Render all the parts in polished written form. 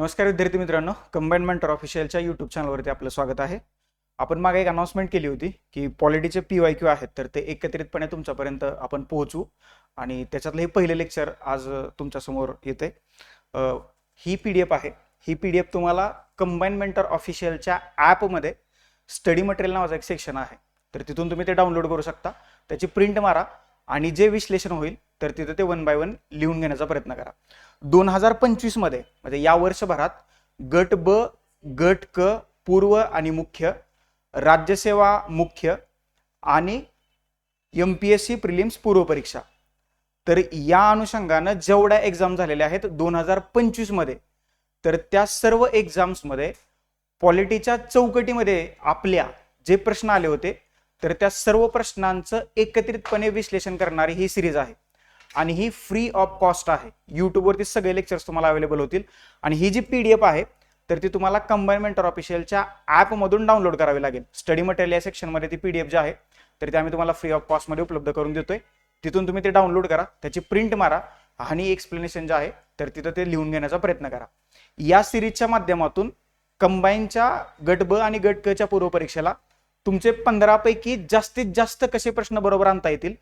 नमस्कार विद्यार्थी मित्रांनो, कंबाईन मेंटर ऑफिशियलच्या यूट्यूब चॅनलवरती आपलं स्वागत आहे. आपण मागे एक अनाउन्समेंट केली होती की पॉलिटीचे PYQ आहेत तर ते एकत्रितपणे तुमच्यापर्यंत आपण पोहोचू आणि त्याच्यातलं हे पहिलं लेक्चर आज तुमच्यासमोर येते. ही PDF आहे. ही PDF तुम्हाला कंबाईन मेंटर ऑफिशियलच्या ॲपमध्ये स्टडी मटेरियल नावाचा एक सेक्शन आहे, तर तिथून तुम्ही ते डाउनलोड करू शकता. त्याची प्रिंट मारा आणि जे विश्लेषण होईल तर तिथं ते 1 बाय 1 लिहून घेण्याचा प्रयत्न करा. 2025 मध्ये म्हणजे या वर्षभरात गट ब, गट क पूर्व आणि मुख्य, राज्यसेवा मुख्य आणि MPSC प्रिलिम्स पूर्व परीक्षा, तर या अनुषंगानं जेवढ्या एक्झाम झालेल्या आहेत 2025 मध्ये, तर त्या सर्व एक्झाम्स मध्ये पॉलिटीच्या चौकटीमध्ये आपल्या जे प्रश्न आले होते तर त्या सर्व प्रश्नांचं एकत्रितपणे विश्लेषण करणारी ही सिरीज आहे आणि ही फ्री ऑफ कॉस्ट आहे. यूट्यूबवरती सगळे लेक्चर्स तुम्हाला अवेलेबल होतील आणि ही जी PDF आहे तर ती तुम्हाला कंबाईन मेंटर ऑफिशियलच्या ॲपमधून डाउनलोड करावी लागेल. स्टडी मटेरियल या सेक्शनमध्ये ती PDF जी आहे तर ती आम्ही तुम्हाला फ्री ऑफ कॉस्टमध्ये उपलब्ध करून देतोय. तिथून तुम्ही ते डाउनलोड करा, त्याची प्रिंट मारा आणि एक्सप्लेनेशन जे आहे तर तिथं ते लिहून घेण्याचा प्रयत्न करा. या सिरीजच्या माध्यमातून कंबाईनच्या गट ब आणि गट क च्या पूर्व परीक्षेला तुमचे 15 पैकी जास्तीत जास्त कसे प्रश्न बरोबर आणता येतील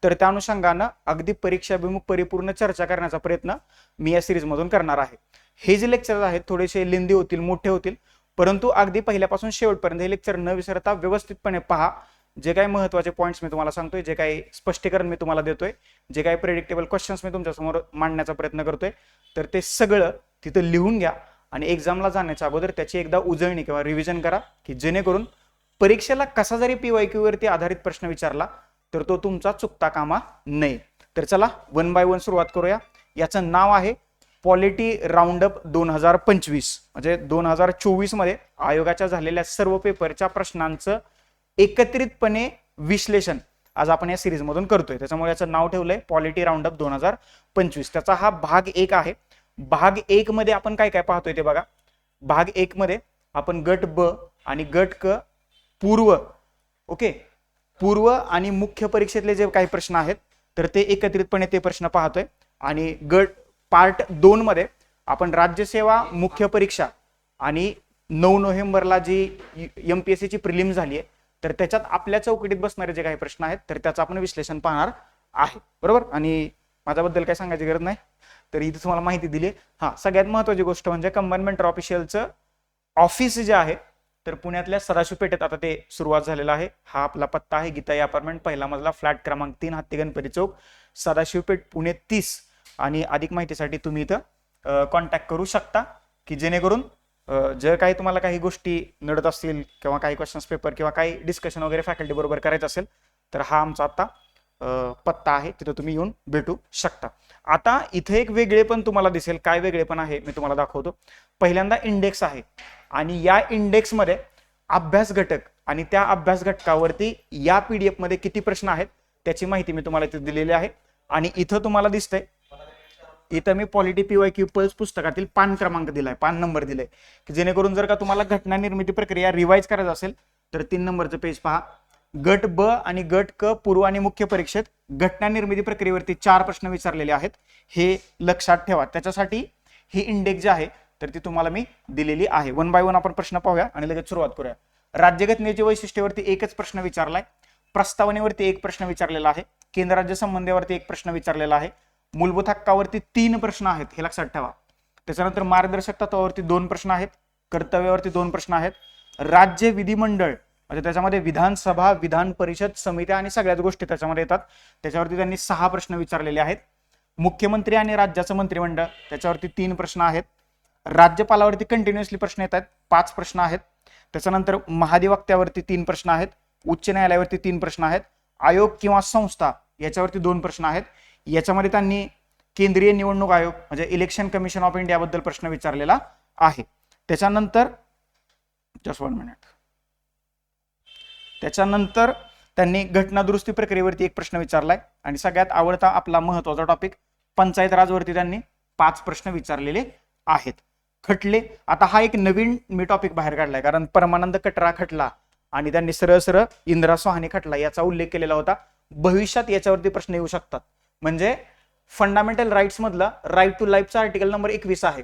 तर त्या अनुषंगानं अगदी परीक्षाभिमुख परिपूर्ण चर्चा करण्याचा प्रयत्न मी या सिरीज मधून करणार आहे. हे जे लेक्चर आहेत थोडेसे लेंदी होतील, मोठे होतील, परंतु अगदी पहिल्यापासून शेवटपर्यंत हे लेक्चर न विसरता व्यवस्थितपणे पहा. जे काही महत्त्वाचे पॉईंट्स मी तुम्हाला सांगतोय, जे काही स्पष्टीकरण मी तुम्हाला देतोय, जे काही प्रेडिक्टेबल क्वेश्चन्स मी तुमच्यासमोर मांडण्याचा प्रयत्न करतोय, तर ते सगळं तिथं लिहून घ्या आणि एक्झामला जाण्याच्या अगोदर त्याची एकदा उजळणी किंवा रिव्हिजन करा की जेणेकरून परीक्षेला कसा जरी PYQ वरती आधारित प्रश्न विचारला तर तो तुमचा चुकता कामा नये. तर चला 1 बाय 1 सुरुवात करूया. याचं नाव आहे पॉलिटी राऊंडअप 2025. म्हणजे 2024 मध्ये आयोगाच्या झालेल्या सर्व पेपरच्या प्रश्नांचं एकत्रितपणे विश्लेषण आज आपण या सिरीज मधून करतोय. त्याच्यामुळे याचं नाव ठेवलंय पॉलिटी राऊंडअप 2025. त्याचा हा भाग 1 आहे. भाग 1 मध्ये आपण काय काय पाहतोय ते बघा. भाग 1 मध्ये आपण गट ब आणि गट क पूर्व, ओके, पूर्व आणि मुख्य परीक्षेतले जे काही प्रश्न आहेत तर ते एकत्रितपणे ते प्रश्न पाहतोय. आणि गट पार्ट 2 मध्ये आपण राज्यसेवा मुख्य परीक्षा आणि 9 नोव्हेंबरला जी MPSC ची प्रिलिम्स झाली आहे तर त्याच्यात आपल्या चौकटीत बसणारे जे काही प्रश्न आहेत तर त्याचं आपण विश्लेषण पाहणार आहे, बरोबर. आणि माझ्याबद्दल काय सांगायची गरज नाही, तर इथे तुम्हाला माहिती दिली. हा, सगळ्यात महत्त्वाची गोष्ट म्हणजे कंबाईन मेंटर ऑफिशियलचं ऑफिस जे आहे तर पुण्यातल्या सदाशिव पेठेत आता ते सुरुवात झालेलं आहे. हा आपला पत्ता आहे गीताई अपार्टमेंट, पहिला मजला, फ्लॅट क्रमांक 3, हत्ती गणपती चौक, सदाशिव पेठ, पुणे 30. आणि अधिक माहितीसाठी तुम्ही इथं कॉन्टॅक्ट करू शकता की जेणेकरून जर काही तुम्हाला काही गोष्टी नडत असतील किंवा काही क्वेश्चन्स पेपर किंवा काही डिस्कशन वगैरे फॅकल्टी बरोबर करायचं असेल तर हा आमचा आता पत्ता आहे, तिथं तुम्ही येऊन भेटू शकता. आता इथे एक वेगळेपण तुम्हाला दिसेल. काय वेगळेपण आहे मी तुम्हाला दाखवतो. पहिल्यांदा इंडेक्स आहे आणि या इंडेक्समध्ये अभ्यास घटक आणि त्या अभ्यास घटकावरती या PDF मध्ये किती प्रश्न आहेत त्याची माहिती मी तुम्हाला इथे दिलेली आहे. आणि इथं तुम्हाला दिसतंय, इथं मी पॉलिटी PYQ पल्स पुस्तकातील पान क्रमांक दिलाय, पान नंबर दिलाय की जेणेकरून जर का तुम्हाला घटना निर्मिती प्रक्रिया रिवाइज करायचं असेल तर 3 नंबरचं पेज पहा. गट ब आणि गट क पूर्व आणि मुख्य परीक्षेत घटना निर्मिती प्रक्रियेवरती 4 प्रश्न विचारलेले आहेत, हे लक्षात ठेवा. त्याच्यासाठी ही इंडेक्स जी आहे तर ती तुम्हाला मी दिलेली आहे. 1 बाय 1 आपण प्रश्न पाहूया आणि लगेच सुरुवात करूया. राज्यघटनेच्या वैशिष्ट्यावरती एकच प्रश्न विचारलाय, प्रस्तावनेवरती एक प्रश्न विचारलेला आहे, केंद्र राज्य संबंधावरती एक प्रश्न विचारलेला आहे, मूलभूत हक्कावरती 3 प्रश्न आहेत, हे लक्षात ठेवा. त्याच्यानंतर मार्गदर्शक तत्वावरती 2 प्रश्न आहेत, कर्तव्यावरती 2 प्रश्न आहेत, राज्य विधिमंडळ म्हणजे त्याच्यामध्ये विधानसभा, विधान परिषद, समित्या आणि सगळ्याच गोष्टी त्याच्यामध्ये येतात, त्याच्यावरती त्यांनी 6 प्रश्न विचारलेले आहेत. मुख्यमंत्री आणि राज्याचं मंत्रिमंडळ त्याच्यावरती 3 प्रश्न आहेत. राज्यपालावरती कंटिन्युअसली प्रश्न येतात, 5 प्रश्न आहेत. त्याच्यानंतर महाधिवक्त्यावरती 3 प्रश्न आहेत, उच्च न्यायालयावरती 3 प्रश्न आहेत, आयोग किंवा संस्था याच्यावरती 2 प्रश्न आहेत. याच्यामध्ये त्यांनी केंद्रीय निवडणूक आयोग म्हणजे इलेक्शन कमिशन ऑफ इंडिया बद्दल प्रश्न विचारलेला आहे. त्याच्यानंतर जस्ट 1 मिनिट, त्याच्यानंतर त्यांनी घटना दुरुस्ती प्रक्रियेवरती एक प्रश्न विचारलाय आणि सगळ्यात आवडता आपला महत्वाचा टॉपिक पंचायत राजवरती त्यांनी 5 प्रश्न विचारलेले आहेत. खटले, आता हा एक नवीन मी टॉपिक बाहेर काढलाय कारण परमानंद कटरा खटला आणि त्यांनी सरळ सरळ इंदिरा सोहानी खटला याचा उल्लेख केलेला होता. भविष्यात याच्यावरती प्रश्न येऊ शकतात. म्हणजे फंडामेंटल राईट्स मधला राईट टू लाईफचा आर्टिकल नंबर 21 आहे.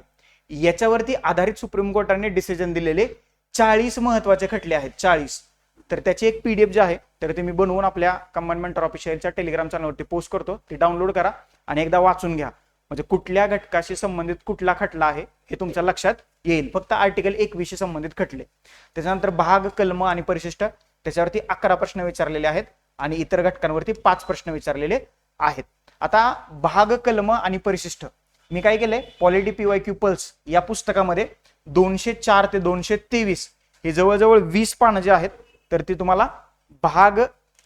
याच्यावरती आधारित सुप्रीम कोर्टाने डिसिजन दिलेले 40 महत्वाचे खटले आहेत, 40. तर त्याची एक पीडीएफ जी आहे तर ते मी बनवून आपल्या कंबाइनमेंट ऑफिशियलच्या टेलिग्राम चॅनलवरती पोस्ट करतो, ती डाउनलोड करा आणि एकदा वाचून घ्या, म्हणजे कुठल्या घटकाशी संबंधित कुठला खटला आहे हे तुमच्या लक्षात येईल. फक्त आर्टिकल 21 शी संबंधित खटले. त्याच्यानंतर भाग, कलम आणि परिशिष्ट त्याच्यावरती 11 प्रश्न विचारलेले आहेत आणि इतर घटकांवरती 5 प्रश्न विचारलेले आहेत. आता भाग, कलम आणि परिशिष्ट मी काय केलंय, पॉलिटी PYQ पल्स या पुस्तकामध्ये 204 ते 223 हे जवळजवळ 20 पानं जे आहेत तर ती तुम्हाला भाग,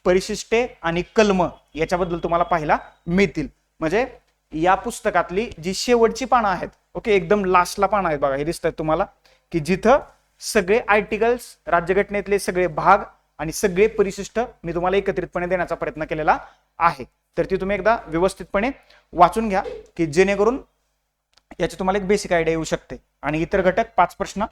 परिशिष्टे आणि कलम याच्याबद्दल तुम्हाला पाहायला मिळतील. म्हणजे या पुस्तकातली जी शेवटची पानं आहेत, ओके, एकदम लास्टला पानं आहेत बघा, हे दिसतात तुम्हाला, की जिथं सगळे आर्टिकल्स, राज्यघटनेतले सगळे भाग आणि सगळे परिशिष्ट मी तुम्हाला एकत्रितपणे देण्याचा प्रयत्न केलेला आहे. तर ती तुम्ही एकदा व्यवस्थितपणे वाचून घ्या की जेणेकरून याची तुम्हाला एक बेसिक आयडिया येऊ शकते. आणि इतर घटक 5 प्रश्न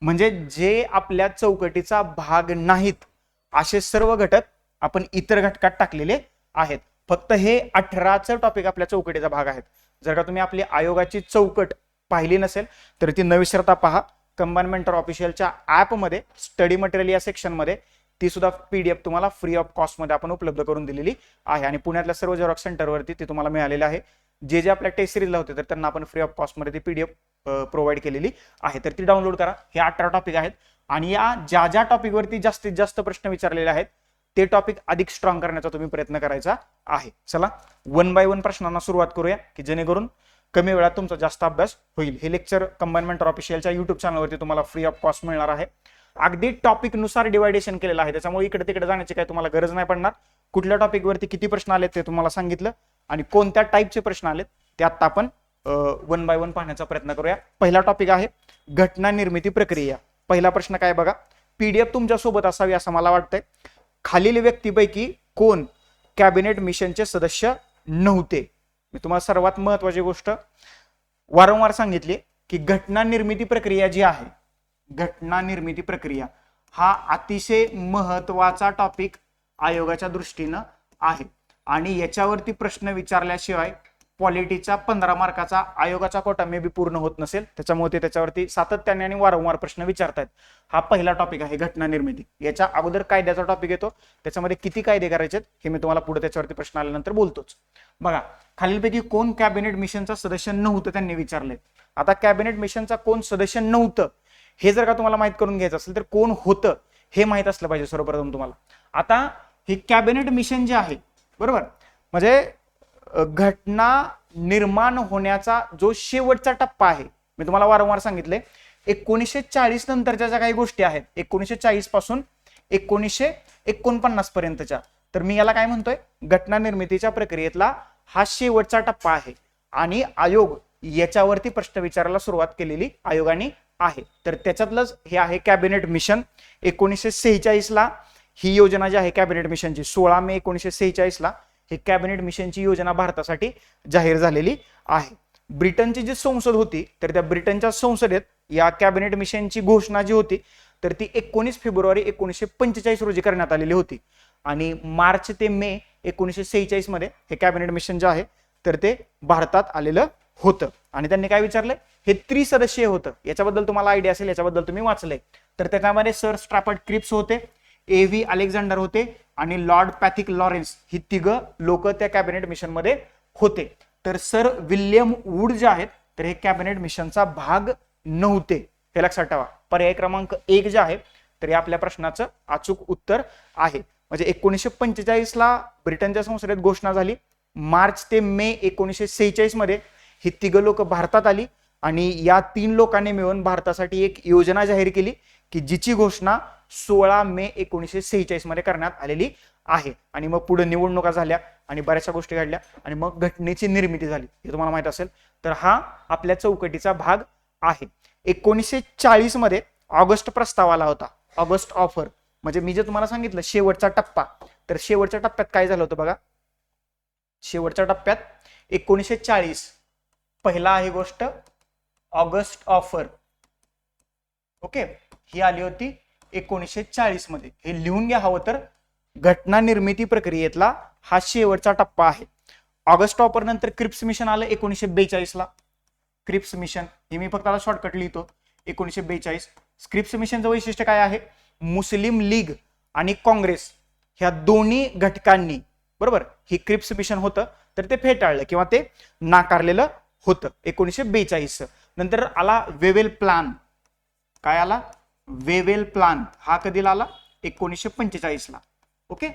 म्हणजे जे आपल्या चौकटीचा भाग नाहीत असे सर्व घटक आपण इतर घटकात टाकलेले आहेत. फक्त हे 18चं टॉपिक आपल्या चौकटीचा भाग आहेत. जर का तुम्ही आपली आयोगाची चौकट पाहिली नसेल तर ती न विसरता पहा. कंबाइनमेंट ऑफिशियलच्या ऍपमध्ये स्टडी मटेरियल या सेक्शनमध्ये ती सुद्धा पीडीएफ तुम्हाला फ्री ऑफ कॉस्ट मध्ये आपण उपलब्ध करून दिलेली आहे आणि पुण्यातल्या सर्व झेरॉक्स सेंटरवरती ती तुम्हाला मिळालेली आहे. जे आपल्या टेस्ट सिरीजला होते तर त्यांना आपण फ्री ऑफ कॉस्ट मध्ये ती पीडीएफ प्रोव्हाइड केलेली आहे. तर ती डाउनलोड करा. हे 18 टॉपिक आहेत आणि या ज्या टॉपिकवरती जास्तीत जास्त प्रश्न विचारलेले आहेत ते टॉपिक अधिक स्ट्रॉंग करण्याचा तुम्ही प्रयत्न करायचा आहे. चला 1 बाय 1 प्रश्नांना सुरुवात करूया की जेणेकरून कमी वेळात तुमचा जास्त अभ्यास होईल. हे लेक्चर कंबाइनमेंट ऑफिशियलच्या युट्यूब चॅनलवरती तुम्हाला फ्री ऑफ कॉस्ट मिळणार आहे. अगदी टॉपिक नुसार डिवायडेशन केलेलं आहे, त्याच्यामुळे इकडे तिकडे जाण्याची काही तुम्हाला गरज नाही पडणार. कुठल्या टॉपिकवरती किती प्रश्न आले ते तुम्हाला सांगितलं आणि कोणत्या टाईपचे प्रश्न आलेत ते आता आपण 1 बाय 1 पाहण्याचा प्रयत्न करूया. पहिला टॉपिक आहे घटना निर्मिती प्रक्रिया. पहिला प्रश्न काय बघा, पीडीएफ तुमच्या सोबत असावी असं मला वाटतंय. खालील व्यक्तीपैकी कोण कॅबिनेट मिशनचे सदस्य नव्हते? मी तुम्हाला सर्वात महत्वाची गोष्ट वारंवार सांगितली की घटना निर्मिती प्रक्रिया जी आहे, घटना निर्मिती प्रक्रिया हा अतिशय महत्वाचा टॉपिक आयोगाच्या दृष्टीनं आहे आणि याच्यावरती प्रश्न विचारल्याशिवाय पॉलिटीचा 15 मार्काचा आयोगाचा कोटा मे बी पूर्ण होत नसेल. त्याच्यामुळे ते त्याच्यावरती सातत्याने आणि वारंवार प्रश्न विचारतात. हा पहिला टॉपिक आहे घटना निर्मिती. याच्या अगोदर कायद्याचा टॉपिक येतो, त्याच्यामध्ये किती कायदे करायचे हे मी तुम्हाला पुढे त्याच्यावरती प्रश्न आल्यानंतर बोलतोच. बघा, खालीलपैकी कोण कॅबिनेट मिशनचा सदस्य नव्हतं त्यांनी विचारले. आता कॅबिनेट मिशनचा कोण सदस्य नव्हतं हे जर का तुम्हाला माहित करून घ्यायचं असेल तर कोण होतं हे माहित असलं पाहिजे सर्वप्रथम तुम्हाला. आता हे कॅबिनेट मिशन जे आहे, बरोबर, म्हणजे घटना निर्माण होण्याचा जो शेवटचा टप्पा आहे, मी तुम्हाला वारंवार सांगितले 1940 नंतरच्या ज्या काही गोष्टी आहेत 1940 पासून 1949 पर्यंतच्या, तर मी याला काय म्हणतोय, घटना निर्मितीच्या प्रक्रियेतला हा शेवटचा टप्पा आहे आणि आयोग याच्यावरती प्रश्न विचारायला सुरुवात केलेली आयोगाने आहे. तर त्याच्यातलंच हे आहे कॅबिनेट मिशन. 1946 ला ही योजना जी आहे कॅबिनेट मिशनची, 16 मे 1946 ला हे कॅबिनेट मिशनची योजना भारतासाठी जाहीर झालेली आहे. ब्रिटनची जी संसद होती तर त्या ब्रिटनच्या संसदेत या कॅबिनेट मिशनची घोषणा जी होती तर ती 19 फेब्रुवारी 1945 रोजी करण्यात आलेली होती आणि मार्च ते मे 1946 मध्ये हे कॅबिनेट मिशन जे आहे तर ते भारतात आलेलं होतं. आणि त्यांनी काय विचारलं, हे त्रिसदस्यीय होतं. याच्याबद्दल तुम्हाला आयडिया असेल, याच्याबद्दल तुम्ही वाचलंय. तर त्याच्यामध्ये सर स्ट्रॅफर्ड क्रिप्स होते, AV अलेक्झांडर होते आणि लॉर्ड पॅथिक लॉरेन्स ही तिघं लोक त्या कॅबिनेट मिशन मध्ये होते. तर सर विल्यम वूड जे आहेत तर हे कॅबिनेट मिशनचा भाग नव्हते, हे लक्षात ठेवा. पर्याय क्रमांक 1 जे आहे तर हे आपल्या प्रश्नाचं अचूक उत्तर आहे. म्हणजे 1945 ला ब्रिटनच्या संसदेत घोषणा झाली, मार्च ते मे 1946 मध्ये ही तिघं लोक भारतात आली आणि या 3 लोकांनी मिळून भारतासाठी एक योजना जाहीर केली की जिची घोषणा 16 मे 1946 मध्ये करण्यात आलेली आहे. आणि मग पुढे निवडणुका झाल्या आणि बऱ्याचशा गोष्टी घडल्या आणि मग घटनेची निर्मिती झाली, हे तुम्हाला माहित असेल. तर हा आपल्या चौकटीचा भाग आहे. 1940 मध्ये ऑगस्ट प्रस्ताव आला होता, ऑगस्ट ऑफर. म्हणजे मी जे तुम्हाला सांगितलं शेवटचा टप्पा, तर शेवटच्या टप्प्यात काय झालं होतं बघा, शेवटच्या टप्प्यात 1940 पहिला आहे गोष्ट ऑगस्ट ऑफर, ओके, ही आली होती 1940 मध्ये. हे लिहून घ्या हवं तर. घटना निर्मिती प्रक्रियेतला हा शेवटचा टप्पा आहे. ऑगस्ट ऑफर नंतर क्रिप्स मिशन आलं 1942 ला. क्रिप्स मिशन, हे मी फक्त आता शॉर्टकट लिहितो 1942. क्रिप्स मिशनचं वैशिष्ट्य काय आहे, मुस्लिम लीग आणि काँग्रेस ह्या दोन्ही घटकांनी बरोबर हे क्रिप्स मिशन होतं तर ते फेटाळलं किंवा ते नाकारलेलं होतं 1942. नंतर आला वेवेल प्लान. काय आला, वेवेल प्लान, हा कधीला आला, 1945 ला. ओके,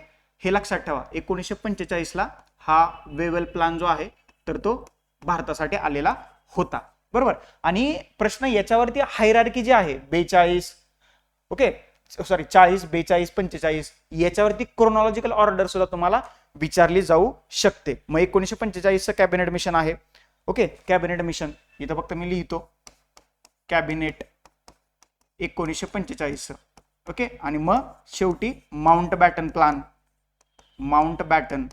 हे लक्षात ठेवा 1945 ला हा वेवेल प्लान जो आहे तर तो भारतासाठी आलेला होता बरोबर. आणि प्रश्न याच्यावरती हायरार्की जी आहे 42 ओके सॉरी 40 42 45 याच्यावरती क्रोनॉलॉजिकल ऑर्डर सुद्धा तुम्हाला विचारली जाऊ शकते. मग 1945चं कॅबिनेट मिशन आहे. ओके, कॅबिनेट मिशन इथं फक्त मी लिहितो कॅबिनेट 1945. ओके, आणि मग शेवटी Mountbatten plan, Mountbatten.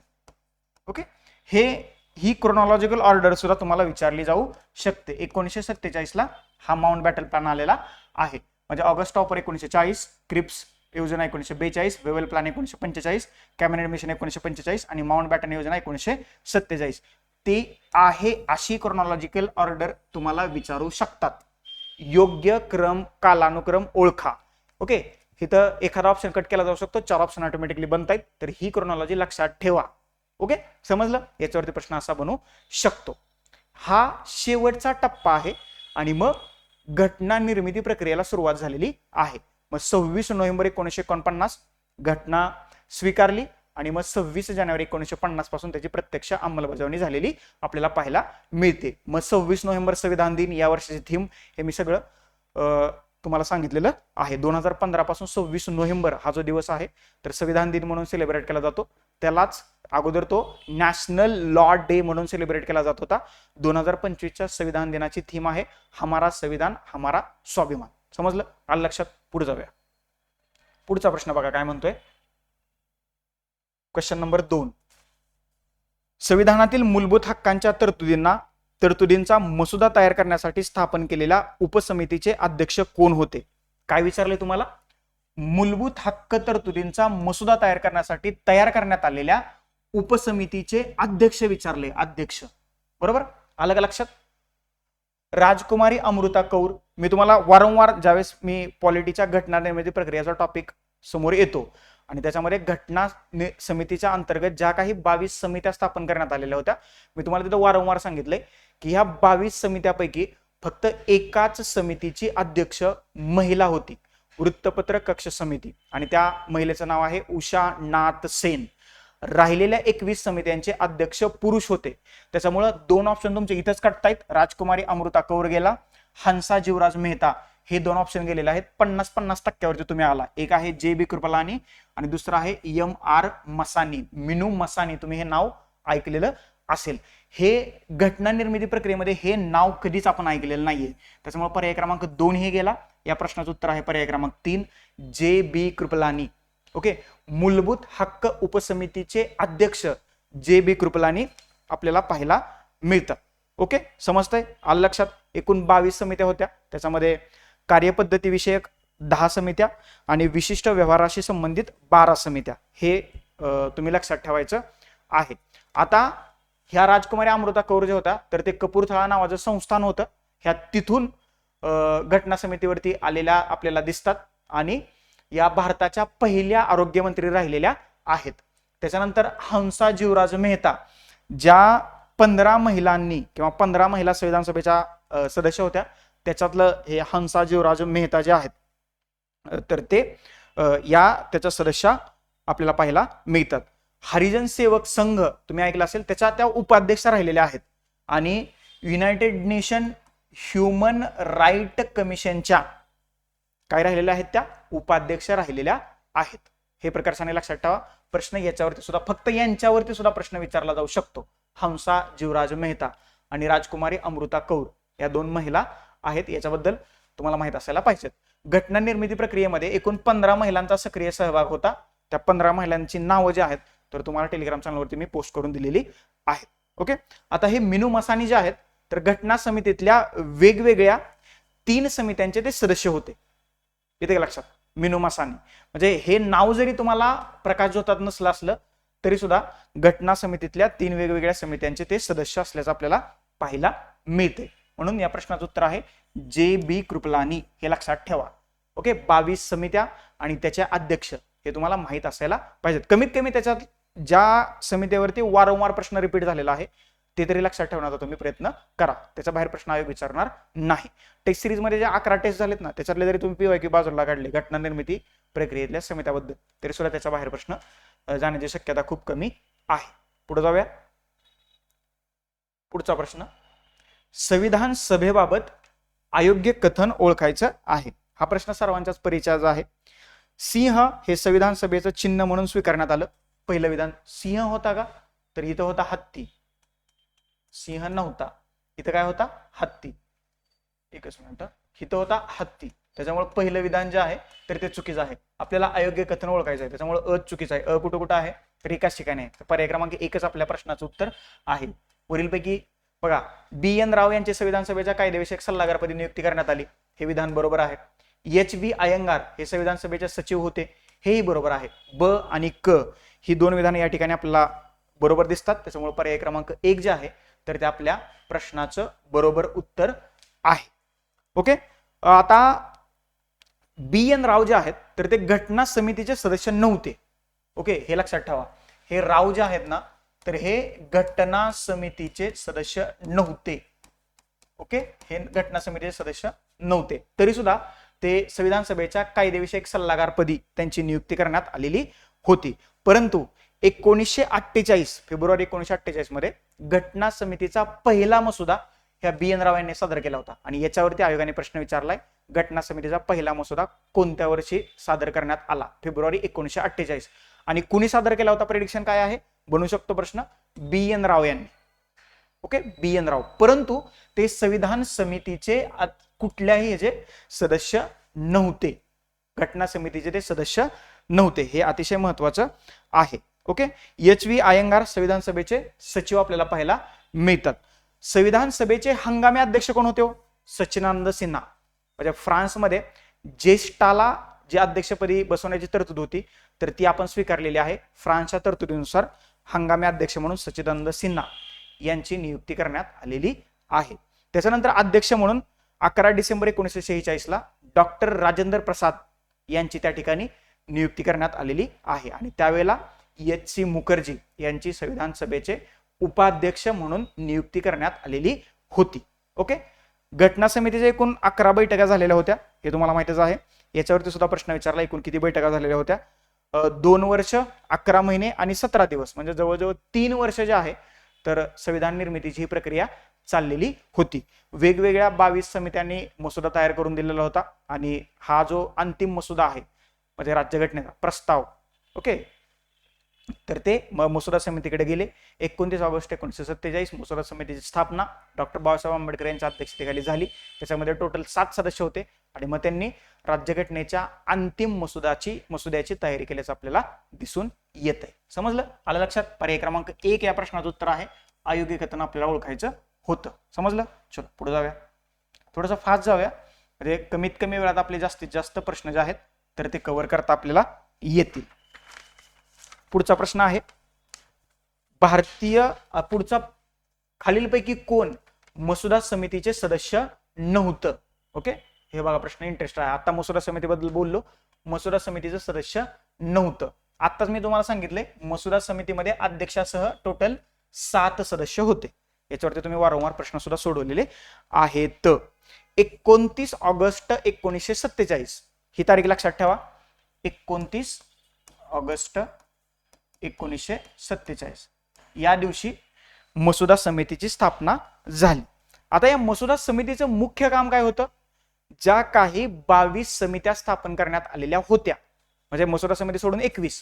Okay, ही क्रोनॉलॉजिकल ऑर्डर सुद्धा तुम्हाला विचारली जाऊ शकते. 1947 ला हा माउंट बॅटन प्लान आलेला आहे. म्हणजे ऑगस्ट ऑफर 1940, क्रिप्स योजना 1942, वेवेल प्लान 1945, कॅबिनेट मिशन 1945 आणि माउंट बॅटन योजना 1947. ते आहे अशी क्रोनॉलॉजिकल ऑर्डर तुम्हाला विचारू शकतात. योग्य क्रम कालानुक्रम ओळखा. ओके, इथं एखादा ऑप्शन कट केला जाऊ शकतो, 4 ऑप्शन ऑटोमॅटिकली बनतायत, तर ही क्रोनॉलॉजी लक्षात ठेवा. ओके, समजलं, याच्यावरती प्रश्न असा बनवू शकतो. हा शेवटचा टप्पा आहे आणि मग घटना निर्मिती प्रक्रियेला सुरुवात झालेली आहे. मग 26 नोव्हेंबर 1949 घटना स्वीकारली आणि मग 26 जानेवारी 1950 पासून त्याची प्रत्यक्ष अंमलबजावणी झालेली आपल्याला पाहायला मिळते. मग 26 नोव्हेंबर संविधान दिन या वर्षाची थीम हे मी सगळं तुम्हाला सांगितलेलं आहे. 2015 पासून 26 नोव्हेंबर हा जो दिवस आहे तर संविधान दिन म्हणून सेलिब्रेट केला जातो. त्यालाच अगोदर तो नॅशनल लॉ डे म्हणून सेलिब्रेट केला जात होता. 2025च्या संविधान दिनाची थीम आहे हमारा संविधान हमारा स्वाभिमान. समजलं, आलं लक्षात. पुढे जाऊया. पुढचा प्रश्न बघा काय म्हणतोय. क्वेश्चन नंबर 2, संविधानातील मूलभूत हक्कांच्या तरतुदींचा मसुदा तयार करण्यासाठी स्थापन केलेल्या उपसमितीचे अध्यक्ष कोण होते. काय विचारले तुम्हाला, मूलभूत हक्क तरतुदींचा मसुदा तयार करण्यात आलेल्या उपसमितीचे अध्यक्ष विचारले. अध्यक्ष बरोबर, आलं का लक्षात. राजकुमारी अमृता कौर. मी तुम्हाला वारंवार ज्यावेळेस मी पॉलिटीच्या घटना निर्मिती प्रक्रियेचा टॉपिक समोर येतो आणि त्याच्यामध्ये घटना समितीच्या अंतर्गत ज्या काही 22 समित्या स्थापन करण्यात आलेल्या होत्या, मी तुम्हाला तिथं वारंवार सांगितलंय की ह्या 22 समित्यापैकी फक्त एकाच समितीची अध्यक्ष महिला होती, वृत्तपत्र कक्ष समिती, आणि त्या महिलेचं नाव आहे उषा नाथ सेन. राहिलेल्या 21 समित्यांचे अध्यक्ष पुरुष होते. त्याच्यामुळे 2 ऑप्शन तुमचे इथंच काढतायत. राजकुमारी अमृता कौर गेला, हंसा जीवराज मेहता हे 2 ऑप्शन गेलेले आहेत. 50-50% तुम्ही आला. एक आहे JB कृपलानी आणि दुसरा आहे MR मसानी, मिनू मसानी. तुम्ही हे नाव ऐकलेलं असेल. हे घटना निर्मिती प्रक्रियेमध्ये हे नाव कधीच आपण ऐकलेलं नाहीये. त्याच्यामुळे पर्याय क्रमांक 2 हे गेला. या प्रश्नाचं उत्तर आहे पर्याय क्रमांक 3 JB कृपलानी. ओके, मूलभूत हक्क उपसमितीचे अध्यक्ष JB कृपलानी आपल्याला पाहायला मिळतात. ओके, समजतंय, आलं लक्षात. एकूण 22 समित्या होत्या. त्याच्यामध्ये कार्यपद्धती विषयक 10 समित्या आणि विशिष्ट व्यवहाराशी संबंधित 12 समित्या. हे तुम्ही लक्षात ठेवायचं आहे. आता ह्या राजकुमारी अमृता कौर जे होत्या तर ते कपूरथळा नावाचं संस्थान होतं. ह्या तिथून घटना समितीवरती आलेल्या आपल्याला दिसतात आणि या भारताच्या पहिल्या आरोग्यमंत्री राहिलेल्या आहेत. त्याच्यानंतर हंसा जीवराज मेहता, ज्या 15 महिलांनी किंवा 15 महिला संविधान सभेच्या सदस्य होत्या, त्याच्यातलं हे हंसा जीवराज मेहता जे आहेत तर ते त्याच्या सदस्य आपल्याला पाहायला मिळतात. हरिजन सेवक संघ तुम्ही ऐकलं असेल, त्याच्या त्या उपाध्यक्ष राहिलेल्या आहेत आणि युनायटेड नेशन ह्युमन राईट कमिशनच्या काय राहिलेल्या आहेत, त्या उपाध्यक्ष राहिलेल्या आहेत. हे प्रकर्षाने लक्षात ठेवा. प्रश्न याच्यावरती सुद्धा, फक्त यांच्यावरती सुद्धा प्रश्न विचारला जाऊ शकतो. हंसा जीवराज मेहता आणि राजकुमारी अमृता कौर या 2 महिला आहेत. याच्याबद्दल तुम्हाला माहित असायला पाहिजे. घटना निर्मिती प्रक्रियेमध्ये एकूण 15 महिलांचा सक्रिय सहभाग होता. त्या 15 महिलांची नावं जी आहेत तर तुम्हाला टेलिग्राम चॅनलवरती मी पोस्ट करून दिलेली आहेत. ओके, आता हे मिनू मसानी जे आहेत तर घटना समितीतल्या वेगवेगळ्या 3 समित्यांचे ते सदस्य होते. येते लक्षात, मिनू मसानी. म्हणजे हे नाव जरी तुम्हाला प्रकाश ज्योतात नसलं असलं तरी सुद्धा घटना समितीतल्या 3 वेगवेगळ्या समित्यांचे ते सदस्य असल्याचं आपल्याला पाहायला मिळते. म्हणून या प्रश्नाचं उत्तर आहे जे बी कृपलानी, हे लक्षात ठेवा. ओके, 22 समित्या आणि त्याचे अध्यक्ष हे तुम्हाला माहित असायला पाहिजेत. कमीत कमी त्याच्यात ज्या समितीवरती वारंवार प्रश्न रिपीट झालेला आहे ते तरी लक्षात ठेवण्याचा तुम्ही प्रयत्न करा. त्याच्या बाहेर प्रश्न आयोग विचारणार नाही. टेस्ट सिरीज मध्ये जे 11 टेस्ट झालेत ना, त्याच्यातले जरी तुम्ही पीवायक्यू बाजूला काढले घटना निर्मिती प्रक्रियेतल्या समित्याबद्दल, तरी सुद्धा त्याच्या बाहेर प्रश्न जाण्याची शक्यता खूप कमी आहे. पुढे जाऊया. पुढचा प्रश्न, संविधान सभेबाबत अयोग्य कथन ओळखायचं आहे. हा प्रश्न सर्वांच्याच परिचयाचा आहे. सिंह हे संविधान सभेचं चिन्ह म्हणून स्वीकारण्यात आलं. पहिलं विधान सिंह होता का, तर इथं होता हत्ती. सिंह नव्हता, इथं काय होता, हत्ती. एकच मिनिट, इथं होता हत्ती. त्याच्यामुळे पहिलं विधान जे आहे तर ते चुकीचं आहे. आपल्याला अयोग्य कथन ओळखायचं आहे, त्याच्यामुळे अ चुकीचं आहे. अ कुठं कुठं आहे, तर एकाच ठिकाणी आहे. पर्याय क्रमांक 1च आपल्या प्रश्नाचं उत्तर आहे. वरीलपैकी बघा, बी.एन. राव यांचे संविधान सभेच्या कायदेविषयक सल्लागारपदी नियुक्ती करण्यात आली, हे विधान बरोबर आहे. एच.बी. अयंगार हे संविधान सभेचे सचिव होते, हेही बरोबर आहे. ब आणि क ही दोन विधाने या ठिकाणी आपल्याला बरोबर दिसतात, त्याच्यामुळे पर्याय क्रमांक 1 जे आहे तर ते आपल्या प्रश्नाचं बरोबर उत्तर आहे. ओके, आता बी.एन. राव जे आहेत तर ते घटना समितीचे सदस्य नव्हते. ओके, हे लक्षात ठेवा. हे राव जे आहेत ना, तर हे घटना समितीचे सदस्य नव्हते. ओके, हे घटना समितीचे सदस्य नव्हते, तरी सुद्धा ते संविधान सभेच्या कायदेविषयक सल्लागारपदी त्यांची नियुक्ती करण्यात आलेली होती. परंतु 1948 फेब्रुवारी 1948 मध्ये घटना समितीचा पहिला मसुदा ह्या बी.एन. राव यांनी सादर केला होता आणि याच्यावरती आयोगाने प्रश्न विचारलाय, घटना समितीचा पहिला मसुदा कोणत्या वर्षी सादर करण्यात आला, फेब्रुवारी 1948. आणि कुणी सादर केला होता, प्रेडिक्शन काय आहे, बनू शकतो प्रश्न, बी.एन. राव यांनी. Okay, B N. राव. परंतु ते संविधान समितीचे कुठल्याही ह्याचे सदस्य नव्हते, घटना समितीचे ते सदस्य नव्हते, हे अतिशय महत्वाचं आहे. ओके, एच.व्ही. अयंगार संविधान सभेचे सचिव आपल्याला पाहायला मिळतात. संविधान सभेचे हंगामी अध्यक्ष कोण होते, सच्चिदानंद सिन्हा. म्हणजे फ्रान्समध्ये ज्येष्ठाला जे अध्यक्षपदी बसवण्याची तरतूद होती तर ती आपण स्वीकारलेली आहे. फ्रान्सच्या तरतुदीनुसार हंगामी अध्यक्ष म्हणून सच्चिदानंद सिन्हा यांची नियुक्ती करण्यात आलेली आहे. त्याच्यानंतर अध्यक्ष म्हणून 11 डिसेंबर 1946 ला डॉक्टर राजेंद्र प्रसाद यांची त्या ठिकाणी नियुक्ती करण्यात आलेली आहे. आणि त्यावेळेला एच.सी. मुखर्जी यांची संविधान सभेचे उपाध्यक्ष म्हणून नियुक्ती करण्यात आलेली होती. ओके, घटना समितीच्या एकूण 11 बैठका झालेल्या होत्या, हे तुम्हाला माहितच आहे. याच्यावरती सुद्धा प्रश्न विचारला, एकूण किती बैठका झालेल्या होत्या, 2 वर्ष 11 महिने आणि 17 दिवस, म्हणजे जवळजवळ 3 वर्ष जे आहे तर संविधान निर्मितीची ही प्रक्रिया चाललेली होती. वेगवेगळ्या 22 समित्यांनी मसुदा तयार करून दिलेला होता आणि हा जो अंतिम मसुदा आहे म्हणजे राज्यघटनेचा प्रस्ताव, ओके, तर ते मसुदा समितीकडे गेले. 29 ऑगस्ट 1947 मसुदा समितीची स्थापना डॉक्टर बाबासाहेब आंबेडकर यांच्या अध्यक्षतेखाली झाली. त्याच्यामध्ये टोटल 7 सदस्य होते आणि मग त्यांनी राज्यघटनेच्या अंतिम मसुद्याची तयारी केल्याचं आपल्याला दिसून येत आहे. समजलं, आलं लक्षात. पर्याय क्रमांक 1 या प्रश्नाचं उत्तर आहे. अयोग्य कथन आपल्याला ओळखायचं होतं. समजलं. चलो पुढे जाऊया, थोडंसं फास्ट जाऊया, म्हणजे कमीत कमी वेळात आपले जास्तीत जास्त प्रश्न जे आहेत तर ते कव्हर करता आपल्याला येतील. पुढचा प्रश्न आहे, पुढचा खालीलपैकी कोण मसुदा समितीचे सदस्य नव्हतं. ओके, हे बघा प्रश्न इंटरेस्ट आहे. आता मसुदा समितीबद्दल बोललो, मसुदा समितीचं सदस्य नव्हतं. आताच मी तुम्हाला सांगितले मसुदा समितीमध्ये अध्यक्षासह टोटल 7 सदस्य होते. याच्यावरती तुम्ही वारंवार प्रश्न सुद्धा सोडवलेले आहेत. 29 ऑगस्ट 1947 ही तारीख लक्षात ठेवा. 29 ऑगस्ट 1947 या दिवशी मसुदा समितीची स्थापना झाली. आता या मसुदा समितीचं मुख्य काम काय होतं, ज्या काही 22 समित्या स्थापन करण्यात आलेल्या होत्या, म्हणजे मसुदा समिती सोडून 21,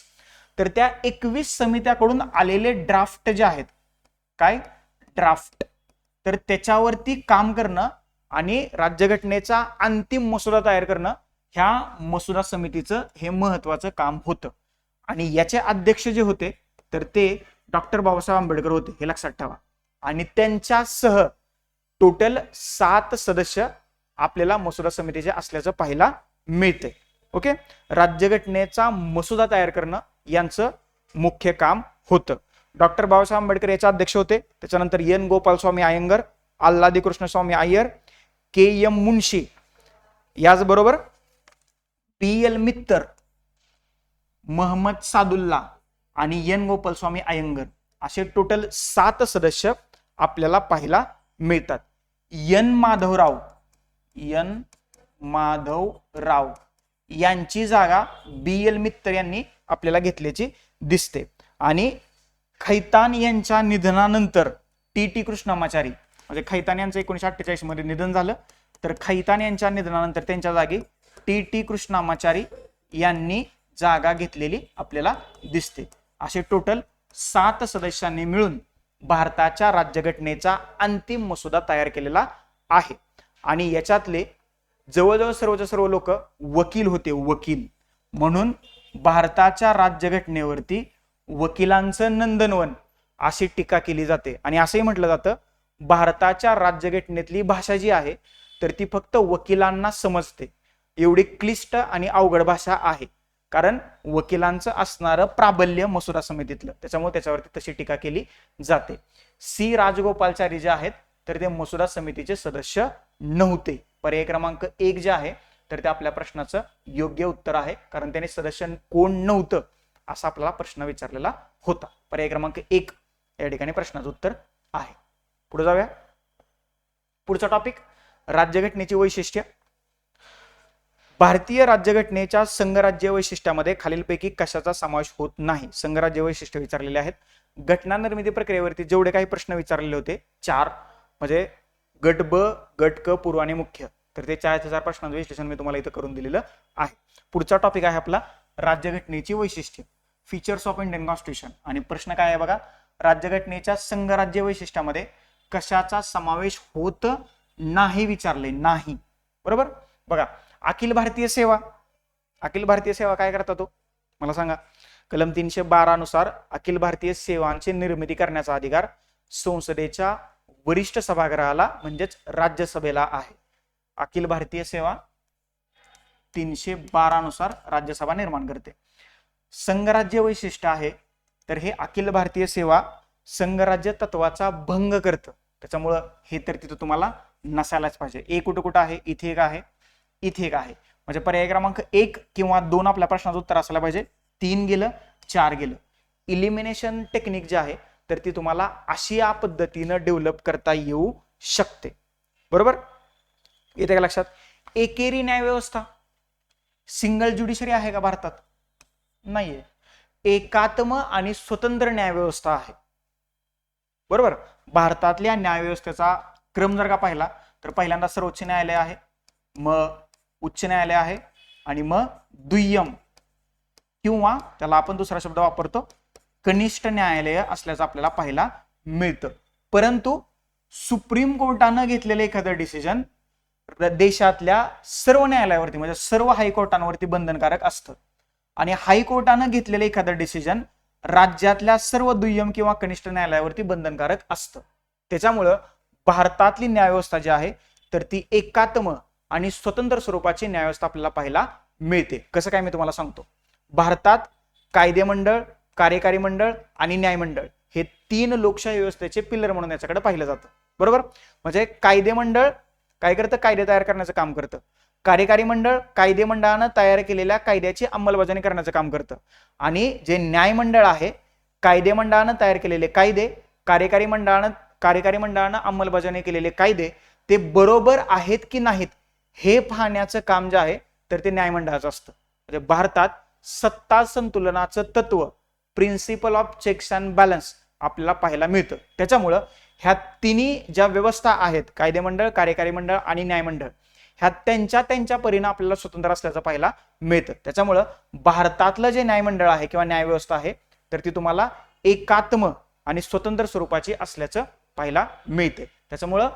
तर त्या 21 समित्याकडून आलेले ड्राफ्ट जे आहेत, काय ड्राफ्ट, तर त्याच्यावरती काम करणं आणि राज्यघटनेचा अंतिम मसुदा तयार करणं ह्या मसुदा समितीचं हे महत्वाचं काम होतं. आणि याचे अध्यक्ष जे होते तर ते डॉक्टर बाबासाहेब आंबेडकर होते, हे लक्षात ठेवा. आणि त्यांच्यासह टोटल 7 सदस्य आपल्याला मसुदा समितीचे असल्याचं पाहायला मिळते. ओके, राज्यघटनेचा मसुदा तयार करणं यांचं मुख्य काम होतं. डॉक्टर बाबासाहेब आंबेडकर याचे अध्यक्ष होते. त्याच्यानंतर एन. गोपालस्वामी अयंगर, आल्हादी कृष्णस्वामी अय्यर, के.एम. मुन्शी, याचबरोबर पी.एल. मित्तर, महम्मद सादुल्ला आणि एन. गोपालस्वामी अय्यंगर असे टोटल 7 सदस्य आपल्याला पाहायला मिळतात. एन. माधवराव यांची जागा बी.एल. मित्तर यांनी आपल्याला घेतल्याची दिसते. आणि खैतान यांच्या निधनानंतर टी कृष्णमाचारी, म्हणजे खैतान यांचं 1948 मध्ये निधन झालं, तर खैतान यांच्या निधनानंतर त्यांच्या जागी टी कृष्णमाचारी यांनी जागा घेतलेली आपल्याला दिसते. असे टोटल 7 सदस्यांनी मिळून भारताच्या राज्यघटनेचा अंतिम मसुदा तयार केलेला आहे. आणि याच्यातले जवळजवळ सर्वच्या सर्व लोक वकील होते, वकील. म्हणून भारताच्या राज्यघटनेवरती वकिलांचं नंदनवन अशी टीका केली जाते. आणि असंही म्हटलं जातं भारताच्या राज्यघटनेतली भाषा जी आहे तर ती फक्त वकिलांना समजते, एवढी क्लिष्ट आणि अवघड भाषा आहे. कारण वकिलांचं असणारं प्राबल्य मसुदा समितीतलं, त्याच्यामुळे त्याच्यावरती तशी टीका केली जाते. सी राजगोपालचारी जे आहेत तर ते मसुदा समितीचे सदस्य नव्हते. पर्याय क्रमांक 1 जे आहे तर ते आपल्या प्रश्नाचं योग्य उत्तर आहे, कारण त्याने सदस्य कोण नव्हतं असा आपल्याला प्रश्न विचारलेला होता. पर्याय क्रमांक 1 या ठिकाणी प्रश्नाचं उत्तर आहे. पुढे जाऊया. पुढचा टॉपिक राज्यघटनेची वैशिष्ट्य. भारतीय राज्यघटनेच्या संघराज्य वैशिष्ट्यामध्ये खालीलपैकी कशाचा समावेश होत नाही? संघराज्य वैशिष्ट्य विचारलेले आहेत. घटना निर्मिती प्रक्रियेवरती जेवढे काही प्रश्न विचारलेले होते 4, म्हणजे गट ब, गट क, पूर्व आणि मुख्य, तर ते 4 प्रश्नांचं विश्लेषण मी तुम्हाला इथं करून दिलेलं आहे. पुढचा टॉपिक आहे आपला राज्यघटनेची वैशिष्ट्य, फीचर्स ऑफ इंडियन कॉन्स्टिट्यूशन. आणि प्रश्न काय आहे बघा, राज्यघटनेच्या संघराज्य वैशिष्ट्यामध्ये कशाचा समावेश होत नाही विचारले, नाही. बरोबर. बघा, अखिल भारतीय सेवा, अखिल भारतीय सेवा काय करता तो मला सांगा. कलम 312 नुसार अखिल भारतीय सेवांची निर्मिती करण्याचा अधिकार संसदेच्या वरिष्ठ सभागृहाला म्हणजेच राज्यसभेला आहे. अखिल भारतीय सेवा 312 नुसार राज्यसभा निर्माण करते. संघराज्य वैशिष्ट्य आहे तर हे अखिल भारतीय सेवा संघराज्य तत्वाचा भंग करतं, त्याच्यामुळं हे तर तिथं तुम्हाला नसायलाच पाहिजे. एक कुठं आहे, इथे एक आहे, इथे एक आहे, म्हणजे पर्याय क्रमांक 1 किंवा 2 आपल्या प्रश्नाचं उत्तर असायला पाहिजे. 3 गेलं, 4 गेलं. इलिमिनेशन टेक्निक जी आहे तर ती तुम्हाला अशी या पद्धतीनं डेव्हलप करता येऊ शकते. बरोबर. येते का लक्षात? एकेरी न्याय व्यवस्था, सिंगल ज्युडिशरी आहे का भारतात? नाहीये. एकात्म आणि स्वतंत्र न्याय व्यवस्था आहे. बरोबर. भारतातल्या न्याय व्यवस्थेचा क्रम जर का पाहिला तर पहिल्यांदा सर्वोच्च न्यायालय आहे, मग उच्च न्यायालय आहे, आणि मग दुय्यम किंवा त्याला आपण दुसरा शब्द वापरतो कनिष्ठ न्यायालय असल्याचं आपल्याला पाहायला मिळतं. परंतु सुप्रीम कोर्टानं घेतलेलं एखादं डिसिजन देशातल्या सर्व न्यायालयावरती म्हणजे सर्व हायकोर्टांवरती बंधनकारक असतं, आणि हायकोर्टानं घेतलेलं एखादं डिसिजन राज्यातल्या सर्व दुय्यम किंवा कनिष्ठ न्यायालयावरती बंधनकारक असतं. त्याच्यामुळं भारतातली न्यायव्यवस्था जी आहे तर ती एकात्म आणि स्वतंत्र स्वरूपाची न्यायव्यवस्था आपल्याला पाहायला मिळते. कसं काय मी तुम्हाला सांगतो. भारतात कायदेमंडळ, कार्यकारी मंडळ आणि न्यायमंडळ हे 3 लोकशाही व्यवस्थेचे पिलर म्हणून याच्याकडे पाहिलं जातं. बरोबर. म्हणजे कायदेमंडळ काय करतं, कायदे तयार करण्याचं काम करतं. कार्यकारी मंडळ कायदेमंडळानं तयार केलेल्या कायद्याची अंमलबजावणी करण्याचं काम करतं. आणि जे न्यायमंडळ आहे कायदेमंडळानं तयार केलेले कायदे, कार्यकारी मंडळानं अंमलबजावणी केलेले कायदे ते बरोबर आहेत की नाहीत हे पाहण्याचं काम जे आहे तर ते न्यायमंडळाचं असतं. म्हणजे भारतात सत्ता संतुलनाचं तत्व, principle of checks and balance आपल्याला पाहायला मिळतं. त्याच्यामुळं ह्या तिन्ही ज्या व्यवस्था आहेत, कायदेमंडळ, कार्यकारी मंडळ आणि न्यायमंडळ, ह्या त्यांच्या परीने आपल्याला स्वतंत्र असल्याचं पाहायला मिळतं. त्याच्यामुळं भारतातलं जे न्यायमंडळ आहे किंवा न्यायव्यवस्था आहे तर ती तुम्हाला एकात्म आणि स्वतंत्र स्वरूपाची असल्याचं पाहायला मिळते. त्याच्यामुळं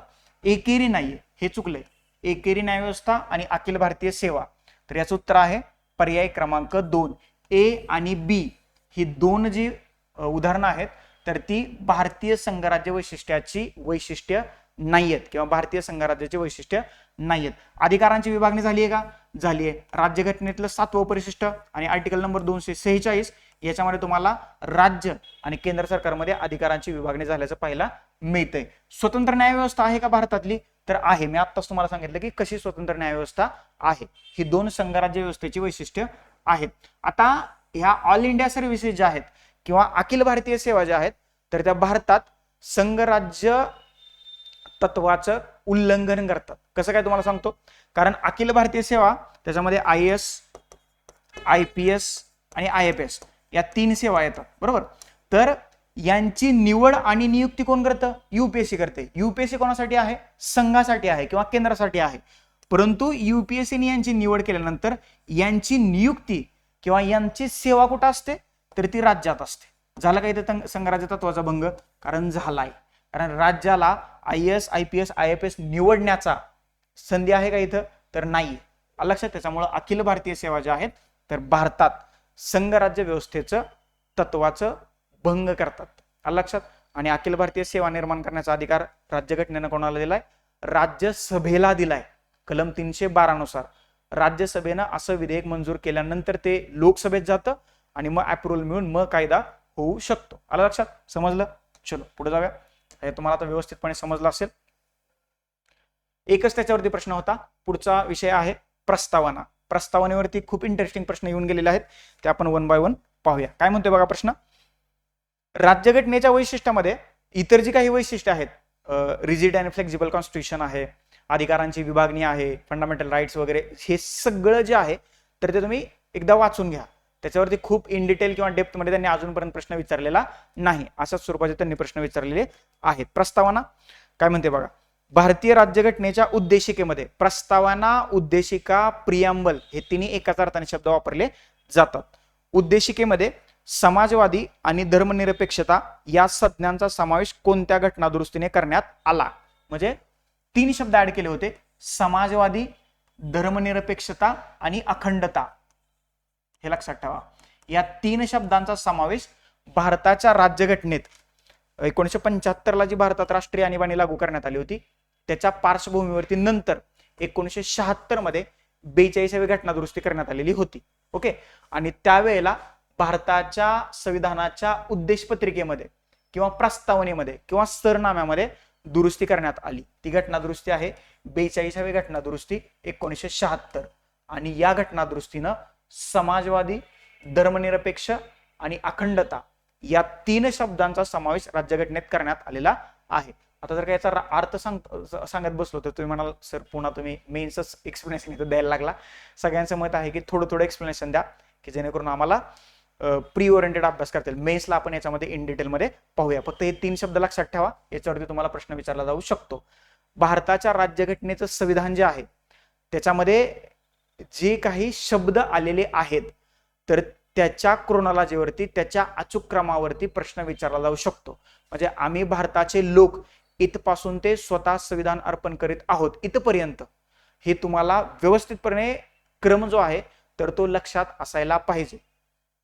एकेरी नाहीये, हे चुकलंय. एकेरी न्यायव्यवस्था आणि अखिल भारतीय सेवा, तर याचं उत्तर आहे पर्याय क्रमांक 2. ए आणि बी ही 2 जी उदाहरणं आहेत तर ती भारतीय संघराज्य वैशिष्ट्याची वैशिष्ट्य नाहीयेत किंवा भारतीय संघराज्याची वैशिष्ट्य नाहीयेत. अधिकारांची विभागणी झाली आहे का? झाली आहे. राज्यघटनेतलं 7वं परिशिष्ट आणि आर्टिकल नंबर 246 याच्यामध्ये तुम्हाला राज्य आणि केंद्र सरकारमध्ये अधिकारांची विभागणी झाल्याचं पाहायला मिळतंय. स्वतंत्र न्यायव्यवस्था आहे का भारतातली? तर आहे. मी आत्ताच तुम्हाला सांगितलं की कशी स्वतंत्र न्यायव्यवस्था आहे. ही 2 संघराज्य व्यवस्थेची वैशिष्ट्य आहेत. आता ह्या ऑल इंडिया सर्व्हिसेस ज्या आहेत किंवा अखिल भारतीय सेवा ज्या आहेत तर त्या भारतात संघराज्य तत्वाचं उल्लंघन करतात. कसं काय तुम्हाला सांगतो. कारण अखिल भारतीय सेवा त्याच्यामध्ये IAS, IPS आणि IFS या 3 सेवा येतात, बरोबर. तर यांची निवड आणि नियुक्ती कोण करतं? UPSC करते. UPSC कोणासाठी आहे? संघासाठी आहे किंवा केंद्रासाठी आहे. परंतु UPSCने यांची निवड केल्यानंतर यांची नियुक्ती किंवा यांची सेवा कुठं असते? तर ती राज्यात असते. झालं का इथं संघराज्य तत्वाचा भंग? कारण झालाय. कारण राज्याला IAS, IPS, IFS निवडण्याचा संधी आहे का इथं? तर नाही. लक्षात. त्याच्यामुळे अखिल भारतीय सेवा ज्या आहेत तर भारतात संघराज्य व्यवस्थेचं तत्वाचं भंग करतात. लक्षात. आणि अखिल भारतीय सेवा निर्माण करण्याचा अधिकार राज्यघटनेनं कोणाला दिलाय? राज्यसभेला दिलाय. कलम 312 नुसार राज्यसभेनं असं विधेयक मंजूर केल्यानंतर ते लोकसभेत जातं आणि मग अप्रुव्हल मिळून मग कायदा होऊ शकतो. आलं लक्षात? समजलं? चलो पुढे जाऊया. हे तुम्हाला आता व्यवस्थितपणे समजलं असेल. एकच त्याच्यावरती प्रश्न होता. पुढचा विषय आहे प्रस्तावना. प्रस्तावनेवरती खूप इंटरेस्टिंग प्रश्न येऊन गेलेले आहेत. ते आपण 1 बाय 1 पाहूया. काय म्हणतोय बघा प्रश्न. राज्यघटनेच्या वैशिष्ट्यामध्ये इतर जी काही वैशिष्ट्ये आहेत, रिजिड अँड फ्लेक्झिबल कॉन्स्टिट्यूशन आहे, अधिकारांची विभागणी आहे, फंडामेंटल राईट्स वगैरे, हे सगळं जे आहे तर ते तुम्ही एकदा वाचून घ्या. त्याच्यावरती खूप इन डिटेल किंवा डेप्थ मध्ये त्यांनी अजूनपर्यंत प्रश्न विचारलेला नाही. अशाच स्वरूपाचे त्यांनी प्रश्न विचारलेले आहेत. प्रस्तावना काय म्हणते बघा. भारतीय राज्यघटनेच्या उद्देशिकेमध्ये प्रस्तावना, उद्देशिका, प्रियांबल हे तिन्ही एकाच अर्थाने शब्द वापरले जातात. उद्देशिकेमध्ये समाजवादी आणि धर्मनिरपेक्षता या संज्ञांचा समावेश कोणत्या घटनादुरुस्तीने करण्यात आला? म्हणजे 3 शब्द ऍड केले होते. समाजवादी, धर्मनिरपेक्षता आणि अखंडता. हे लक्षात ठेवा. या 3 शब्दांचा समावेश भारताच्या राज्यघटनेत 1975 ला जी भारतात राष्ट्रीय आणीबाणी लागू करण्यात आली होती त्याच्या पार्श्वभूमीवरती नंतर 1976 मध्ये 42वी घटनादुरुस्ती करण्यात आलेली होती. ओके. आणि त्यावेळेला भारताच्या संविधानाच्या उद्देशपत्रिकेमध्ये किंवा प्रस्तावनेमध्ये किंवा सरनाम्यामध्ये दुरुस्ती करण्यात आली. ती घटनादुरुस्ती आहे 42वी घटनादुरुस्ती 1976. आणि या घटनादुरुस्तीनं समाजवादी, धर्मनिरपेक्ष आणि अखंडता या 3 शब्दांचा समावेश राज्यघटनेत करण्यात आलेला आहे. आता जर का याचा अर्थ सांगत बसलो तर तुम्ही म्हणाल सर पुन्हा तुम्ही मेन्सच एक्सप्लेनेशन इथं द्यायला लागला. सगळ्यांचं मत आहे की थोडं एक्सप्लेनेशन द्या की जेणेकरून आम्हाला प्री ओरिएंटेड अभ्यास करता येईल. मेन्सला आपण याच्यामध्ये इन डिटेलमध्ये पाहूया. फक्त हे 3 शब्द लक्षात ठेवा. याच्यावरती तुम्हाला प्रश्न विचारला जाऊ शकतो. भारताच्या राज्यघटनेचं संविधान जे आहे त्याच्यामध्ये जे काही शब्द आलेले आहेत तर त्याच्या क्रोनॉलॉजीवरती, त्याच्या अचूक क्रमावरती प्रश्न विचारला जाऊ शकतो. म्हणजे आम्ही भारताचे लोक इथपासून ते स्वतः संविधान अर्पण करीत आहोत इथपर्यंत हे तुम्हाला व्यवस्थितपणे क्रम जो आहे तर तो लक्षात असायला पाहिजे.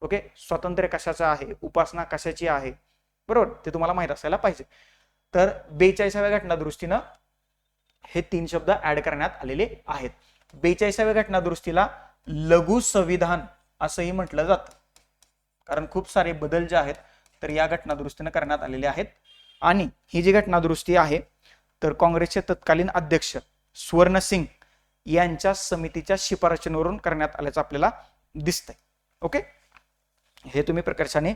ओके. स्वातंत्र्य कशाचं आहे, उपासना कशाची आहे, बरोबर, ते तुम्हाला माहित असायला पाहिजे. तर 42व्या घटनादुरुस्तीनं हे 3 शब्द ऍड करण्यात आलेले आहेत. 42व्या घटनादुरुस्तीला लघु संविधान असंही म्हटलं जातं कारण खूप सारे बदल जे आहेत तर या घटनादुरुस्तीनं करण्यात आलेले आहेत. आणि ही जी घटनादुरुस्ती आहे तर काँग्रेसचे तत्कालीन अध्यक्ष स्वर्ण सिंग यांच्या समितीच्या शिफारशीवरून करण्यात आल्याचं आपल्याला दिसतंय. ओके. हे तुम्ही प्रकर्षाने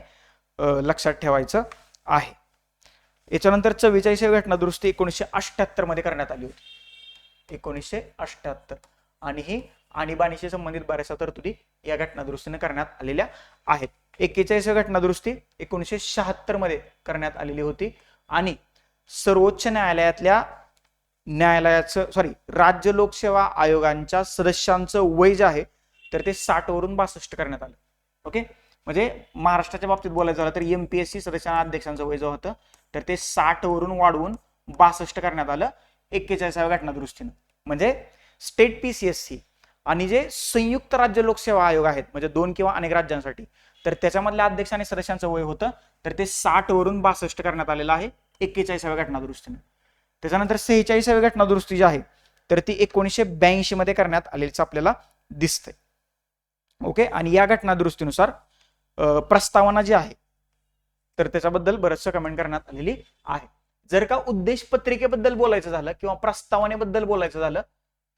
लक्षात ठेवायचं आहे. याच्यानंतर 44वी घटनादुरुस्ती 1978 मध्ये करण्यात आली होती. 1978. आणि ही आणीबाणीशी संबंधित बऱ्याचशा तरतुदी या घटनादुरुस्तीने करण्यात आलेल्या आहेत. 41वी घटनादुरुस्ती 1976 मध्ये करण्यात आलेली होती. आणि सर्वोच्च राज्य लोकसेवा आयोगांच्या सदस्यांचं वय जे आहे तर ते 60 वरून 62 करण्यात आलं. ओके. म्हणजे महाराष्ट्राच्या बाबतीत बोलायचं झालं तर MPSC सदस्यांना अध्यक्षांचं वय जे होतं तर ते 60 वरून वाढवून 62 करण्यात आलं 41व्या घटनादुरुस्तीनं. म्हणजे स्टेट PCSC आणि जे संयुक्त राज्य लोकसेवा आयोग आहेत म्हणजे 2 किंवा अनेक राज्यांसाठी तर त्याच्यामधल्या अध्यक्ष आणि सदस्यांचं वय होतं तर ते 60 वरून 62 करण्यात आलेलं आहे 41व्या घटनादुरुस्तीनं. त्याच्यानंतर 46व्या घटनादुरुस्ती जी आहे तर ती 1982 मध्ये करण्यात आलेलीच आपल्याला दिसते. ओके. आणि या घटनादुरुस्तीनुसार प्रस्तावना जी आहे तर त्याच्याबद्दल बरंचसं कमेंट करण्यात आलेली आहे. जर का उद्देश पत्रिकेबद्दल बोलायचं झालं किंवा प्रस्तावनेबद्दल बोलायचं झालं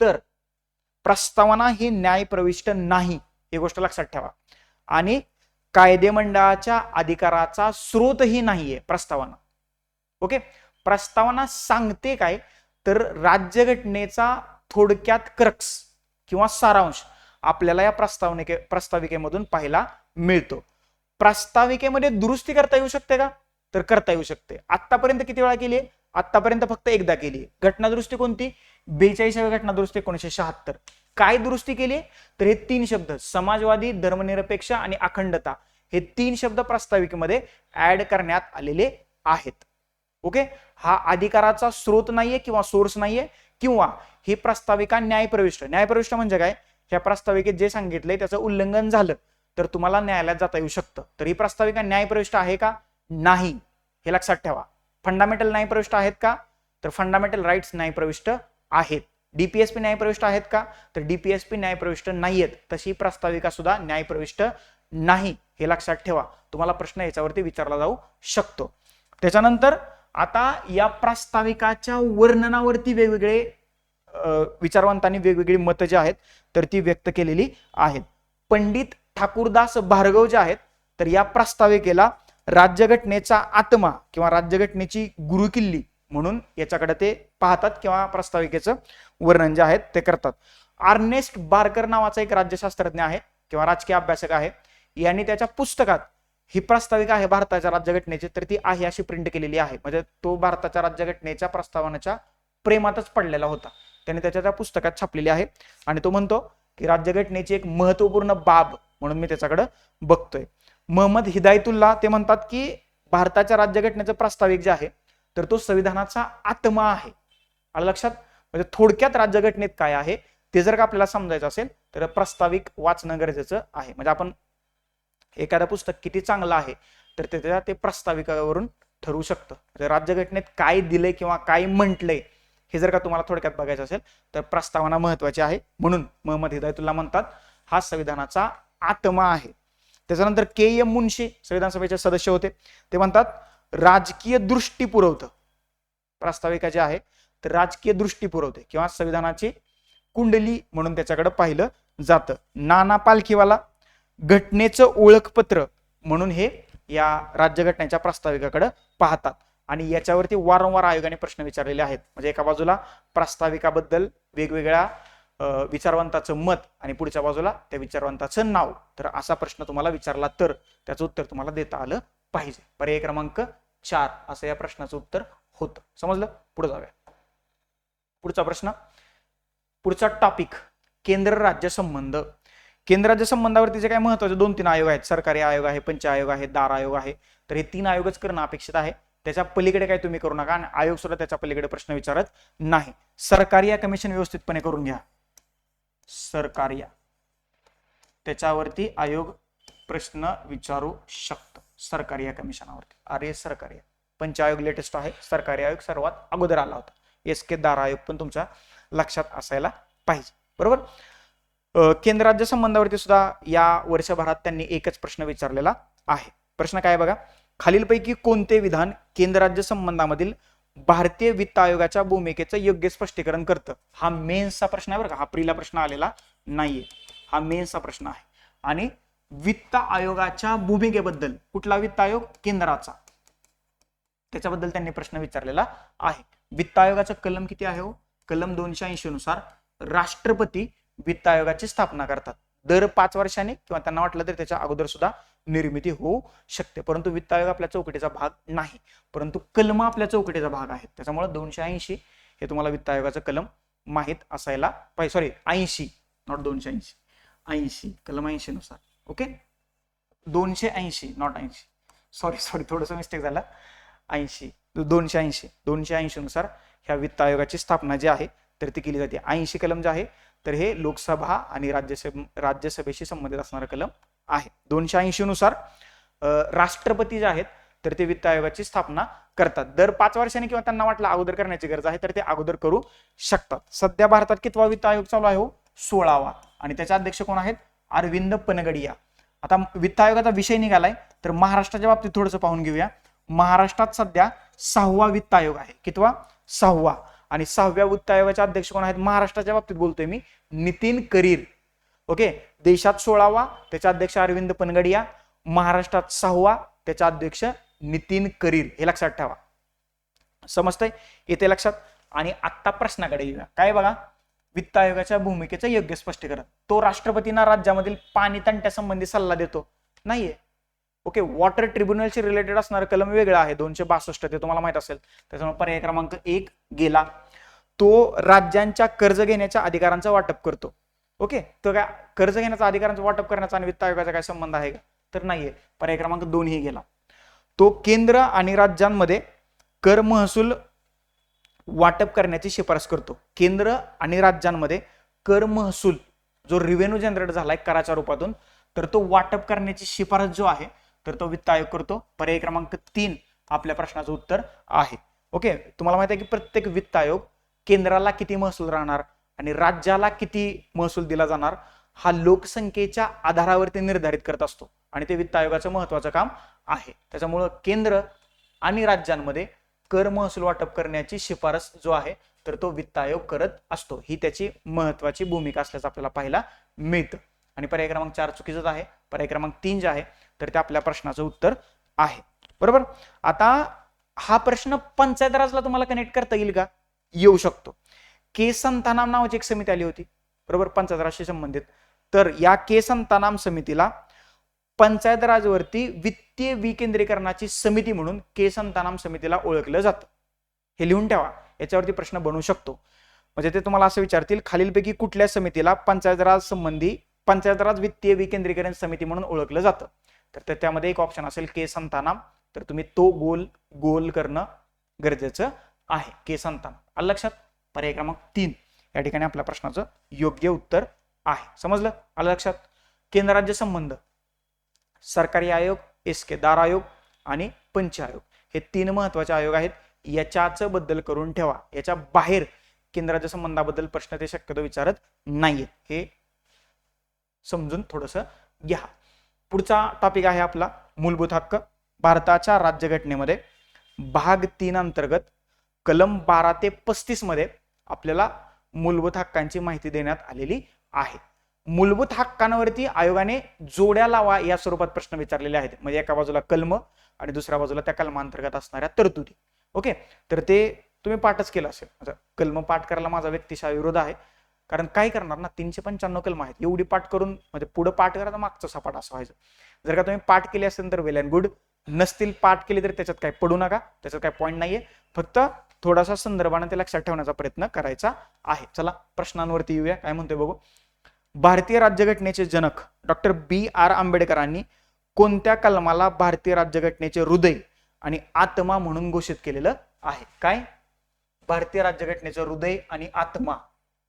तर प्रस्तावना ही न्यायप्रविष्ट नाही, ही गोष्ट लक्षात ठेवा. आणि कायदेमंडळाच्या अधिकाराचा स्रोतही नाहीये प्रस्तावना. ओके, प्रस्तावना सांगते काय तर राज्यघटनेचा थोडक्यात क्रक्स किंवा सारांश आपल्याला या प्रस्ताविकेमधून पाहायला मिळतो. प्रस्ताविकेमध्ये दुरुस्ती करता येऊ शकते का तर करता येऊ शकते. आतापर्यंत किती वेळा केली? आतापर्यंत फक्त एकदा केली. घटना दुरुस्ती कोणती? 42वी घटना दुरुस्ती 1976. काय दुरुस्ती केली तर हे 3 शब्द समाजवादी, धर्मनिरपेक्ष आणि अखंडता हे 3 शब्द प्रस्ताविकेमध्ये ऍड करण्यात आलेले आहेत. ओके, हा अधिकाराचा स्रोत नाहीये किंवा सोर्स नाहीये किंवा ही प्रस्ताविका न्यायप्रविष्ट. न्यायप्रविष्ट म्हणजे काय? ह्या प्रस्ताविकेत जे सांगितलंय त्याचं उल्लंघन झालं तर तुम्हाला न्यायालयात जाता येऊ शकतं. तर ही प्रस्ताविका न्यायप्रविष्ट आहे का? नाही, हे लक्षात ठेवा. फंडामेंटल न्यायप्रविष्ट आहेत का तर फंडामेंटल राईट्स न्यायप्रविष्ट आहेत. डीपीएसपी न्यायप्रविष्ट आहेत का तर डीपीएसपी न्यायप्रविष्ट नाहीयेत. तशी प्रस्ताविका सुद्धा न्यायप्रविष्ट नाही, हे लक्षात ठेवा. तुम्हाला प्रश्न याच्यावरती विचारला जाऊ शकतो. त्याच्यानंतर आता या प्रस्ताविकाच्या वर्णनावरती वेगवेगळे विचारवंतांनी वेगवेगळी मतं जी आहेत तर ती व्यक्त केलेली आहेत. पंडित ठाकूरदास भार्गव जे आहेत तर या प्रस्ताविकेला राज्यघटनेचा आत्मा किंवा राज्यघटनेची गुरुकिल्ली म्हणून याच्याकडे ते पाहतात किंवा प्रस्ताविकेचं वर्णन जे आहे ते करतात. अर्नेस्ट बार्कर नावाचा एक राज्यशास्त्रज्ञ आहे किंवा राजकीय अभ्यासक आहे. यांनी त्याच्या पुस्तकात ही प्रस्ताविका आहे भारताच्या राज्यघटनेची तर ती आहे अशी प्रिंट केलेली आहे. म्हणजे तो भारताच्या राज्यघटनेच्या प्रस्तावनेच्या प्रेमातच पडलेला होता. त्याने त्या पुस्तकात छापलेली आहे आणि तो म्हणतो की राज्यघटनेची एक महत्वपूर्ण बाब म्हणून मी त्याच्याकडे बघतोय. मोहम्मद हिदायतुल्ला ते म्हणतात की भारताच्या राज्यघटनेचं प्रस्ताविक जे आहे तर तो संविधानाचा आत्मा आहे. आलं लक्षात? म्हणजे थोडक्यात राज्यघटनेत काय आहे ते जर का आपल्याला समजायचं असेल तर प्रस्ताविक वाचणं गरजेचं आहे. म्हणजे आपण एखादं पुस्तक किती चांगलं आहे तर त्याच्या ते प्रस्ताविकावरून ठरवू शकतं. म्हणजे राज्यघटनेत काय दिलंय किंवा काय म्हटलंय हे जर का तुम्हाला थोडक्यात बघायचं असेल तर प्रस्तावना महत्वाची आहे. म्हणून मोहम्मद हिदायतुल्ला म्हणतात हा संविधानाचा आत्मा आहे. त्याच्यानंतर के.एम. मुन्शी संविधान सभेचे सदस्य होते. ते म्हणतात राजकीय दृष्टी पुरवतं. प्रस्ताविका जे आहे तर राजकीय दृष्टी पुरवते किंवा संविधानाची कुंडली म्हणून त्याच्याकडे पाहिलं जातं. नाना पालखीवाला घटनेचं ओळखपत्र म्हणून हे या राज्यघटनेच्या प्रस्ताविकाकडे पाहतात आणि याच्यावरती वारंवार आयोगाने प्रश्न विचारलेले आहेत. म्हणजे एका बाजूला प्रस्ताविकाबद्दल वेगवेगळ्या विचारवंताचं मत आणि पुढच्या बाजूला त्या विचारवंताचं नाव. तर असा प्रश्न तुम्हाला विचारला तर त्याचं उत्तर तुम्हाला देता आलं पाहिजे. पर्याय क्रमांक 4 असं या प्रश्नाचं उत्तर होतं. समजलं? पुढे जाऊया. पुढचा प्रश्न, पुढचा टॉपिक केंद्र राज्य संबंध. केंद्र राज्य संबंधावरती जे काय महत्वाचे 2-3 आयोग आहेत. सरकारी आयोग आहे, पंच आयोग आहे, दार आयोग आहे. तर हे 3 आयोगच करणं अपेक्षित आहे. त्याच्या पलीकडे काय तुम्ही करू नका आणि आयोग सुद्धा त्याच्या पलीकडे प्रश्न विचारत नाही. सरकारी या कमिशन व्यवस्थितपणे करून घ्या. सरकारी त्याच्यावरती आयोग प्रश्न विचारू शकतो. सरकारी या कमिशनावरती. अरे सरकारी पंच आयोग लेटेस्ट आहे. सरकारी आयोग सर्वात अगोदर आला होता. एसके दार आयोग पण तुमच्या लक्षात असायला पाहिजे. बरोबर. केंद्र राज्य संबंधावरती सुद्धा या वर्षभरात त्यांनी एकच प्रश्न विचारलेला आहे. प्रश्न काय बघा, खालीलपैकी कोणते विधान केंद्र राज्य संबंधामधील भारतीय वित्त आयोगाच्या भूमिकेचं योग्य स्पष्टीकरण करतं? हा मेन्सचा प्रश्न आहे बरं का. हा प्रीला प्रश्न आलेला नाहीये. हा मेन्सचा प्रश्न आहे. आणि वित्त आयोगाच्या भूमिकेबद्दल, कुठला वित्त आयोग? केंद्राचा, त्याच्याबद्दल त्यांनी प्रश्न विचारलेला आहे. वित्त आयोगाचं कलम किती आहे हो? कलम 280 नुसार राष्ट्रपती वित्त आयोगाची स्थापना करतात. दर 5 वर्षांनी किंवा त्यांना वाटलं तर त्याच्या अगोदर सुद्धा निर्मिती होऊ शकते. परंतु वित्त आयोग आपल्या चौकटीचा भाग नाही, परंतु कलम आपल्या चौकटीचा भाग आहे. त्याच्यामुळे 280 हे तुम्हाला वित्त आयोगाचं कलम माहित असायला पाहिजे. सॉरी 80 नॉट 280, 80 कलम 80 नुसार. Okay 280 not 80. सॉरी थोडस मिस्टेक झाला. 80 280 नुसार ह्या वित्त आयोगाची स्थापना जी आहे तर ती केली जाते. 80 कलम जे आहे तर हे लोकसभा आणि राज्यसभेशी संबंधित असणारं कलम आहे. 280 नुसार राष्ट्रपती जे आहेत तर ते वित्त आयोगाची स्थापना करतात. दर 5 वर्षांनी किंवा त्यांना वाटलं अगोदर करण्याची गरज आहे तर ते अगोदर करू शकतात. सध्या भारतात कितवा वित्त आयोग चालू आहे हो? 16वा. आणि त्याचे अध्यक्ष कोण आहेत? अरविंद पनगडिया. आता वित्त आयोगाचा विषय निघालाय तर महाराष्ट्राच्या बाबतीत थोडंसं पाहून घेऊया. महाराष्ट्रात सध्या 6वा वित्त आयोग आहे. कितवा? 6वा. आणि 6व्या वित्त आयोगाचे अध्यक्ष कोण आहेत? महाराष्ट्राच्या बाबतीत बोलतोय मी, नितीन करीर. ओके. देशात 16वा, त्याचे अध्यक्ष अरविंद पनगडिया. महाराष्ट्रात 6वा, त्याचा अध्यक्ष नितीन करीर. हे लक्षात ठेवा. समजतंय? येते लक्षात. आणि आता प्रश्नाकडे येऊया. काय बघा, वित्त आयोगाच्या भूमिकेचं योग्य स्पष्टीकरण. तो राष्ट्रपतींना राज्यामधील पाणी तंट्यासंबंधी सल्ला देतो? नाहीये. ओके. वॉटर ट्रिब्युनलशी रिलेटेड असणारं कलम वेगळं आहे, 262, ते तुम्हाला माहित असेल. त्याच्यामुळे पर्याय क्रमांक 1 गेला. तो राज्यांच्या कर्ज घेण्याच्या अधिकारांचं वाटप करतो. ओके. तो काय कर्ज घेण्याचा अधिकारांचं वाटप करण्याचा आणि वित्त आयोगाचा काय संबंध आहे का? तर नाहीये. पर्याय क्रमांक 2 ही गेला. तो केंद्र आणि राज्यांमध्ये कर महसूल वाटप करण्याची शिफारस करतो. केंद्र आणि राज्यांमध्ये कर महसूल जो रिव्हेन्यू जनरेट झालाय कराच्या रूपातून, तर तो वाटप करण्याची शिफारस जो आहे तर तो वित्त आयोग करतो. पर्याय क्रमांक 3 आपल्या प्रश्नाचं उत्तर आहे. ओके. तुम्हाला माहिती आहे की प्रत्येक वित्त आयोग केंद्राला किती महसूल राहणार आणि राज्याला किती महसूल दिला जाणार हा लोकसंख्येच्या आधारावरती निर्धारित करत असतो आणि ते वित्त आयोगाचं महत्वाचं काम आहे. त्याच्यामुळं केंद्र आणि राज्यांमध्ये कर महसूल वाटप करण्याची शिफारस जो आहे तर तो वित्त आयोग करत असतो. ही त्याची महत्वाची भूमिका असल्याचं आपल्याला पाहायला मिळतं. आणि पर्याय क्रमांक 4 चुकीचंच आहे. पर्याय क्रमांक 3 जे आहे तर ते आपल्या प्रश्नाचं उत्तर आहे. बरोबर. आता हा प्रश्न पंचायत राजला तुम्हाला कनेक्ट करता येईल का? येऊ शकतो. के संतानाम नावाची एक समिती आली होती, बरोबर, पंचायत राजशी संबंधित. तर या के संतानाम समितीला पंचायत राजवरती वित्तीय विकेंद्रीकरणाची समिती म्हणून के संतानाम समितीला ओळखलं जातं. हे लिहून ठेवा, याच्यावरती प्रश्न बनवू शकतो. म्हणजे ते तुम्हाला असं विचारतील, खालीलपैकी कुठल्या समितीला पंचायत राज वित्तीय विकेंद्रीकरण समिती म्हणून ओळखलं जातं? तर त्यामध्ये एक ऑप्शन असेल के संतानाम. तर तुम्ही तो गोल करणं गरजेचं आहे. के संतानाम. आलं लक्षात? पर्याय क्रमांक 3 या ठिकाणी आपल्या प्रश्नाचं योग्य उत्तर आहे. समजलं? आलं लक्षात? केंद्र राज्य संबंध, सरकारी आयोग, दार आयोग आणि पंच आयोग हे 3 महत्वाचे आयोग आहेत. याच्याच बद्दल करून ठेवा. याच्या बाहेर केंद्र राज्य संबंधाबद्दल प्रश्न ते शक्यतो विचारत नाहीये. हे समजून थोडस घ्या. पुढचा टॉपिक आहे आपला मूलभूत हक्क. भारताच्या राज्यघटनेमध्ये भाग 3 अंतर्गत कलम 12 ते 35 मध्ये आपल्याला मूलभूत हक्कांची माहिती देण्यात आलेली आहे. मूलभूत हक्कांवरती आयोगाने जोड्या लावा या स्वरूपात प्रश्न विचारलेले आहेत. म्हणजे एका बाजूला कलम आणि दुसऱ्या बाजूला त्या कलमांतर्गत असणाऱ्या तरतुदी. ओके. तर ते तुम्ही पाठच केलं असेल. कलम पाठ करायला माझा व्यक्तिशः विरोध आहे, कारण काय करणार ना, 395 कलम आहेत. एवढी पाठ करून म्हणजे पुढे पाठ करायला मागचं सपाट असं व्हायचं. जर का तुम्ही पाठ केली असेल तर वेल अँड गुड, नसतील पाठ केली तर त्याच्यात काय पडू नका, त्याच्यात काय पॉईंट नाहीये. फक्त थोडासा संदर्भाने ते लक्षात ठेवण्याचा प्रयत्न करायचा आहे. चला प्रश्नांवरती येऊया. काय म्हणतोय बघू. भारतीय राज्यघटनेचे जनक डॉक्टर B.R. आंबेडकरांनी कोणत्या कलमाला भारतीय राज्यघटनेचे हृदय आणि आत्मा म्हणून घोषित केलेलं आहे? काय? भारतीय राज्यघटनेचं हृदय आणि आत्मा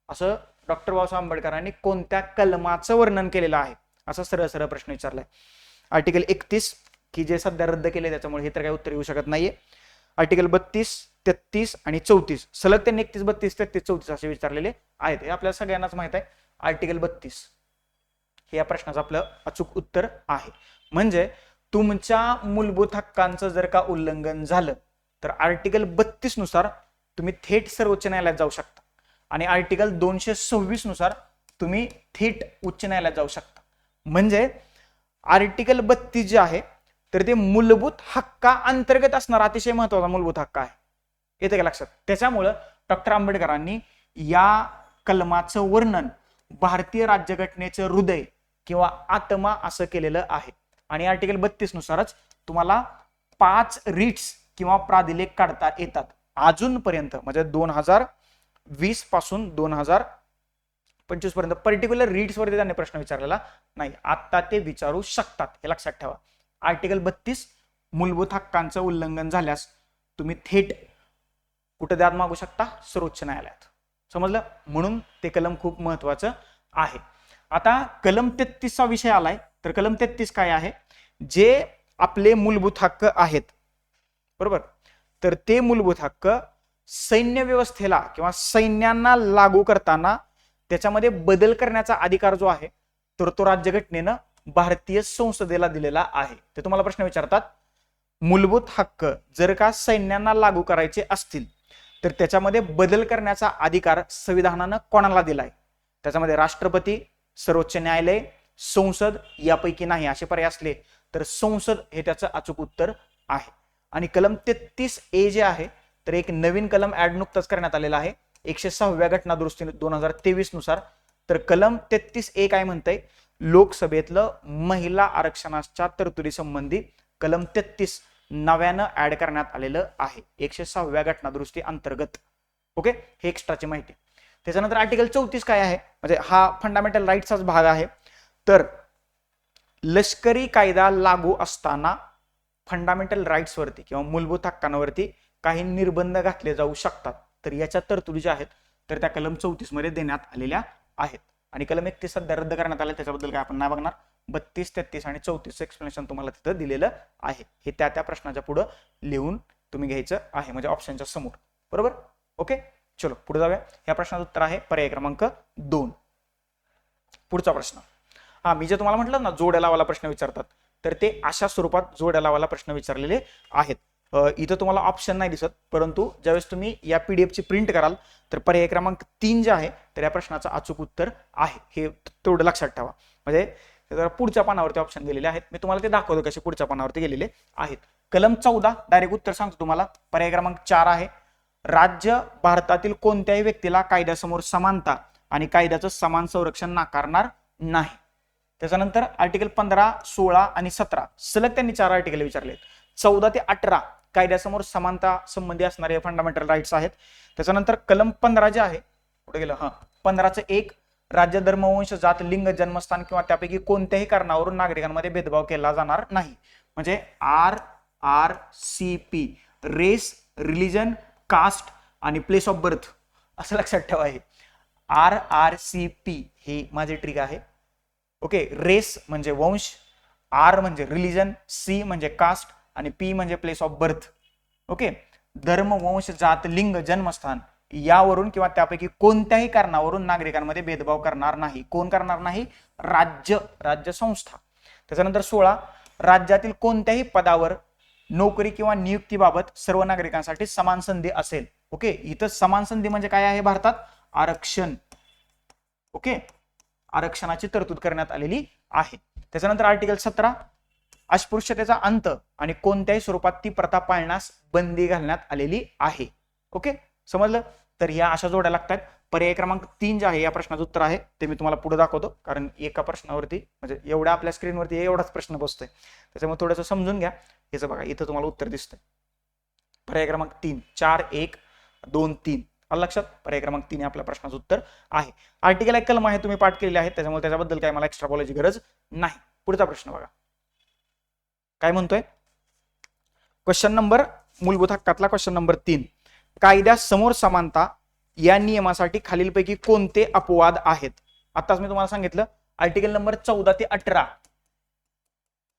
असं डॉक्टर बाबासाहेब आंबेडकरांनी कोणत्या कलमाचं वर्णन केलेलं आहे असा सरळ सरळ प्रश्न विचारलाय. आर्टिकल 31 की जे सध्या रद्द केले त्याच्यामुळे हे तर काही उत्तर येऊ शकत नाहीये. आर्टिकल 32, 33 आणि 34 सलग त्यांनी 31, 32, 33, 34 असे विचारलेले आहेत. हे आपल्याला सगळ्यांनाच माहित आहे. आर्टिकल 32 हे या प्रश्नाचं आपलं अचूक उत्तर आहे. म्हणजे तुमच्या मूलभूत हक्कांचं जर का उल्लंघन झालं तर आर्टिकल 32 नुसार तुम्ही थेट सर्वोच्च न्यायालयात जाऊ शकता आणि आर्टिकल 226 नुसार तुम्ही थेट उच्च न्यायालयात जाऊ शकता. म्हणजे आर्टिकल 32 जे आहे तर ते मूलभूत हक्का अंतर्गत असणार अतिशय महत्वाचा मूलभूत हक्क आहे. येते का लक्षात? त्याच्यामुळं डॉक्टर आंबेडकरांनी या कलमाचं वर्णन भारतीय राज्यघटनेचं हृदय किंवा आत्मा असं केलेलं आहे. आणि आर्टिकल 32 नुसारच तुम्हाला 5 रिट्स किंवा प्राधिलेख काढता येतात अजूनपर्यंत. म्हणजे 2020 पासून 2025 पर्यंत पर्टिक्युलर रिट्स वरती त्यांनी प्रश्न विचारलेला नाही. आता ते विचारू शकतात, हे लक्षात ठेवा. आर्टिकल 32 मूलभूत हक्कांचं उल्लंघन झाल्यास तुम्ही थेट कुठे दाद मागू शकता? सर्वोच्च न्यायालयात. समजलं? म्हणून ते कलम खूप महत्वाचं आहे. आता कलम 33 चा विषय आलाय. तर कलम 33 काय आहे? जे आपले मूलभूत हक्क आहेत, बरोबर, तर ते मूलभूत हक्क सैन्य व्यवस्थेला किंवा सैन्यांना लागू करताना त्याच्यामध्ये बदल करण्याचा अधिकार जो आहे तर तो राज्यघटनेनं भारतीय संसदेला दिलेला आहे. ते तुम्हाला प्रश्न विचारतात मूलभूत हक्क जर का सैन्यांना लागू करायचे असतील तर त्याच्यामध्ये बदल करण्याचा अधिकार संविधानानं कोणाला दिलाय? त्याच्यामध्ये राष्ट्रपती, सर्वोच्च न्यायालय, संसद यापैकी नाही असे पर्याय असले तर संसद हे त्याचं अचूक उत्तर आहे. आणि कलम 33A जे आहे तर एक नवीन कलम ऍड नुकताच करण्यात आलेला आहे 106व्या घटना दुरुस्ती 2023 नुसार. तर कलम 33A काय म्हणतंय? लोकसभेतलं महिला आरक्षणाच्या तरतुदी संबंधी कलम 33 नव्यानं ऍड करण्यात आलेलं आहे 106व्या घटना दुरुस्ती अंतर्गत. ओके, हे एक्स्ट्राची माहिती. त्याच्यानंतर आर्टिकल 34 काय आहे? म्हणजे हा फंडामेंटल राईट्सचाच भाग आहे. तर लष्करी कायदा लागू असताना फंडामेंटल राईट्स वरती किंवा मूलभूत हक्कांवरती काही निर्बंध घातले जाऊ शकतात. तर याच्या तरतुदी ज्या आहेत तर त्या कलम 34 मध्ये देण्यात आलेल्या आहेत. आणि कलम 31 सध्या रद्द करण्यात आले, त्याच्याबद्दल काय आपण नाही बघणार. 32, 33 आणि 34 एक्सप्लेनेशन तुम्हाला तिथं दिलेलं आहे. हे त्या प्रश्नाच्या पुढे लिहून तुम्ही घ्यायचं आहे, म्हणजे ऑप्शनच्या समोर. बरोबर? ओके, चलो पुढे जाऊया. या प्रश्नाचं उत्तर आहे पर्याय क्रमांक 2. पुढचा प्रश्न. मी जे तुम्हाला म्हटलं ना जोड्या लावायला प्रश्न विचारतात तर ते अशा स्वरूपात जोड्या लावायला प्रश्न विचारलेले आहेत. इथं तुम्हाला ऑप्शन नाही दिसत, परंतु ज्यावेळेस तुम्ही या PDF ची प्रिंट कराल तर पर्याय क्रमांक 3 जे आहे तर या प्रश्नाचं अचूक उत्तर आहे, हे तेवढं लक्षात ठेवा. म्हणजे पुढच्या पानावरती ऑप्शन गेलेले आहेत, मी तुम्हाला ते दाखवतो कसे पुढच्या पानावरती गेलेले आहेत. कलम 14 डायरेक्ट उत्तर सांगतो तुम्हाला, पर्याय क्रमांक 4 आहे. राज्य भारतातील कोणत्याही व्यक्तीला कायद्यासमोर समानता आणि कायद्याचं समान संरक्षण नाकारणार नाही. त्याच्यानंतर आर्टिकल 15, 16 आणि 17 सलग त्यांनी 4 आर्टिकल विचारले. 14 ते 18 कायद्यासमोर समानता संबंधी असणारे फंडामेंटल राईट्स आहेत. त्याच्यानंतर कलम 15 जे आहे कुठे गेलं 15चं 1 राज्य, धर्म, वंश, जात, लिंग, जन्मस्थान किंवा त्यापैकी कोणत्याही कारणावरून नागरिकांमध्ये भेदभाव केला जाणार नाही. म्हणजे RRCP रेस, रिलिजन, कास्ट आणि प्लेस ऑफ बर्थ असं लक्षात ठेवा. आहे RRCP ही माझी ट्रिक आहे. ओके, रेस म्हणजे वंश, R म्हणजे रिलिजन, C म्हणजे कास्ट आणि P म्हणजे प्लेस ऑफ बर्थ. ओके, धर्म, वंश, जात, लिंग, जन्मस्थान यावरून किंवा त्यापैकी कोणत्याही कारणावरून नागरिकांमध्ये भेदभाव करणार नाही. कोण करणार नाही? राज्य संस्था. त्याच्यानंतर 16 राज्यातील कोणत्याही पदावर नोकरी किंवा नियुक्तीबाबत सर्व नागरिकांसाठी समान संधी असेल. ओके, इथं समान संधी म्हणजे काय आहे भारतात? आरक्षण. ओके, आरक्षणाची तरतूद करण्यात आलेली आहे. त्याच्यानंतर आर्टिकल 17 अस्पृश्यतेचा अंत आणि कोणत्याही स्वरूपात ती प्रथा पाळण्यास बंदी घालण्यात आलेली आहे. ओके, समजलं? तर या अशा जोड्या लागतात. पर्याय क्रमांक 3 जे आहे या प्रश्नाचं उत्तर आहे ते मी तुम्हाला पुढे दाखवतो, कारण एका प्रश्नावरती म्हणजे एवढ्या आपल्या स्क्रीनवरती एवढाच प्रश्न बसतोय, त्याच्यामुळे थोडंसं समजून घ्या. याचं बघा इथं तुम्हाला उत्तर दिसतंय पर्याय क्रमांक 3, 4, 1, 2, 3 लक्षात. पर्याय क्रमांक 3 आपल्या प्रश्नाचं उत्तर आहे. आर्टिकल 1 कलम आहे तुम्ही पाठ केलेले आहेत, त्याच्यामुळे त्याच्याबद्दल काय मला एक्स्ट्रा बोलायची गरज नाही. पुढचा प्रश्न बघा काय म्हणतोय. क्वेश्चन नंबर मूलभूत हक्कातला क्वेश्चन नंबर 3. कायद्यासमोर समानता या नियमासाठी खालीलपैकी कोणते अपवाद आहेत? आताच मी तुम्हाला सांगितलं आर्टिकल नंबर 14 ते 18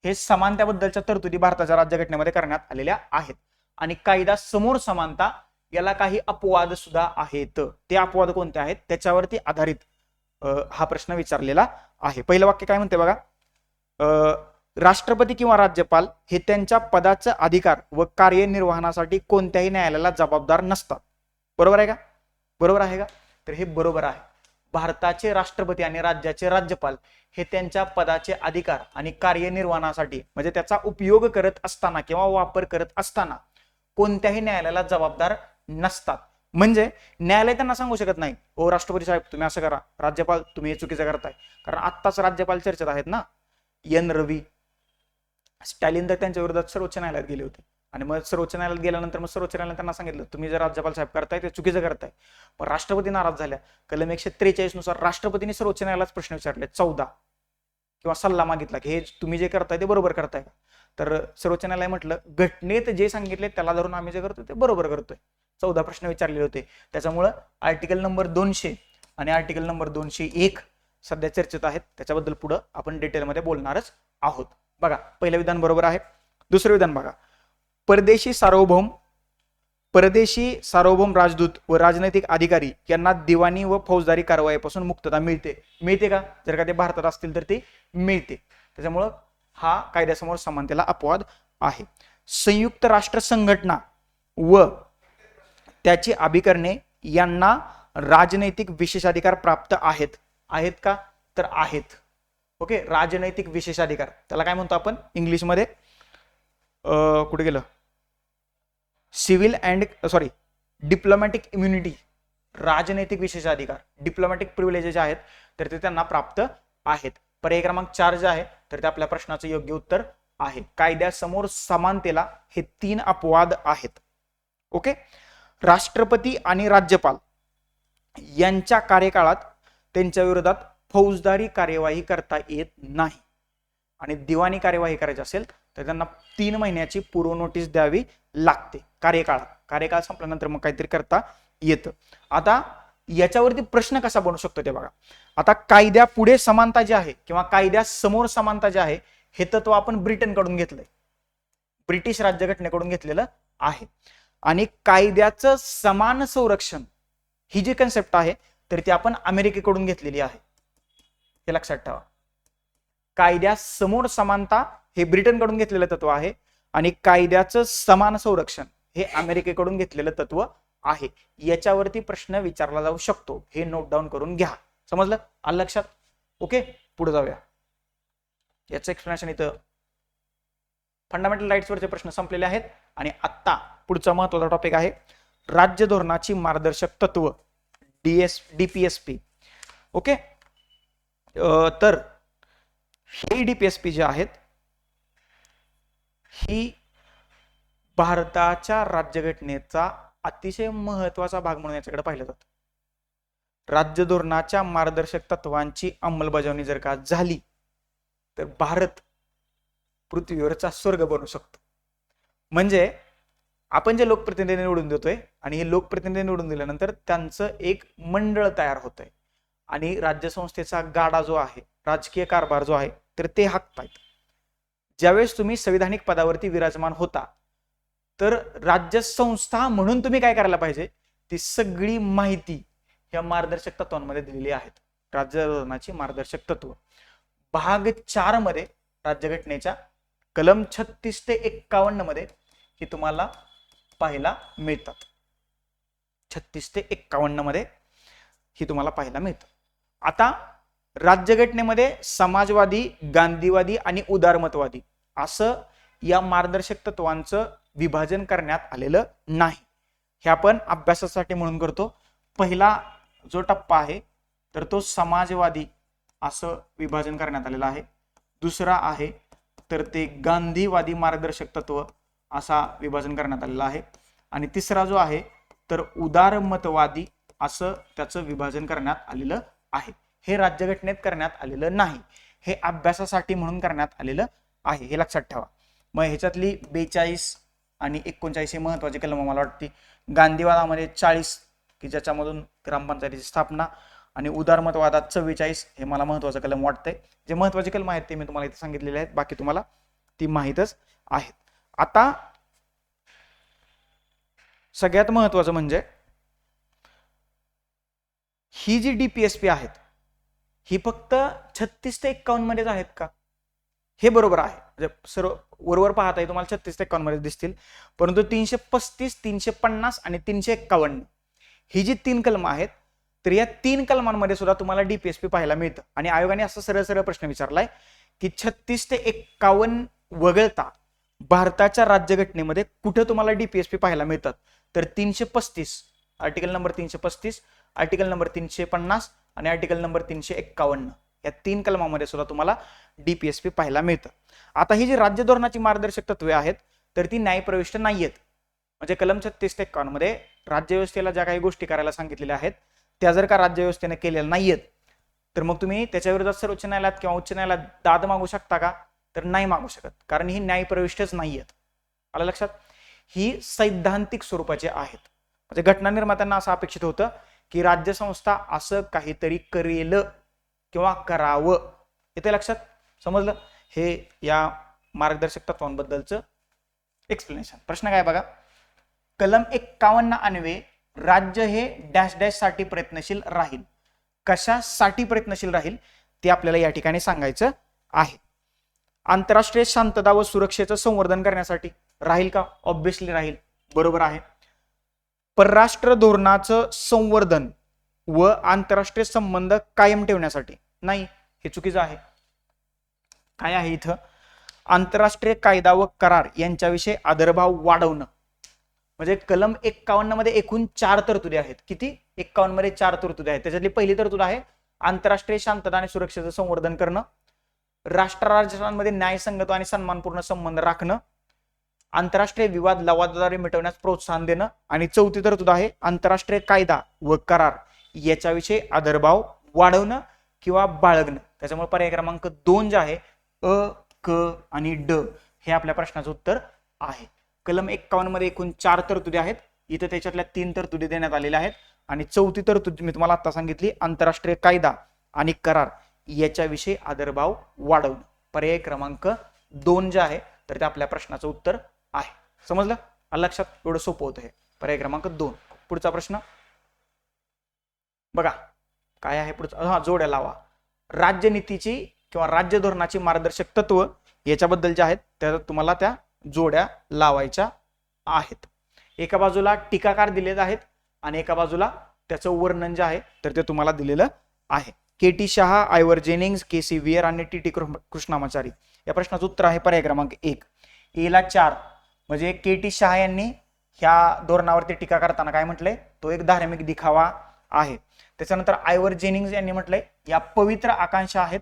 हे समानतेबद्दलच्या तरतुदी भारताच्या राज्यघटनेमध्ये करण्यात आलेल्या आहेत. आणि कायदा समोर समानता याला काही अपवाद सुद्धा आहेत. ते अपवाद कोणते आहेत त्याच्यावरती आधारित हा प्रश्न विचारलेला आहे. पहिलं वाक्य काय म्हणते बघा. राष्ट्रपती किंवा राज्यपाल हे त्यांच्या पदाचा अधिकार व कार्यनिर्वहनासाठी कोणत्याही न्यायालयाला जबाबदार नसतात. बरोबर आहे का? बरोबर आहे का? तर हे बरोबर आहे. भारताचे राष्ट्रपती आणि राज्याचे राज्यपाल हे त्यांच्या पदाचे अधिकार आणि कार्यनिर्वहनासाठी म्हणजे त्याचा उपयोग करत असताना किंवा वापर करत असताना कोणत्याही न्यायालयाला जबाबदार नसतात. म्हणजे न्यायालय त्यांना सांगू शकत नाही ओ राष्ट्रपती साहेब तुम्ही असं करा, राज्यपाल तुम्ही हे चुकीचं करताय. कारण आत्ताच राज्यपाल चर्चेत आहेत ना, एन रवी, स्टॅलिन तर त्यांच्या विरोधात सर्वोच्च न्यायालयात गेले होते. आणि मग सर्वोच्च न्यायालयात गेल्यानंतर मग सर्वोच्च न्यायालयाने त्यांना सांगितलं तुम्ही जर राज्यपाल साहेब करताय ते चुकीचं करताय. पण राष्ट्रपती नाराज झाल्या. कलम 143 नुसार राष्ट्रपतींनी सर्वोच्च न्यायालयात प्रश्न विचारले 14 किंवा सल्ला मागितला की हे तुम्ही जे करताय ते बरोबर करताय का? तर सर्वोच्च न्यायालय म्हटलं घटनेत जे सांगितले त्याला धरून आम्ही जे करतोय ते बरोबर करतोय. 14 प्रश्न विचारलेले होते. त्याच्यामुळे आर्टिकल नंबर 200 आणि आर्टिकल नंबर 201 सध्या चर्चेत आहेत. त्याच्याबद्दल पुढे आपण डिटेलमध्ये बोलणारच आहोत. बघा पहिलं विधान बरोबर आहे. दुसरं विधान बघा. परदेशी सार्वभौम राजदूत व राजनैतिक अधिकारी यांना दिवाणी व फौजदारी कारवाईपासून मुक्तता मिळते. मिळते का? जर का ते भारतात असतील तर ते मिळते. त्याच्यामुळं हा कायद्यासमोर समानतेला अपवाद आहे. संयुक्त राष्ट्र संघटना व त्याची अभिकरणे यांना राजनैतिक विशेषाधिकार प्राप्त आहेत. आहेत का? तर आहेत. ओके, राजनैतिक विशेषाधिकार त्याला काय म्हणतो आपण इंग्लिशमध्ये? कुठे गेलं? Diplomatic immunity. राजनैतिक विशेषाधिकार, डिप्लोमॅटिक प्रिव्हिलेजेस आहेत तर ते त्यांना प्राप्त आहेत. पर्याय क्रमांक 4 जे आहे तर ते आपल्या प्रश्नाचं योग्य उत्तर आहे. कायद्यासमोर समानतेला हे 3 अपवाद आहेत. ओके, राष्ट्रपती आणि राज्यपाल यांच्या कार्यकाळात त्यांच्या विरोधात फौजदारी कार्यवाही करता येत नाही आणि दिवाणी कार्यवाही करायची असेल तर त्यांना 3 महिन्याची पूर्व नोटीस द्यावी लागते कार्यकाळ संपल्यानंतर मग काहीतरी करता येतं. आता याच्यावरती प्रश्न कसा बनू शकतो ते बघा. आता कायद्यापुढे समानता जी आहे किंवा कायद्यासमोर समानता जी आहे हे तत्व आपण ब्रिटनकडून घेतलंय, ब्रिटिश राज्यघटनेकडून घेतलेलं आहे. आणि कायद्याचं समान संरक्षण ही जी कन्सेप्ट आहे तर ती आपण अमेरिकेकडून घेतलेली आहे. हे लक्षात ठेवा. कायद्यासमोर समानता हे ब्रिटनकडून घेतलेलं तत्व आहे आणि कायद्याचं समान संरक्षण हे अमेरिकेकडून घेतलेलं तत्व आहे. याच्यावरती प्रश्न विचारला जाऊ शकतो, हे नोट डाऊन करून घ्या. समजलं? आलं लक्षात? ओके, पुढे जाऊया. याचं एक्सप्लेनेशन इथं फंडामेंटल राईट्स वरचे प्रश्न संपलेले आहेत आणि आता पुढचा महत्वाचा टॉपिक आहे राज्य धोरणाची मार्गदर्शक तत्व, DPSP. ओके, तर हे DPSP जे आहेत ही भारताच्या राज्यघटनेचा अतिशय महत्वाचा भाग म्हणून याच्याकडे पाहिलं जातं. राज्य धोरणाच्या मार्गदर्शक तत्वांची अंमलबजावणी जर का झाली तर भारत पृथ्वीवरचा स्वर्ग बनू शकतो. म्हणजे आपण जे लोकप्रतिनिधी निवडून देतोय आणि हे लोकप्रतिनिधी निवडून दिल्यानंतर त्यांचं एक मंडळ तयार होतंय आणि राज्यसंस्थेचा गाडा जो आहे, राजकीय कारभार जो आहे तर ते हाकतायत. ज्यावेळेस तुम्ही संविधानिक पदावरती विराजमान होता तर राज्यसंस्था म्हणून तुम्ही काय करायला पाहिजे, ती सगळी माहिती या मार्गदर्शक तत्वांमध्ये दिलेली आहेत. राज्य धोरणाची मार्गदर्शक तत्व भाग 4 मध्ये राज्यघटनेच्या कलम 36 ते 51 मध्ये ही तुम्हाला पाहायला मिळतात. 36 ते 51 मध्ये ही तुम्हाला पाहायला मिळतं. आता राज्यघटनेमध्ये समाजवादी, गांधीवादी आणि उदारमतवादी असं या मार्गदर्शक तत्वांचं विभाजन करण्यात आलेलं नाही. हे आपण अभ्यासासाठी म्हणून करतो. पहिला जो टप्पा आहे तर तो समाजवादी असं विभाजन करण्यात आलेलं आहे. दुसरा आहे तर ते गांधीवादी मार्गदर्शक तत्व असा विभाजन करण्यात आलेलं आहे. आणि तिसरा जो आहे तर उदारमतवादी असं त्याचं विभाजन करण्यात आलेलं आहे. हे राज्यघटनेत करण्यात आलेलं नाही, हे अभ्यासासाठी म्हणून करण्यात आलेलं आहे, हे लक्षात ठेवा. मग ह्याच्यातली 42 आणि 39 हे महत्वाची कलम मला वाटते. गांधीवादामध्ये 40 की ज्याच्यामधून ग्रामपंचायतीची स्थापना आणि उदारमतवादात 44 हे मला महत्वाचं कलम वाटतंय. जे महत्वाचे कलम आहेत ते मी तुम्हाला इथे सांगितलेले आहेत, बाकी तुम्हाला ती माहीतच आहेत. आता सगळ्यात महत्वाचं म्हणजे ही जी DPSP आहेत ही फक्त 36 ते 51 मध्येच आहेत का? हे बरोबर आहे. म्हणजे सर्व वरवर पाहता तुम्हाला 36 ते 51 मध्ये दिसतील, परंतु 335, 350 आणि 351 ही जी 3 कलम आहेत तर या 3 कलमांमध्ये सुद्धा तुम्हाला DPSP पाहायला मिळतं. आणि आयोगाने असा सरळ सरळ प्रश्न विचारलाय की 36 ते 51 वगळता भारताच्या राज्यघटनेमध्ये कुठे तुम्हाला DPSP पाहायला मिळतात, तर 335 आर्टिकल नंबर 335, आर्टिकल नंबर 350 आणि आर्टिकल नंबर 351 या 3 कलमामध्ये सुद्धा तुम्हाला DPSP पाहायला मिळतं. आता ही जी राज्य धोरणाची मार्गदर्शक तत्वे आहेत तर ती न्यायप्रविष्ट नाहीयेत. म्हणजे कलम 36 ते 51 मध्ये राज्यव्यवस्थेला ज्या काही गोष्टी करायला सांगितलेल्या आहेत त्या जर का राज्यव्यवस्थेने केलेल्या नाहीयेत तर मग तुम्ही त्याच्या विरोधात सर्वोच्च न्यायालयात किंवा उच्च न्यायालयात दाद मागू शकता का? तर नाही मागू शकत, कारण ही न्यायप्रविष्टच नाहीयेत. आलं लक्षात? ही सैद्धांतिक स्वरूपाचे आहेत. म्हणजे घटना निर्मात्यांना असं अपेक्षित होतं की राज्यसंस्था असं काहीतरी करेल किंवा करावं. इथे लक्षात? समजलं? हे या मार्गदर्शक तत्वांबद्दलचं एक्सप्लेनेशन. प्रश्न काय बघा, कलम 51 अन्वये राज्य हे डॅश डॅश साठी प्रयत्नशील राहील. कशासाठी प्रयत्नशील राहील ते आपल्याला या ठिकाणी सांगायचं आहे. आंतरराष्ट्रीय शांतता व सुरक्षेचं संवर्धन करण्यासाठी राहील का? ऑब्व्हियसली राहील, बरोबर आहे. परराष्ट्र धोरणाचं संवर्धन व आंतरराष्ट्रीय संबंध कायम ठेवण्यासाठी नाही, हे चुकीचं आहे. काय आहे इथं? आंतरराष्ट्रीय कायदा व करार यांच्याविषयी आदरभाव वाढवणं. म्हणजे कलम 51 मध्ये एकूण 4 तरतुदी आहेत. किती? 51 मध्ये 4 तरतुदी आहेत. त्याच्यातली पहिली तरतूद आहे आंतरराष्ट्रीय शांतता आणि सुरक्षेचं संवर्धन करणं, राष्ट्रांमध्ये न्यायसंगत आणि सन्मानपूर्ण संबंध राखणं, आंतरराष्ट्रीय विवाद लवादाद्वारे मिटवण्यास प्रोत्साहन देणं, आणि चौथी तरतूद आहे आंतरराष्ट्रीय कायदा व करार याच्याविषयी आदरभाव वाढवणं किंवा बाळगणं. त्याच्यामुळे पर्याय क्रमांक 2 जे आहे अ, क आणि ड हे आपल्या प्रश्नाचं उत्तर आहे. कलम 51 मध्ये एकूण 4 तरतुदी आहेत. इथे त्याच्यातल्या 3 तरतुदी देण्यात आलेल्या आहेत आणि चौथी तरतूद मी तुम्हाला आता सांगितली आंतरराष्ट्रीय कायदा आणि करार याच्याविषयी आदरभाव वाढवणं. पर्याय क्रमांक 2 जे आहे तर ते आपल्या प्रश्नाचं उत्तर आहे. समजलं? लक्षात? एवढं सोपं होतं हे. पर्याय क्रमांक 2. पुढचा प्रश्न बघा काय आहे पुढचा. हा, जोड्या लावा. राज्यनीतीची किंवा राज्य धोरणाची मार्गदर्शक तत्व याच्याबद्दल जे आहेत त्या तुम्हाला त्या जोड्या लावायच्या आहेत. एका बाजूला टीकाकार दिलेले आहेत आणि एका बाजूला त्याचं वर्णन जे आहे तर ते तुम्हाला दिलेलं आहे. K T. Shah, Ivor Jennings, K C. Wheare आणि टी.टी. कृष्णामाचारी. या प्रश्नाचं उत्तर आहे पर्याय क्रमांक 1. एला 4 म्हणजे के.टी. शहा यांनी ह्या धोरणावरती टीका करताना काय म्हटलंय? तो एक धार्मिक दिखावा आहे. त्याच्यानंतर आयवर जेनिंग्स यांनी म्हटलंय या पवित्र आकांक्षा आहेत.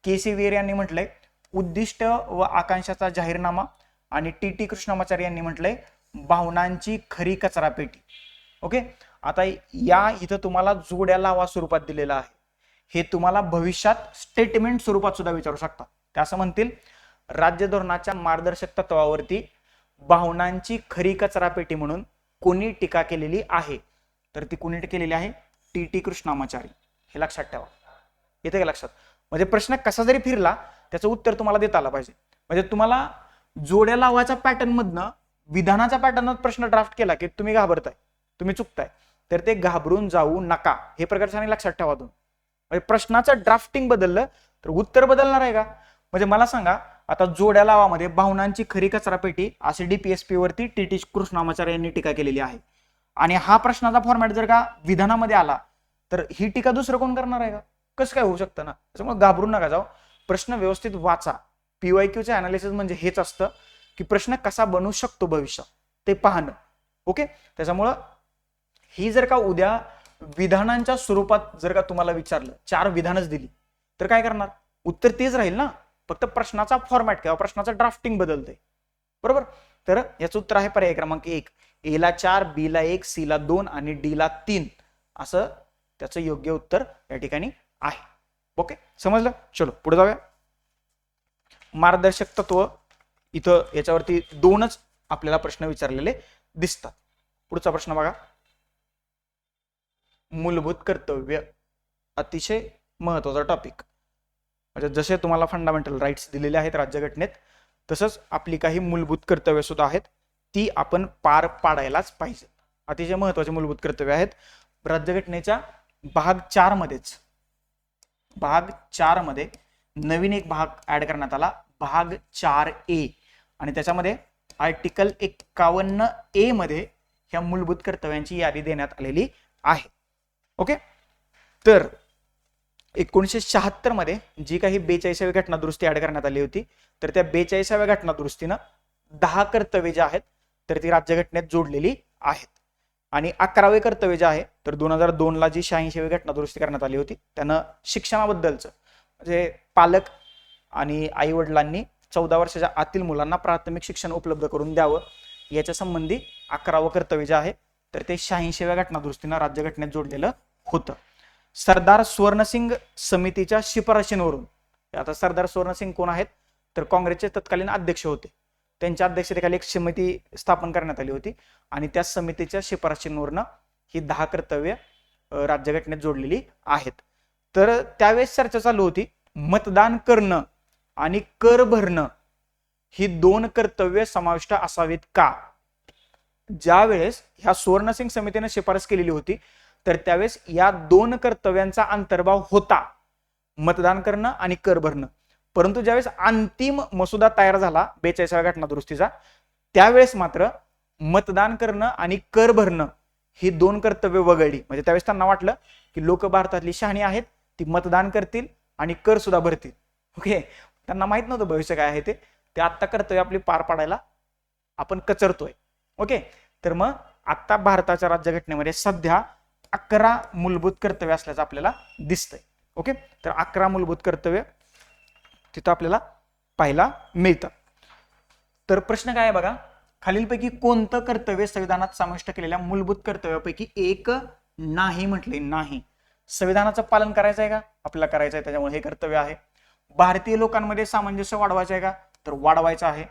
के.सी. वियर यांनी म्हटलंय उद्दिष्ट व आकांक्षाचा जाहीरनामा, आणि टी.टी. कृष्णामाचारी यांनी म्हटलंय भावनांची खरी कचरा पेटी. ओके, आता या इथं तुम्हाला जोड्या लावा स्वरूपात दिलेला आहे. हे तुम्हाला भविष्यात स्टेटमेंट स्वरूपात सुद्धा विचारू शकतात. ते असं म्हणतील राज्य धोरणाच्या मार्गदर्शक तत्वावरती भावनांची खरी कचरा पेटी म्हणून कोणी टीका केलेली आहे? तर ती कोणी केलेली आहे? टी.टी. कृष्णामाचारी. हे लक्षात ठेवा. येते का लक्षात? म्हणजे प्रश्न कसा जरी फिरला त्याचं उत्तर तुम्हाला देता आलं पाहिजे. म्हणजे तुम्हाला जोड्या लावायच्या पॅटर्न मधनं विधानाच्या पॅटर्नात प्रश्न ड्राफ्ट केला की तुम्ही घाबरताय, तुम्ही चुकताय, तर ते घाबरून जाऊ नका. हे प्रकारचं लक्षात ठेवा तुम्ही. म्हणजे प्रश्नाचं ड्राफ्टिंग बदललं तर उत्तर बदलणार आहे का? म्हणजे मला सांगा, आता जोड्या लावामध्ये भावनांची खरी कचरा पेटी असे DPSP वरती टी.टी. कृष्णामाचार्य यांनी टीका केलेली आहे. आणि हा प्रश्नाचा फॉर्मॅट जर का विधानामध्ये आला तर ही टीका दुसरं कोण करणार आहे का? कसं काय होऊ शकतं ना? त्याच्यामुळे घाबरून नका जाऊ. प्रश्न व्यवस्थित वाचा. PYQचे अनालिसिस म्हणजे हेच असतं की प्रश्न कसा बनू शकतो भविष्यात ते पाहणं. ओके, त्याच्यामुळं ही जर का उद्या विधानांच्या स्वरूपात जर का तुम्हाला विचारलं, 4 विधानच दिली तर काय करणार? उत्तर तेच राहील ना, फक्त प्रश्नाचा फॉर्मॅट किंवा प्रश्नाचं ड्राफ्टिंग बदलतंय. बरोबर? तर याचं उत्तर आहे पर्याय क्रमांक 1. एला 4, बीला 1, सीला 2 आणि डीला 3 असं त्याचं योग्य उत्तर या ठिकाणी आहे. ओके, समजलं? चलो पुढे जाऊया. मार्गदर्शक तत्व इथं याच्यावरती 2च आपल्याला प्रश्न विचारलेले दिसतात. पुढचा प्रश्न बघा. मूलभूत कर्तव्य, अतिशय महत्वाचा टॉपिक. म्हणजे जसे तुम्हाला फंडामेंटल राईट्स दिलेले आहेत राज्यघटनेत तसंच आपली काही मूलभूत कर्तव्य सुद्धा आहेत, ती आपण पार पाडायलाच पाहिजे. अतिशय महत्वाचे मूलभूत कर्तव्य आहेत. राज्यघटनेच्या भाग 4 मध्ये नवीन एक भाग ऍड करण्यात आला, भाग 4A, आणि त्याच्यामध्ये आर्टिकल 51A मध्ये ह्या मूलभूत कर्तव्यांची यादी देण्यात आलेली आहे. ओके, तर 1976 मध्ये जी काही 42वी घटना दुरुस्ती ऍड करण्यात आली होती तर त्या 42व्या घटना दुरुस्तीनं 10 कर्तव्य जे आहेत तर ती राज्यघटनेत जोडलेली आहेत. आणि 11वे कर्तव्य जे आहे तर 2002 ला जी 86वी घटना दुरुस्ती करण्यात आली होती त्यानं शिक्षणाबद्दलचं म्हणजे पालक आणि आई वडिलांनी 14 वर्षाच्या आतील मुलांना प्राथमिक शिक्षण उपलब्ध करून द्यावं याच्या संबंधी 11वं कर्तव्य जे आहे तर ते 86व्या घटना दुरुस्तीनं राज्यघटनेत जोडलेलं होतं. सरदार स्वर्णसिंग समितीच्या शिफारशींवरून, आता सरदार स्वर्णसिंग कोण आहेत तर काँग्रेसचे तत्कालीन अध्यक्ष होते, त्यांच्या अध्यक्षतेखाली एक समिती स्थापन करण्यात आली होती आणि त्या समितीच्या शिफारशींवरनं ही 10 कर्तव्य राज्यघटनेत जोडलेली आहेत. तर त्यावेळेस चर्चा चालू होती मतदान करणं आणि कर भरणं ही 2 कर्तव्य समाविष्ट असावीत का. ज्या वेळेस ह्या सुवर्णसिंग समितीने शिफारस केलेली होती तर त्यावेळेस या 2 कर्तव्यांचा अंतर्भाव होता, मतदान करणं आणि कर भरणं. परंतु ज्यावेळेस अंतिम मसुदा तयार झाला 42व्या घटना दुरुस्तीचा त्यावेळेस मात्र मतदान करणं आणि कर भरणं ही दोन कर्तव्य वगळली. म्हणजे त्यावेळेस त्यांना वाटलं की लोक भारतातली शहाणी आहेत, ती मतदान करतील आणि कर सुद्धा भरतील. ओके, त्यांना माहित नव्हतं भविष्य काय आहे ते आत्ता कर्तव्य आपली पार पाडायला आपण कचरतोय. ओके, तर मग आता भारताच्या राज्यघटनेमध्ये सध्या 11 मूलभूत कर्तव्य असल्याचं आपल्याला दिसतंय. ओके, तर 11 मूलभूत कर्तव्य तिथं आपल्याला पाहायला मिळतं. तर प्रश्न काय आहे बघा, खालीलपैकी कोणतं कर्तव्य संविधानात समाविष्ट केलेल्या मूलभूत कर्तव्यापैकी एक नाही म्हटले नाही? संविधानाचं पालन करायचं आहे का? आपल्याला करायचं आहे, त्याच्यामुळे हे कर्तव्य आहे. भारतीय लोकांमध्ये सामंजस्य वाढवायचं आहे का? तर वाढवायचं आहे.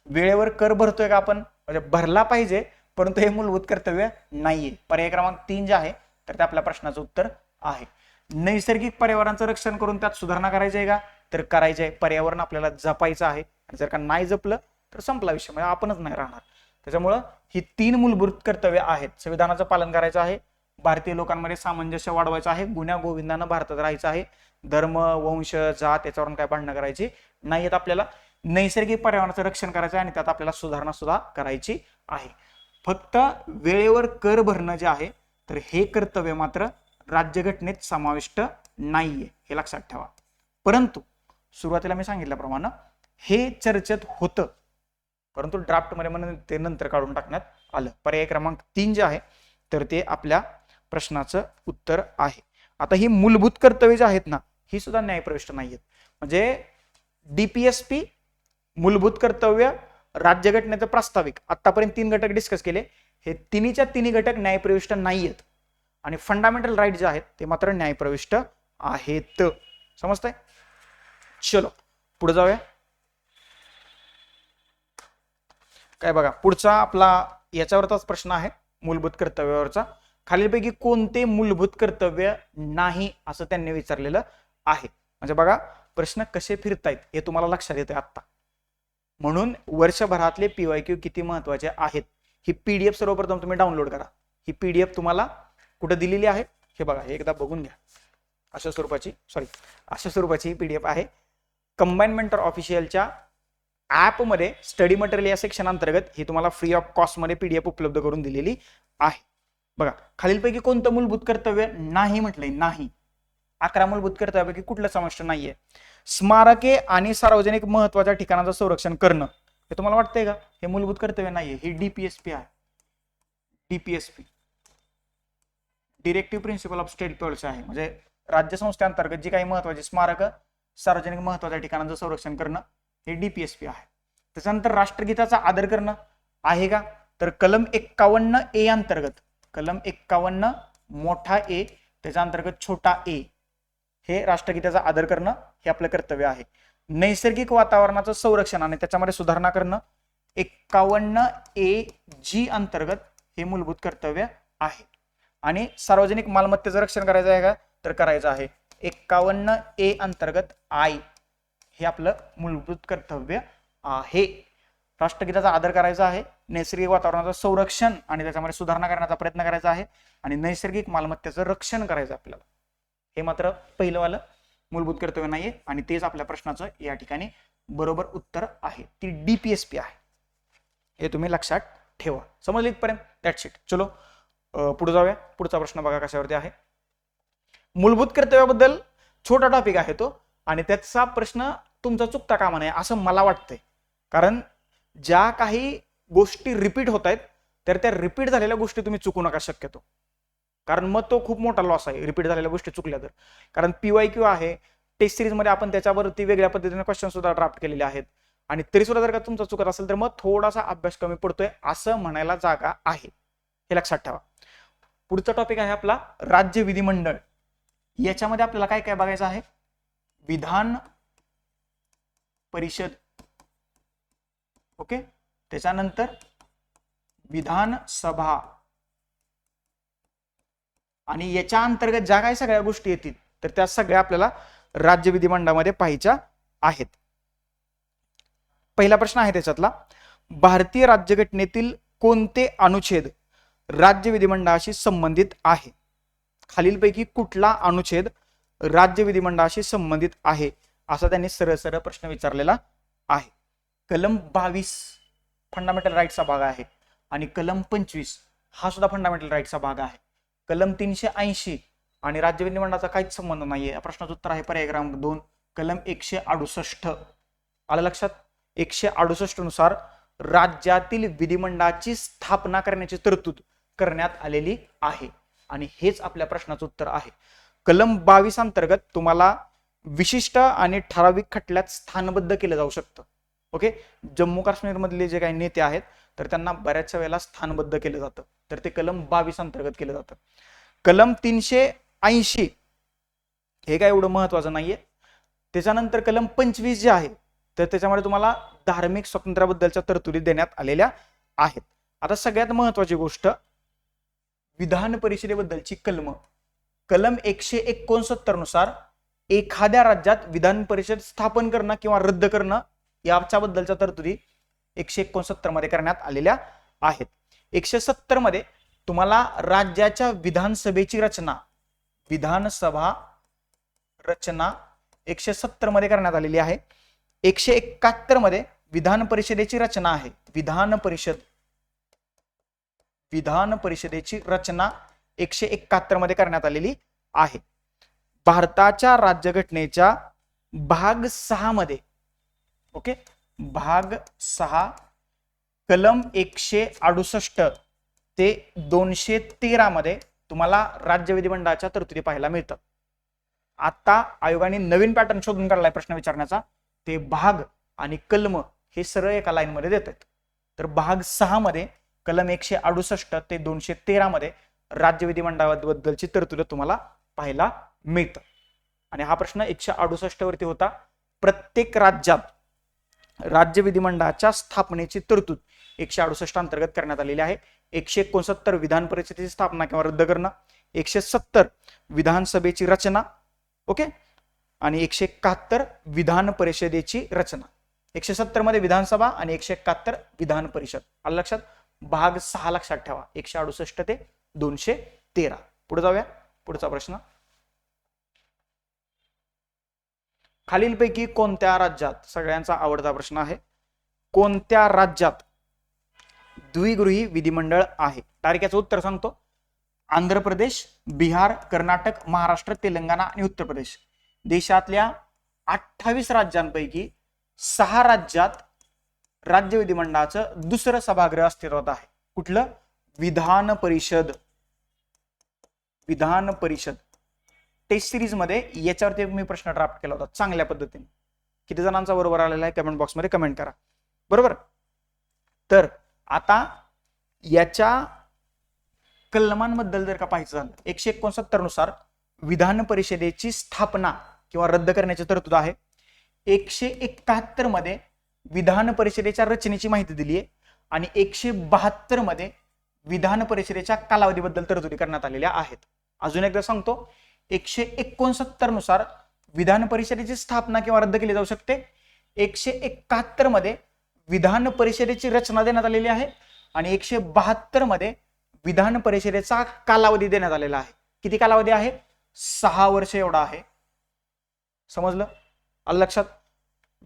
वेळेवर कर भरतोय का आपण? म्हणजे भरला पाहिजे, परंतु हे मूलभूत कर्तव्य नाहीये. पर्याय क्रमांक 3 जे आहे तर ते आपल्या प्रश्नाचं उत्तर आहे. नैसर्गिक पर्यावरणाचं रक्षण करून त्यात सुधारणा करायची आहे का? तर करायची आहे. पर्यावरण आपल्याला जपायचं आहे. जर का नाही जपलं तर संपला विषय, म्हणजे आपणच नाही राहणार. त्याच्यामुळं ही 3 मूलभूत कर्तव्य आहेत. संविधानाचं पालन करायचं आहे, भारतीय लोकांमध्ये सामंजस्य वाढवायचं आहे, गुण्या गोविंदानं भारतात राहायचं आहे, धर्म वंश जात याच्यावरून काय भांडणं करायची नाहीयेत आपल्याला, नैसर्गिक पर्यावरणाचं रक्षण करायचं आहे आणि त्यात आपल्याला सुधारणा सुद्धा करायची आहे. फक्त वेळेवर कर भरणं जे आहे तर हे कर्तव्य मात्र राज्यघटनेत समाविष्ट नाहीये, हे लक्षात ठेवा. परंतु सुरुवातीला मी सांगितल्याप्रमाणे हे चर्चेत होतं, परंतु ड्राफ्टमध्ये म्हणून ते नंतर काढून टाकण्यात आलं. पर्याय क्रमांक 3 जे आहे तर ते आपल्या प्रश्नाचं उत्तर आहे. आता ही मूलभूत कर्तव्य जे आहेत ना, ही सुद्धा न्यायप्रविष्ट नाहीयेत. म्हणजे डीपीएसपी, मूलभूत कर्तव्य, राज्यघटनेचं प्रास्ताविक, आतापर्यंत 3 घटक डिस्कस केले. हे तिन्हीच्या तिन्ही घटक न्यायप्रविष्ट नाहीयेत आणि फंडामेंटल राईट जे आहेत ते मात्र न्यायप्रविष्ट आहेत. समजतंय? चलो पुढे जाऊया. काय बघा, पुढचा आपला याच्यावरचाच प्रश्न आहे, मूलभूत कर्तव्यावरचा. खालीलपैकी कोणते मूलभूत कर्तव्य नाही असं त्यांनी विचारलेलं आहे. म्हणजे बघा प्रश्न कसे फिरतायत हे तुम्हाला लक्षात येते आता. म्हणून वर्षभरातले पीवायक्यू किती महत्वाचे आहेत ही पीडीएफ सर्वप्रथम तुम्ही डाउनलोड करा. ही पीडीएफ तुम्हाला कुठे दिलेली आहे हे बघा, हे एकदा बघून घ्या. अशा स्वरूपाची ही पीडीएफ आहे. कंबाईन मेंटर ऑफिशियलच्या ऍप मध्ये स्टडी मटेरियल या सेक्शन अंतर्गत ही तुम्हाला फ्री ऑफ कॉस्ट मध्ये पीडीएफ उपलब्ध करून दिलेली आहे. बघा, खालीलपैकी कोणतं मूलभूत कर्तव्य नाही म्हटलंय नाही? 11 मूलभूत कर्तव्यापैकी कुठलं समाविष्ट नाहीये? स्मारके आणि सार्वजनिक महत्वाच्या ठिकाणाचं संरक्षण करणं, हे तुम्हाला वाटतंय का हे मूलभूत कर्तव्य नाहीये? हे डीपीएसपी आहे. DPSP directive principle of state policy आहे. म्हणजे राज्य संस्थेअंतर्गत जी काही महत्वाची स्मारक, सार्वजनिक महत्वाच्या ठिकाणांचं संरक्षण करणं हे डीपीएसपी आहे. त्याच्यानंतर राष्ट्रगीताचा आदर करणं आहे का? तर कलम 51A अंतर्गत, कलम 51 मोठा ए त्याच्या अंतर्गत छोटा ए, हे राष्ट्रगीताचा आदर करणं हे आपलं कर्तव्य आहे. नैसर्गिक वातावरणाचं संरक्षण आणि त्याच्यामध्ये सुधारणा करणं 51AG अंतर्गत हे मूलभूत कर्तव्य आहे. आणि सार्वजनिक मालमत्तेचं रक्षण करायचं आहे का? तर करायचं आहे. 51A अंतर्गत आय हे आपलं मूलभूत कर्तव्य आहे. राष्ट्रगीताचा आदर करायचा आहे, नैसर्गिक वातावरणाचं संरक्षण आणि त्याच्यामध्ये सुधारणा करण्याचा प्रयत्न करायचा आहे आणि नैसर्गिक मालमत्तेचं रक्षण करायचं आपल्याला. हे मात्र पहिलंवालं मूलभूत कर्तव्य नाहीये आणि तेच आपल्या प्रश्नाचं या ठिकाणी बरोबर उत्तर आहे. ती डीपीएसपी आहे, हे तुम्ही लक्षात ठेवा. समजलं इथपर्यंत? That's it. चलो पुढे जाऊया. पुढचा प्रश्न बघा कशावरती आहे. मूलभूत कर्तव्याबद्दल छोटा टॉपिक आहे तो आणि त्याचा प्रश्न तुमचा चुकता कामा नये असं मला वाटतंय. कारण ज्या काही गोष्टी रिपीट होत आहेत तर त्या रिपीट झालेल्या गोष्टी तुम्ही चुकू नका शक्यतो, कारण मग तो खूप मोठा लॉस आहे रिपीट झालेल्या गोष्टी चुकल्या तर. कारण पीवायक्यू आहे, टेस्ट सिरीज मध्ये आपण त्याच्यावरती वेगळ्या पद्धतीने क्वेश्चन सुद्धा ड्राफ्ट केलेले आहेत आणि तरी सुद्धा जर का तुमचा चुकत असेल तर मग थोडासा अभ्यास कमी पडतोय असं म्हणायला जागा आहे, हे लक्षात ठेवा. पुढचा टॉपिक आहे आपला राज्य विधिमंडळ. याच्यामध्ये आपल्याला काय काय बघायचं आहे? विधान परिषद, ओके, त्याच्यानंतर विधानसभा आणि याच्या अंतर्गत ज्या काही सगळ्या गोष्टी येतील तर त्या सगळ्या आपल्याला राज्य विधिमंडळामध्ये पाहायच्या आहेत. पहिला प्रश्न आहे त्याच्यातला, भारतीय राज्यघटनेतील कोणते अनुच्छेद राज्य विधिमंडळाशी संबंधित आहे? खालीलपैकी कुठला अनुच्छेद राज्य विधिमंडळाशी संबंधित आहे असा त्यांनी सरळ सरळ प्रश्न विचारलेला आहे. कलम 22 फंडामेंटल राईट्सचा भाग आहे. आणि कलम 25 हा सुद्धा फंडामेंटल राईट्सचा भाग आहे. कलम 380 आणि राज्य विधिमंडळाचा काहीच संबंध नाहीये. या प्रश्नाचं उत्तर आहे पर्याय क्रमांक 2 कलम 168. आलं लक्षात? 168 नुसार राज्यातील विधिमंडळाची स्थापना करण्याची तरतूद करण्यात आलेली आहे. आणि हेच आपल्या प्रश्नाचं उत्तर आहे. कलम 22 अंतर्गत तुम्हाला विशिष्ट आणि ठराविक खटल्यात स्थानबद्ध केलं जाऊ शकतं. ओके, जम्मू काश्मीर मधले जे काही नेते आहेत तर त्यांना बऱ्याचशा वेळेला स्थानबद्ध केलं जातं, तर ते कलम 22 अंतर्गत केलं जातं. कलम 380 हे काय एवढं महत्वाचं नाहीये. त्याच्यानंतर कलम 25 जे आहे तर त्याच्यामध्ये तुम्हाला धार्मिक स्वातंत्र्याबद्दलच्या तरतुदी देण्यात आलेल्या आहेत. आता सगळ्यात महत्वाची गोष्ट विधान परिषदेबद्दलची कलम 169 नुसार एखाद्या राज्यात विधान परिषद स्थापन करणं किंवा रद्द करणं याच्याबद्दलच्या तरतुदी 169 मध्ये करण्यात आलेल्या आहेत. 170 मध्ये तुम्हाला राज्याच्या विधानसभेची रचना 170 मध्ये करण्यात आलेली आहे. 171 मध्ये विधान परिषदेची रचना आहे. विधान परिषदेची रचना 171 मध्ये करण्यात आलेली आहे. भारताच्या राज्यघटनेच्या भाग 6 मध्ये ओके भाग 6 कलम 168 ते 213 मध्ये तुम्हाला राज्य विधिमंडळाच्या तरतुदी पाहायला मिळतात. आता आयोगाने नवीन पॅटर्न शोधून काढलाय प्रश्न विचारण्याचा. ते भाग आणि कलम हे सरळ एका लाईन मध्ये देत आहेत. तर भाग 6 मध्ये कलम 168 ते 213 मध्ये राज्य विधिमंडळाबद्दलची तरतुद तुम्हाला पाहायला मिळतं. आणि हा प्रश्न 168 वरती होता. प्रत्येक राज्यात राज्य विधिमंडळाच्या स्थापनेची तरतूद 168 अंतर्गत करण्यात आलेली आहे. 169 विधान परिषदेची स्थापना किंवा रद्द करणं, 170 विधानसभेची रचना ओके आणि 171 विधान परिषदेची रचना. 170 मध्ये विधानसभा आणि 171 विधान परिषद. आलं लक्षात? भाग 6 लक्षात ठेवा 168 ते 213. पुढे जाऊया. पुढचा प्रश्न, खालीलपैकी कोणत्या राज्यात, सगळ्यांचा आवडता प्रश्न आहे, कोणत्या राज्यात द्विगृही विधिमंडळ आहे? डायरेक्ट याचं उत्तर सांगतो. आंध्र प्रदेश, बिहार, कर्नाटक, महाराष्ट्र, तेलंगणा आणि उत्तर प्रदेश. देशातल्या 28 राज्यांपैकी 6 राज्यात राज्य विधिमंडळाचं दुसरं सभागृह अस्तित्वात आहे. कुठलं? विधान परिषद. विधान परिषद टेस्ट सिरीज मध्ये याच्यावरती मी प्रश्न ड्राफ्ट केला होता चांगल्या पद्धतीने. किती जणांचा बरोबर आलेला आहे कमेंट बॉक्स मध्ये कमेंट करा. बरोबर. तर आता याच्या कलमांबद्दल जर का पाहायचं झालं, 169 नुसार विधान परिषदेची स्थापना किंवा रद्द करण्याची तरतूद आहे. 171 मध्ये विधान परिषदेच्या रचनेची माहिती दिली आहे आणि 172 मध्ये विधान परिषदेच्या कालावधीबद्दल तरतुदी करण्यात आलेल्या आहेत. अजून एकदा सांगतो, 169 नुसार विधान परिषदेची स्थापना किंवा रद्द केली जाऊ शकते. 171 मध्ये विधान परिषदेची रचना देण्यात आलेली आहे आणि 172 मध्ये विधान परिषदेचा कालावधी देण्यात आलेला आहे. किती कालावधी आहे? 6 वर्ष एवढा आहे. समजलं? आलं लक्षात?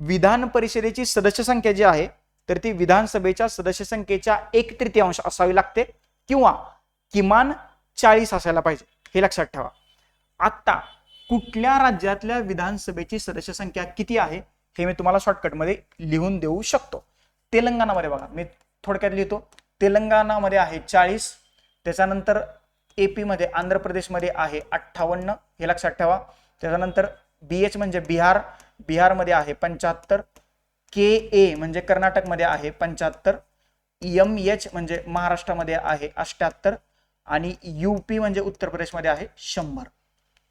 विधान परिषदेची सदस्य संख्या जी आहे तर ती विधानसभेच्या सदस्य संख्येच्या 1/3 असावी लागते किंवा किमान 40 असायला पाहिजे. हे लक्षात ठेवा. आता कुठल्या राज्यातल्या विधानसभेची सदस्य संख्या किती आहे हे मी तुम्हाला शॉर्टकटमध्ये लिहून देऊ शकतो. तेलंगणामध्ये बघा, मी थोडक्यात लिहितो. तेलंगणामध्ये आहे 40. त्याच्यानंतर एपी मध्ये, आंध्र प्रदेशमध्ये आहे 58. हे लक्षात ठेवा. त्याच्यानंतर बीएच म्हणजे बिहार, बिहारमध्ये आहे 75. के म्हणजे कर्नाटकमध्ये आहे 75. एमएच म्हणजे महाराष्ट्रामध्ये आहे 78 आणि यूपी म्हणजे उत्तर प्रदेशमध्ये आहे 100.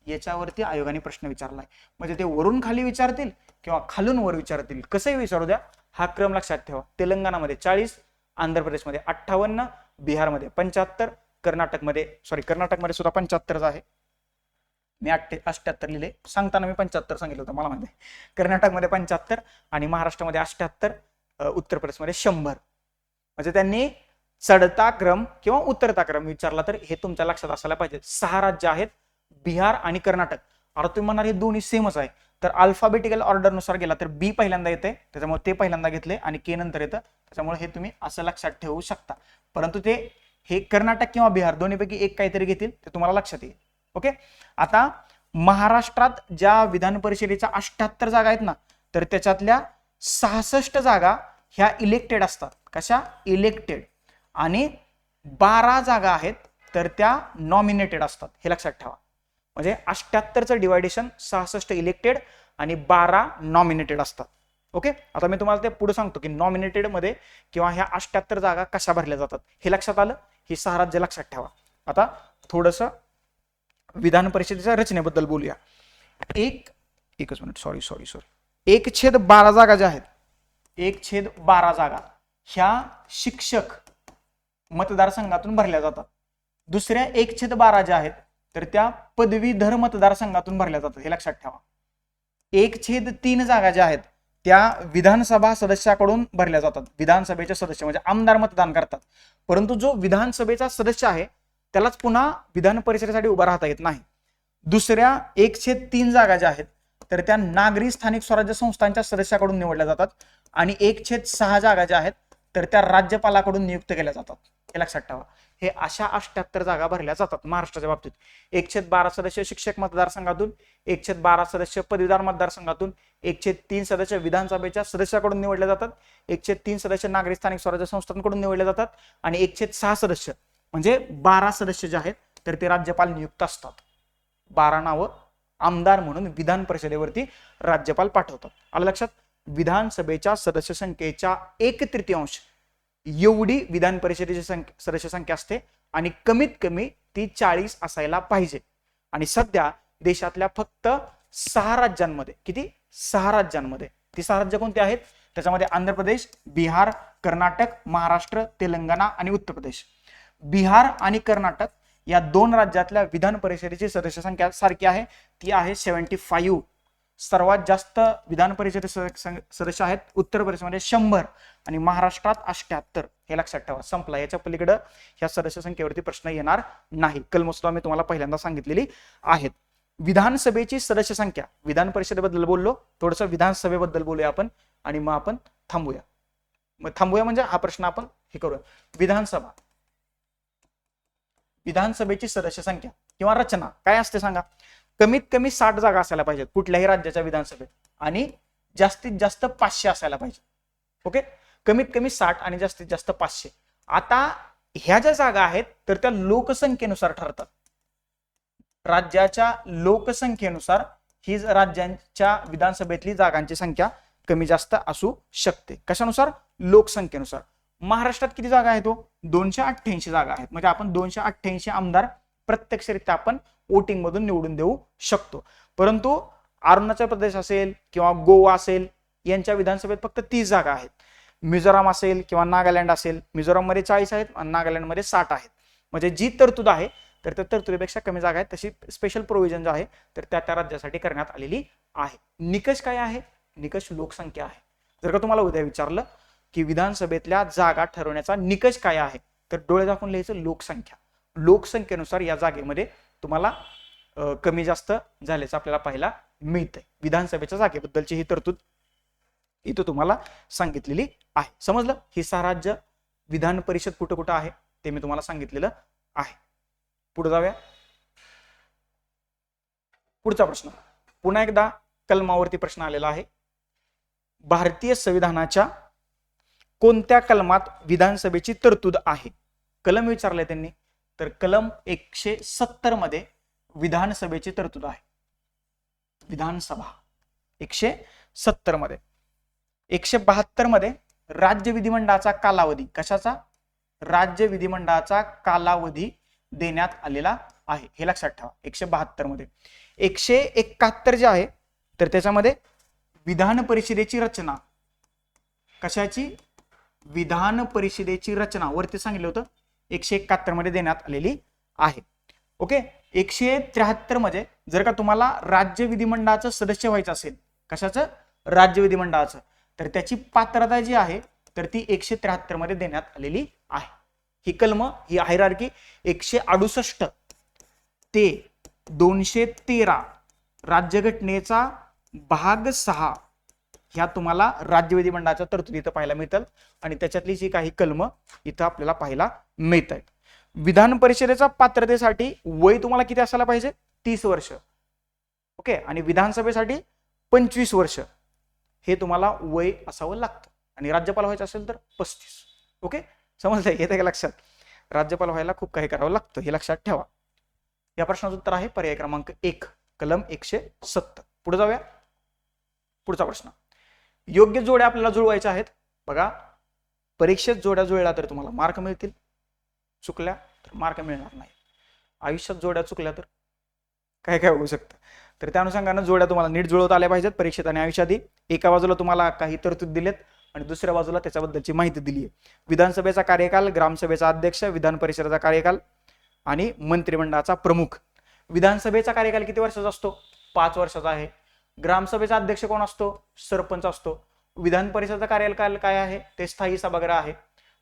याच्यावरती आयोगाने प्रश्न विचारलाय. म्हणजे ते वरून खाली विचारतील किंवा खालून वर विचारतील, कसंही विचारू द्या, हा क्रम लक्षात ठेवा. तेलंगणामध्ये 40, आंध्र प्रदेशमध्ये 58, बिहारमध्ये 75, कर्नाटकमध्ये सुद्धा 75 आहे. मी 78 लिहिले, सांगताना मी 75 सांगितलं होतं, मला माहिती आहे. कर्नाटकमध्ये 75 आणि महाराष्ट्रामध्ये 78, उत्तर प्रदेशमध्ये 100. म्हणजे त्यांनी चढता क्रम किंवा उतरता क्रम विचारला तर हे तुमच्या लक्षात असायला पाहिजे. 6 राज्य आहेत, बिहार आणि कर्नाटक आता तुम्ही म्हणणार हे दोन्ही सेमच आहे, तर अल्फाबेटिकल ऑर्डरनुसार गेला तर बी पहिल्यांदा येते, त्याच्यामुळे ते पहिल्यांदा घेतले आणि के नंतर येतं, त्याच्यामुळे हे तुम्ही असं लक्षात ठेवू शकता. परंतु ते हे कर्नाटक किंवा बिहार दोन्हीपैकी एक काहीतरी घेतील, ते तुम्हाला लक्षात येईल. ओके. आता महाराष्ट्रात ज्या विधान परिषदेच्या 78 जागा आहेत ना, तर त्याच्यातल्या 66 जागा ह्या इलेक्टेड असतात. कशा? इलेक्टेड. आणि 12 जागा आहेत तर त्या नॉमिनेटेड असतात. हे लक्षात ठेवा. म्हणजे 78चं डिवायडेशन 66 इलेक्टेड आणि 12 नॉमिनेटेड असतात. ओके. आता मी तुम्हाला ते पुढे सांगतो की नॉमिनेटेड मध्ये किंवा ह्या 78 जागा कशा भरल्या जातात हे लक्षात आलं. ही 6 राज्य लक्षात ठेवा. आता थोडंसं विधान परिषदेच्या रचनेबद्दल बोलूया. एकच मिनिट, सॉरी 1/12 जागा ज्या आहेत, 1/12 जागा ह्या शिक्षक मतदारसंघातून भरल्या जातात. दुसऱ्या 1/12 ज्या आहेत तर त्या पदवीधर मतदारसंघातून भरल्या जातात. हे लक्षात ठेवा. 1/3 जागा ज्या आहेत त्या विधानसभा सदस्याकडून भरल्या जातात. विधानसभेचे सदस्य म्हणजे आमदार मतदान करतात, परंतु जो विधानसभेचा सदस्य आहे त्यालाच पुन्हा विधान परिषदेसाठी उभा राहता येत नाही. दुसऱ्या 1/3 जागा ज्या आहेत तर त्या नागरी स्थानिक स्वराज्य संस्थांच्या सदस्याकडून निवडल्या जातात आणि 1/6 जागा ज्या आहेत तर त्या राज्यपालाकडून नियुक्त केल्या जातात. हे लक्षात ठेवा. हे अशा 78 जागा भरल्या जातात महाराष्ट्राच्या बाबतीत. 1/12 सदस्य शिक्षक मतदारसंघातून, 1/12 सदस्य पदवीधर मतदारसंघातून, 1/3 सदस्य विधानसभेच्या सदस्याकडून निवडले जातात, 1/3 सदस्य नागरी स्थानिक स्वराज्य संस्थांकडून निवडले जातात आणि 1/6 सदस्य म्हणजे 12 सदस्य जे आहेत तर ते राज्यपाल नियुक्त असतात. 12 नावं आमदार म्हणून विधान परिषदेवरती राज्यपाल पाठवतात. आलं लक्षात. विधानसभेच्या सदस्य संख्येच्या 1/3 एवढी विधान परिषदेची सदस्य संख्या असते आणि कमीत कमी ती 40 असायला पाहिजे. आणि सध्या देशातल्या फक्त 6 राज्यांमध्ये, किती? 6 राज्यांमध्ये. ती 6 राज्य कोणती आहेत? त्याच्यामध्ये आंध्र प्रदेश, बिहार, कर्नाटक, महाराष्ट्र, तेलंगणा आणि उत्तर प्रदेश. बिहार आणि कर्नाटक या 2 राज्यातल्या विधान परिषदेची सदस्य संख्या सारखी आहे, ती आहे 75. सर्वात जास्त विधान परिषद सदस्य आहेत उत्तर प्रदेशमध्ये 100 आणि महाराष्ट्रात 78. हे लक्षात ठेवा. संपला. याच्या पलीकडे ह्या सदस्य संख्येवरती प्रश्न येणार नाही. कलमसुद्धा मी तुम्हाला पहिल्यांदा सांगितलेली आहेत. विधानसभेची सदस्य संख्या, विधान परिषदेबद्दल बोललो, थोडंसं विधानसभेबद्दल बोलूया आपण आणि मग आपण थांबूया. म्हणजे हा प्रश्न आपण हे करूया. विधानसभेची सदस्य संख्या किंवा रचना काय असते सांगा? कमीत कमी 60 जागा असायला पाहिजेत कुठल्याही राज्याच्या विधानसभेत आणि जास्तीत जास्त 500 असायला पाहिजे. ओके. कमीत कमी 60 आणि जास्तीत जास्त 500. आता ह्या ज्या जागा आहेत तर त्या लोकसंख्येनुसार ठरतात. राज्याच्या लोकसंख्येनुसार ही राज्यांच्या विधानसभेतली जागांची संख्या कमी जास्त असू शकते. कशानुसार? लोकसंख्येनुसार. महाराष्ट्रात किती जागा आहेत? 288 जागा आहेत. म्हणजे आपण 288 आमदार प्रत्यक्षरित्या आपण वोटिंग मधून निवडून देऊ शकतो. परंतु अरुणाचल प्रदेश असेल किंवा गोवा असेल यांच्या विधानसभेत फक्त 30 जागा आहेत. मिझोराम असेल किंवा नागालँड असेल, मिझोराम मध्ये 40 आहेत आणि नागालँड मध्ये 60 आहेत. म्हणजे जी तरतूद आहे तर त्या तरतुदीपेक्षा कमी जागा आहेत. तशी स्पेशल प्रोव्हिजन जो आहे तर त्या राज्यासाठी करण्यात आलेली आहे. निकष काय आहे? निकष लोकसंख्या आहे. जर का तुम्हाला उद्या विचारलं की विधानसभेतल्या जागा ठरवण्याचा निकष काय आहे तर डोळे दाखवून लिहायचं लोकसंख्या. लोकसंख्येनुसार या जागेमध्ये तुम्हाला कमी जास्त झाल्याचं आपल्याला पाहायला मिळतंय. विधानसभेच्या जागेबद्दलची ही तरतूद इथं तुम्हाला सांगितलेली आहे. समजलं? ही 6 राज्य विधान परिषद कुठं कुठं आहे ते मी तुम्हाला सांगितलेलं आहे. पुढे जाऊया. पुढचा प्रश्न पुन्हा एकदा कलमावरती प्रश्न आलेला आहे. भारतीय संविधानाच्या कोणत्या कलमात विधानसभेची तरतूद आहे? कलम विचारलंय त्यांनी, तर कलम 170 मध्ये विधानसभेची तरतूद आहे. विधानसभा 170 मध्ये. 172 मध्ये राज्य विधिमंडळाचा कालावधी, कशाचा? राज्य विधिमंडळाचा कालावधी देण्यात आलेला आहे. हे लक्षात ठेवा. 172 मध्ये. 171 जे आहे तर त्याच्यामध्ये विधान परिषदेची रचना, कशाची? विधान परिषदेची रचना वरती सांगितलं होतं 171 मध्ये देण्यात आलेली आहे. ओके. 173 मध्ये जर का तुम्हाला राज्य विधिमंडळाचं सदस्य व्हायचं असेल, कशाचं? राज्य विधिमंडळाचं, तर त्याची पात्रता जी आहे तर ती 173 मध्ये देण्यात आलेली आहे. ही कलम, ही हायरार्की 168 ते 213 राज्यघटनेचा भाग 6 ह्या तुम्हाला राज्य विधिमंडळाच्या तरतुदी इथं पाहायला मिळतात आणि त्याच्यातली जी काही कलमं इथं आपल्याला पाहायला मिळत आहेत. विधान परिषदेच्या पात्रतेसाठी वय तुम्हाला किती असायला पाहिजे? 30 वर्ष. ओके. आणि विधानसभेसाठी 25 वर्ष हे तुम्हाला वय असावं लागतं आणि राज्यपाल व्हायचं असेल तर 35. ओके, समजलंय? येते का लक्षात? राज्यपाल व्हायला खूप काही करावं लागतं हे लक्षात ठेवा. या प्रश्नाचं उत्तर आहे पर्याय क्रमांक 1 कलम 170. पुढे जाऊया. पुढचा प्रश्न. योग्य जोड्या आपल्याला जुळवायच्या आहेत. बघा, परीक्षेत जोड्या जुळल्या तर तुम्हाला मार्क मिळतील, चुकल्या तर मार्क मिळणार नाही. आयुष्यात जोड्या चुकल्या तर काय काय होऊ शकतं. तर त्या अनुषंगानं जोड्या तुम्हाला नीट जुळवता आल्या पाहिजेत परीक्षेत आणि आयुष्यात. एका बाजूला तुम्हाला काही तरतूद दिलेत आणि दुसऱ्या बाजूला त्याच्याबद्दलची माहिती दिली आहे. विधानसभेचा कार्यकाल, ग्रामसभेचा अध्यक्ष, विधान परिषदेचा कार्यकाल आणि मंत्रिमंडळाचा प्रमुख. विधानसभेचा कार्यकाल किती वर्षाचा असतो? 5 वर्षाचा आहे. ग्रामसभेचा अध्यक्ष कोण असतो? सरपंच असतो. विधान परिषदेचा कार्यकाल काय आहे? ते स्थायी सभागृह आहे.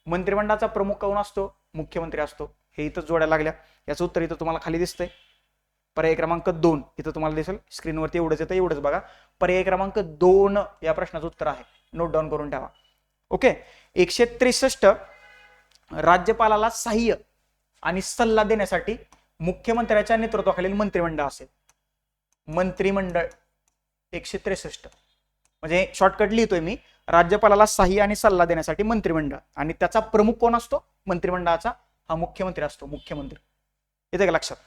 मंत्रिमंडळाचा प्रमुख कोण असतो? मुख्यमंत्री असतो. हे इथं जोड्या लागल्या. याचं उत्तर इथं तुम्हाला खाली दिसतंय. पर्याय क्रमांक 2 इथं तुम्हाला दिसेल स्क्रीनवरती. एवढंच येतं, एवढंच बघा. पर्याय क्रमांक 2 या प्रश्नाचं उत्तर आहे. नोट डाऊन करून ठेवा. ओके. 163 राज्यपालाला सहाय्य आणि सल्ला देण्यासाठी मुख्यमंत्र्याच्या नेतृत्वाखालील मंत्रिमंडळ असेल. मंत्रिमंडळ 163 म्हणजे शॉर्टकट लिहितोय मी. राज्यपालाला सहाय्य आणि सल्ला देण्यासाठी मंत्रिमंडळ आणि त्याचा प्रमुख कोण असतो? मंत्रिमंडळाचा हा मुख्यमंत्री असतो. मुख्यमंत्री. येते का लक्षात?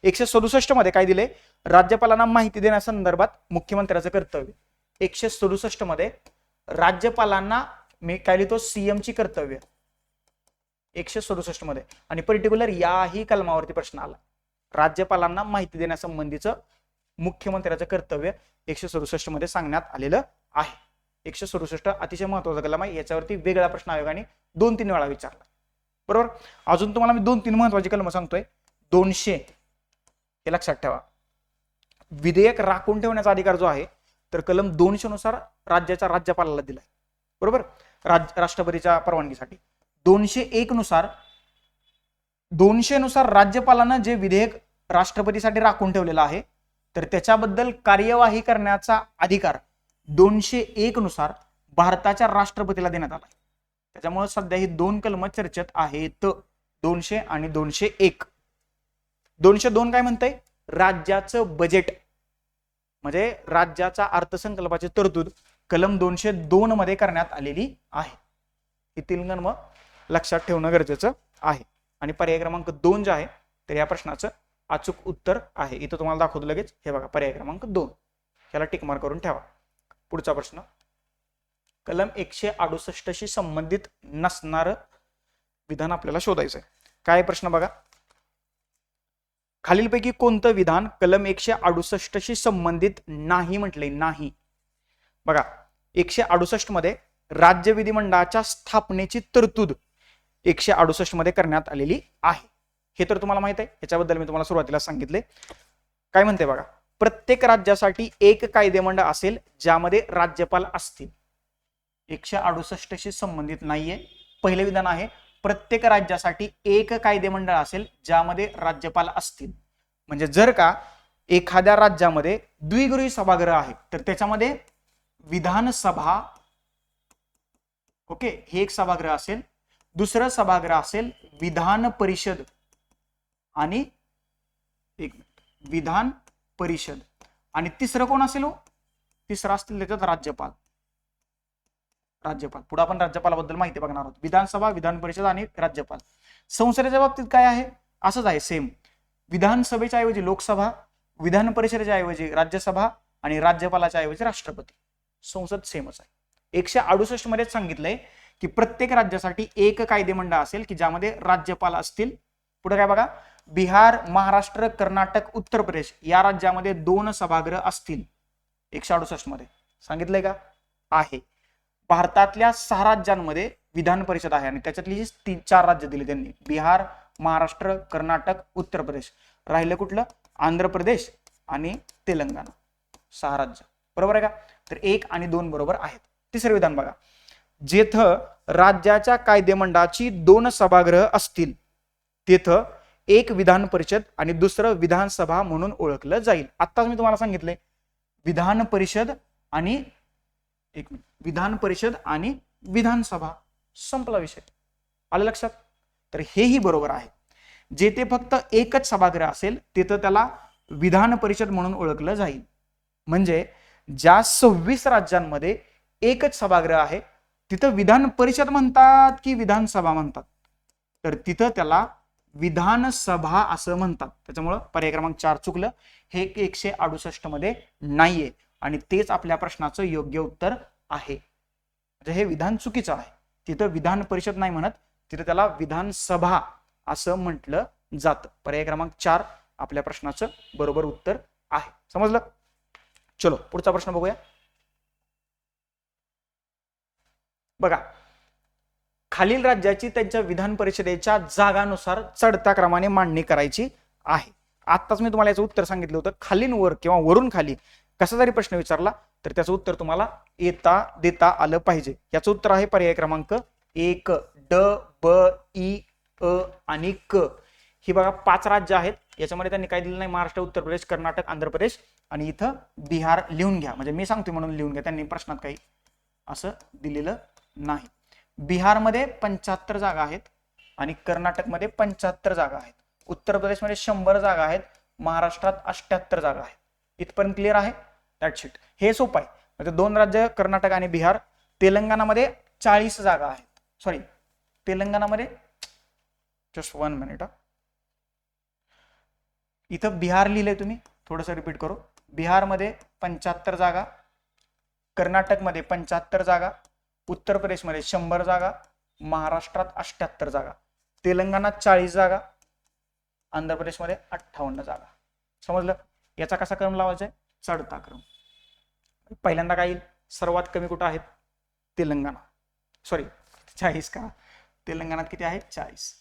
167 मध्ये काय दिले? राज्यपालांना माहिती देण्यासंदर्भात मुख्यमंत्र्याचं कर्तव्य. 167 मध्ये राज्यपालांना मी काय लिहितो? सीएम ची कर्तव्य 167 मध्ये. आणि पर्टिक्युलर याही कलमावरती प्रश्न आला. राज्यपालांना माहिती देण्यासंबंधीचं मुख्यमंत्र्याचं कर्तव्य 167 मध्ये सांगण्यात आलेलं आहे. 167 अतिशय महत्वाचा कलम आहे. याच्यावरती वेगळा प्रश्न आयोगाने 2-3 वेळा विचारला. बरोबर. अजून तुम्हाला मी 2-3 महत्वाची कलम सांगतोय. 200 हे लक्षात ठेवा. विधेयक राखून ठेवण्याचा अधिकार जो आहे तर कलम 200 नुसार राज्याच्या राज्यपालाला दिलाय. बरोबर. राष्ट्रपतीच्या परवानगीसाठी. 201 नुसार 200 नुसार राज्यपालानं जे विधेयक राष्ट्रपतीसाठी राखून ठेवलेलं आहे तर त्याच्याबद्दल कार्यवाही करण्याचा अधिकार 201 नुसार भारताच्या राष्ट्रपतीला देण्यात आला. त्याच्यामुळे सध्या ही 2 कलम चर्चेत आहेत. 200 आणि 201. 202 काय म्हणतंय? राज्याचं बजेट म्हणजे राज्याचा अर्थसंकल्पाची तरतूद कलम 202 मध्ये करण्यात आलेली आहे. ही 3 कलम लक्षात ठेवणं गरजेचं आहे. आणि पर्याय क्रमांक 2 जे आहे तर या प्रश्नाचं अचूक उत्तर आहे. इथं तुम्हाला दाखवतो लगेच. हे बघा पर्याय क्रमांक 2. याला टिक मार्क करून ठेवा. पुढचा प्रश्न. कलम 168 शी संबंधित नसणारं विधान आपल्याला शोधायचं आहे. काय प्रश्न बघा. खालीलपैकी कोणतं विधान कलम 168 शी संबंधित नाही म्हटले? नाही. बघा 168 मध्ये राज्य विधिमंडळाच्या स्थापनेची तरतूद 168 मध्ये करण्यात आलेली आहे. हे तर तुम्हाला माहित आहे. याच्याबद्दल मी तुम्हाला सुरुवातीला सांगितले. काय म्हणते बघा. प्रत्येक राज्यासाठी एक कायदेमंडळ असेल ज्यामध्ये राज्यपाल असतील. 168 शी संबंधित नाहीये. पहिले विधान आहे प्रत्येक राज्यासाठी एक कायदेमंडळ असेल ज्यामध्ये राज्यपाल असतील. म्हणजे जर का एखाद्या राज्यामध्ये द्विगृही सभागृह आहे तर त्याच्यामध्ये विधानसभा, ओके, हे एक सभागृह असेल. दुसरं सभागृह असेल विधान परिषद आणि विधान परिषद आणि तिसरं कोण असेल? तिसरं असतील त्याच्यात राज्यपाल. राज्यपाल पुढे आपण राज्यपालाबद्दल माहिती बघणार आहोत. विधानसभा, विधान परिषद आणि राज्यपाल. संसदेच्या बाबतीत काय आहे? असंच आहे सेम. विधानसभेच्या ऐवजी लोकसभा, विधान परिषदेच्या ऐवजी राज्यसभा आणि राज्यपालाच्या ऐवजी राष्ट्रपती. संसद सेमच आहे. 168 मध्ये सांगितलंय की प्रत्येक राज्यासाठी एक कायदेमंडळ असेल की ज्यामध्ये राज्यपाल असतील. पुढे काय बघा. बिहार, महाराष्ट्र, कर्नाटक, उत्तर प्रदेश या राज्यामध्ये 2 सभागृह असतील. 168 मध्ये सांगितलंय का? आहे. भारतातल्या 6 राज्यांमध्ये विधान परिषद आहे आणि त्याच्यातली जी 4 राज्य दिली त्यांनी बिहार, महाराष्ट्र, कर्नाटक, उत्तर प्रदेश. राहिलं कुठलं? आंध्र प्रदेश आणि तेलंगणा. 6 राज्य. बरोबर आहे का? तर 1 आणि 2 बरोबर आहेत. तिसरं विधान बघा. जेथं राज्याच्या कायदेमंडळाची 2 सभागृह असतील तेथं एक विधान परिषद आणि दुसरं विधानसभा म्हणून ओळखलं जाईल. आत्ताच मी तुम्हाला सांगितलंय विधान परिषद आणि विधान परिषद आणि विधानसभा, संपला विषय. आलं लक्षात? तर हेही बरोबर आहे. जेथे फक्त एकच सभागृह असेल तिथं त्याला विधान परिषद म्हणून ओळखलं जाईल. म्हणजे ज्या 26 राज्यांमध्ये एकच सभागृह आहे तिथं विधान परिषद म्हणतात की विधानसभा म्हणतात, तर तिथं त्याला विधानसभा असं म्हणतात. त्याच्यामुळं पर्याय क्रमांक 4 चुकलं. हे 168 मध्ये नाहीये आणि तेच आपल्या प्रश्नाचं योग्य उत्तर आहे. म्हणजे हे विधान चुकीचं आहे. तिथं विधान परिषद नाही म्हणत, तिथं त्याला विधानसभा असं म्हटलं जातं. पर्याय क्रमांक 4 आपल्या प्रश्नाचं बरोबर उत्तर आहे. समजलं? चलो पुढचा प्रश्न बघूया. बघा, खालील राज्याची त्यांच्या विधान परिषदेच्या जागानुसार चढत्या क्रमाने मांडणी करायची आहे. आत्ताच मी तुम्हाला याचं उत्तर सांगितलं होतं. खालील वर किंवा वरून खाली कसा जरी प्रश्न विचारला तर त्याचं उत्तर तुम्हाला येता देता आलं पाहिजे. याचं उत्तर आहे पर्याय क्रमांक 1 ड ब ई अ आणि क. ही बघा 5 राज्य आहेत. याच्यामध्ये त्यांनी काय दिलं नाही, महाराष्ट्र, उत्तर प्रदेश, कर्नाटक, आंध्र प्रदेश आणि इथं बिहार लिहून घ्या. म्हणजे मी सांगतोय म्हणून लिहून घ्या, त्यांनी प्रश्नात काही असं दिलेलं नाही. बिहारमध्ये 75 जागा आहेत आणि कर्नाटकमध्ये 75 जागा आहेत. उत्तर प्रदेशमध्ये 100 जागा आहेत. महाराष्ट्रात 78 जागा आहेत. इथपर्यंत क्लिअर आहे? That's it. हे सोपं आहे. म्हणजे 2 राज्य कर्नाटक आणि बिहार. तेलंगणामध्ये 40 जागा आहेत. सॉरी, तेलंगणामध्ये जस्ट 1 मिनिट. इथं बिहार लिहिलंय तुम्ही, थोडंसं रिपीट करू. बिहारमध्ये 75 जागा, कर्नाटकमध्ये 75 जागा, उत्तर प्रदेशमध्ये 100 जागा, महाराष्ट्रात 78 जागा, तेलंगणात 40 जागा, आंध्र प्रदेशमध्ये 58 जागा. समजलं? याचा कसा क्रम लावायचा आहे? चढता क्रम. पहिल्यांदा काय येईल? सर्वात कमी कुठं आहेत? तेलंगणा. सॉरी 40 का? तेलंगणात किती आहे? 40.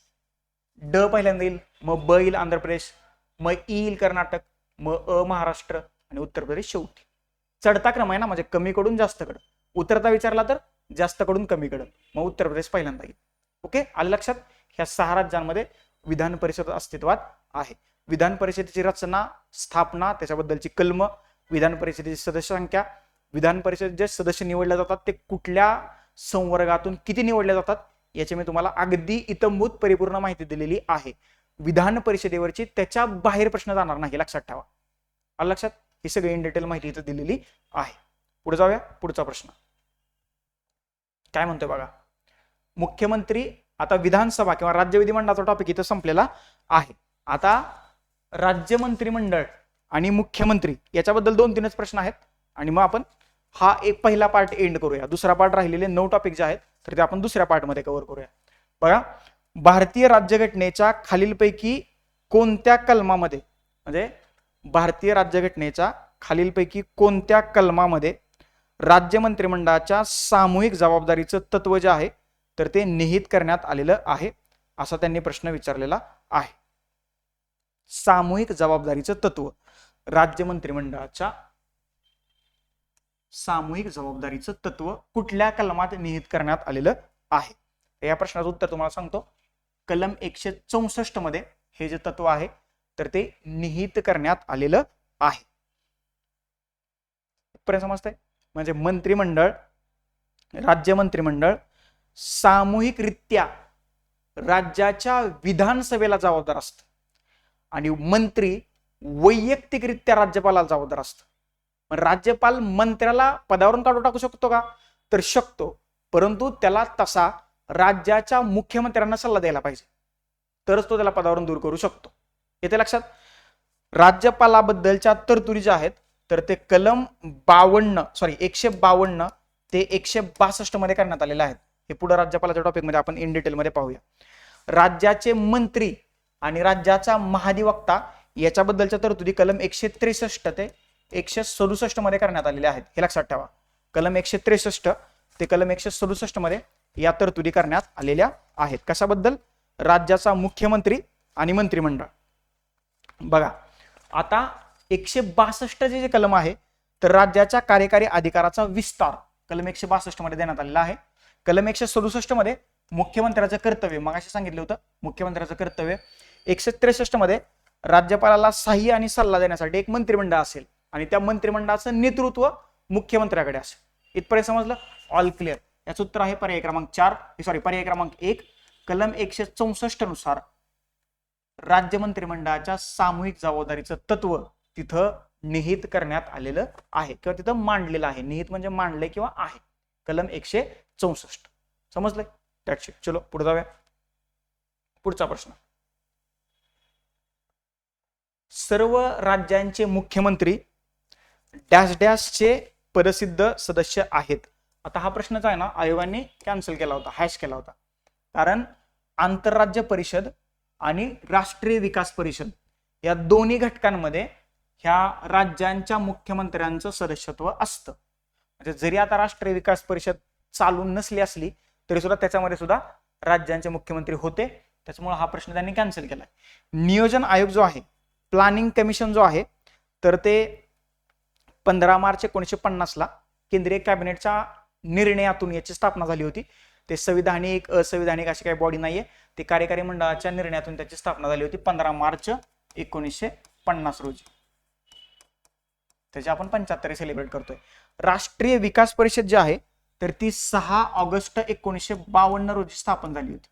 ड पहिल्यांदा येईल, मग ब येईल आंध्र प्रदेश, मग ई येईल कर्नाटक, मग अ महाराष्ट्र आणि उत्तर प्रदेश शेवटी. चढता क्रम आहे ना, म्हणजे कमीकडून जास्तकडं. उतरता विचारला तर जास्तकडून कमीकडं, मग उत्तर प्रदेश पहिल्यांदा येईल. ओके, आलं लक्षात? ह्या 6 राज्यांमध्ये विधान परिषद अस्तित्वात आहे. विधान परिषदेची रचना, स्थापना, त्याच्याबद्दलची कलम, विधान परिषदेची सदस्य संख्या, विधान परिषदेचे सदस्य निवडले जातात ते कुठल्या संवर्गातून किती निवडले जातात याची मी तुम्हाला अगदी इतंभूत परिपूर्ण माहिती दिलेली आहे. विधान परिषदेवरची त्याच्या बाहेर प्रश्न जाणार नाही, लक्षात ठेवा. आलं लक्षात? ही सगळी इन डिटेल माहिती इथं दिलेली आहे. पुढे जाऊया. पुढचा प्रश्न काय म्हणतोय बघा. मुख्यमंत्री, आता विधानसभा किंवा राज्य विधिमंडळाचा टॉपिक इथं संपलेला आहे. आता राज्य मंत्रिमंडळ आणि मुख्यमंत्री याच्याबद्दल 2-3च प्रश्न आहेत आणि मग आपण हा एक पहिला पार्ट एंड करूया. दुसरा पार्ट राहिलेले 9 टॉपिक जे आहेत तर ते आपण दुसऱ्या पार्टमध्ये कव्हर करूया. बघा, भारतीय राज्यघटनेच्या खालीलपैकी कोणत्या कलमामध्ये, म्हणजे भारतीय राज्यघटनेच्या खालीलपैकी कोणत्या कलमामध्ये राज्य मंत्रिमंडळाच्या सामूहिक जबाबदारीचं तत्व जे आहे तर ते निहित करण्यात आलेलं आहे, असा त्यांनी प्रश्न विचारलेला आहे. सामूहिक जबाबदारीचं तत्व, राज्य मंत्रिमंडळाच्या सामूहिक जबाबदारीचं तत्व कुठल्या कलमात निहित करण्यात आलेलं आहे? या प्रश्नाचं उत्तर तुम्हाला सांगतो. कलम 164 मध्ये हे जे तत्व आहे तर ते निहित करण्यात आलेलं आहे. समजतंय? म्हणजे मंत्रिमंडळ, राज्य मंत्रिमंडळ सामूहिकरित्या राज्याच्या विधानसभेला जबाबदार असतं आणि मंत्री वैयक्तिकरित्या राज्यपालाला जबाबदार असतं. राज्यपाल मंत्र्याला पदावरून काढून टाकू शकतो का? तर शकतो, परंतु त्याला तसा राज्याच्या मुख्यमंत्र्यांना सल्ला द्यायला पाहिजे, तरच तो त्याला पदावरून दूर करू शकतो. येते लक्षात? राज्यपालाबद्दलच्या तरतुदी ज्या आहेत तर ते कलम 152 ते 162 मध्ये करण्यात आलेले आहेत. हे पुढे राज्यपालाच्या टॉपिक मध्ये आपण इन डिटेल मध्ये पाहूया. राज्याचे मंत्री आणि राज्याचा महाधिवक्ता याच्याबद्दलच्या तरतुदी कलम 163 ते 167 मध्ये करण्यात आलेल्या आहेत. हे लक्षात ठेवा. कलम 163 ते कलम 167 मध्ये या तरतुदी करण्यात आलेल्या आहेत. कशाबद्दल? राज्याचा मुख्यमंत्री आणि मंत्रिमंडळ. बघा, आता 162 जे कलम आहे तर राज्याच्या कार्यकारी अधिकाराचा विस्तार कलम 162 मध्ये देण्यात आलेला आहे. कलम 167 मध्ये मुख्यमंत्र्याचं कर्तव्य, मग असे सांगितलं होतं मुख्यमंत्र्याचं कर्तव्य 163 मध्ये राज्यपालाला सहाय्य आणि सल्ला देण्यासाठी एक मंत्रिमंडळ असेल आणि त्या मंत्रिमंडळाचं नेतृत्व मुख्यमंत्र्याकडे असेल. इथपर्यंत समजलं? All clear. याचं उत्तर आहे पर्याय क्रमांक 1. कलम 164 नुसार राज्य मंत्रिमंडळाच्या सामूहिक जबाबदारीचं तत्व तिथं निहित करण्यात आलेलं आहे किंवा तिथं मांडलेलं आहे. निहित म्हणजे मांडले किंवा आहे. कलम 164. समजलंय? That's it. चलो पुढे जाऊया. पुढचा प्रश्न. सर्व राज्यांचे मुख्यमंत्री डॅश डॅशचे पदसिद्ध सदस्य आहेत. आता हा प्रश्नच आहे ना, आयोगाने कॅन्सल केला होता, हॅश केला होता. कारण आंतरराज्य परिषद आणि राष्ट्रीय विकास परिषद या दोन्ही घटकांमध्ये ह्या राज्यांच्या मुख्यमंत्र्यांचं सदस्यत्व असतं. म्हणजे जरी आता राष्ट्रीय विकास परिषद चालू नसली असली तरी सुद्धा त्याच्यामध्ये सुद्धा राज्यांचे मुख्यमंत्री होते. त्याच्यामुळे हा प्रश्न त्यांनी कॅन्सल केलाय. नियोजन आयोग जो आहे, प्लॅनिंग कमिशन जो आहे, तर ते 15 मार्च 1950 केंद्रीय कॅबिनेटच्या निर्णयातून याची स्थापना झाली होती. ते संविधानिक असंविधानिक अशी काही बॉडी नाहीये. ते कार्यकारी मंडळाच्या निर्णयातून त्याची स्थापना झाली होती 15 मार्च 1950 रोजी. त्याची आपण 75 सेलिब्रेट करतोय. राष्ट्रीय विकास परिषद जी आहे तर ती 6 ऑगस्ट 1952 रोजी स्थापन झाली होती.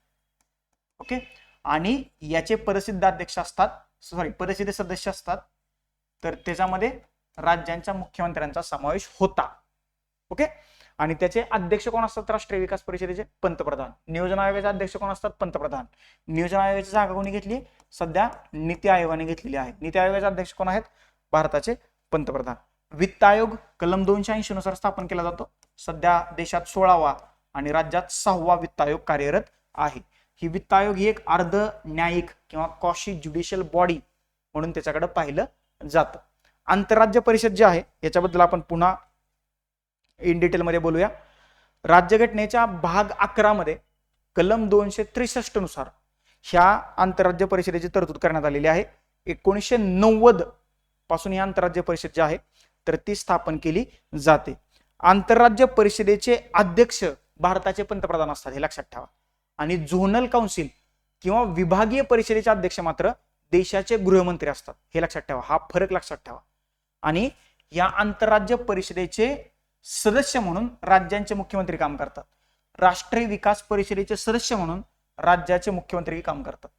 ओके. आणि याचे पदसिद्ध अध्यक्ष असतात, पदसिद्ध सदस्य असतात, तर त्याच्यामध्ये राज्यांच्या मुख्यमंत्र्यांचा समावेश होता. ओके. आणि त्याचे अध्यक्ष कोण असतात? राष्ट्रीय विकास परिषदेचे पंतप्रधान. नियोजन आयोगाचे अध्यक्ष कोण असतात? पंतप्रधान. नियोजन आयोगाची जागा कोणी घेतली? सध्या नीती आयोगाने घेतलेली आहे. नीती आयोगाचे अध्यक्ष कोण आहेत? भारताचे पंतप्रधान. वित्त आयोग कलम 280 नुसार स्थापन केला जातो. सध्या देशात 16वा आणि राज्यात 6वा वित्त आयोग कार्यरत आहे. ही वित्त आयोग ही एक अर्ध न्यायिक किंवा कॉशी ज्युडिशियल बॉडी म्हणून त्याच्याकडे पाहिलं जातं. आंतरराज्य परिषद जी आहे याच्याबद्दल आपण पुन्हा इन डिटेल मध्ये बोलूया. राज्यघटनेच्या भाग 11 मध्ये कलम 263 नुसार ह्या आंतरराज्य परिषदेची तरतूद करण्यात आलेली आहे. 1990 पासून ही आंतरराज्य परिषद जी आहे तर ती स्थापन केली जाते. आंतरराज्य परिषदेचे अध्यक्ष भारताचे पंतप्रधान असतात, हे लक्षात ठेवा. आणि झोनल काउन्सिल किंवा विभागीय परिषदेचे अध्यक्ष मात्र देशाचे गृहमंत्री असतात, हे लक्षात ठेवा. हा फरक लक्षात ठेवा. आणि या आंतरराज्य परिषदेचे सदस्य म्हणून राज्यांचे मुख्यमंत्री काम करतात. राष्ट्रीय विकास परिषदेचे सदस्य म्हणून राज्याचे मुख्यमंत्री काम करतात.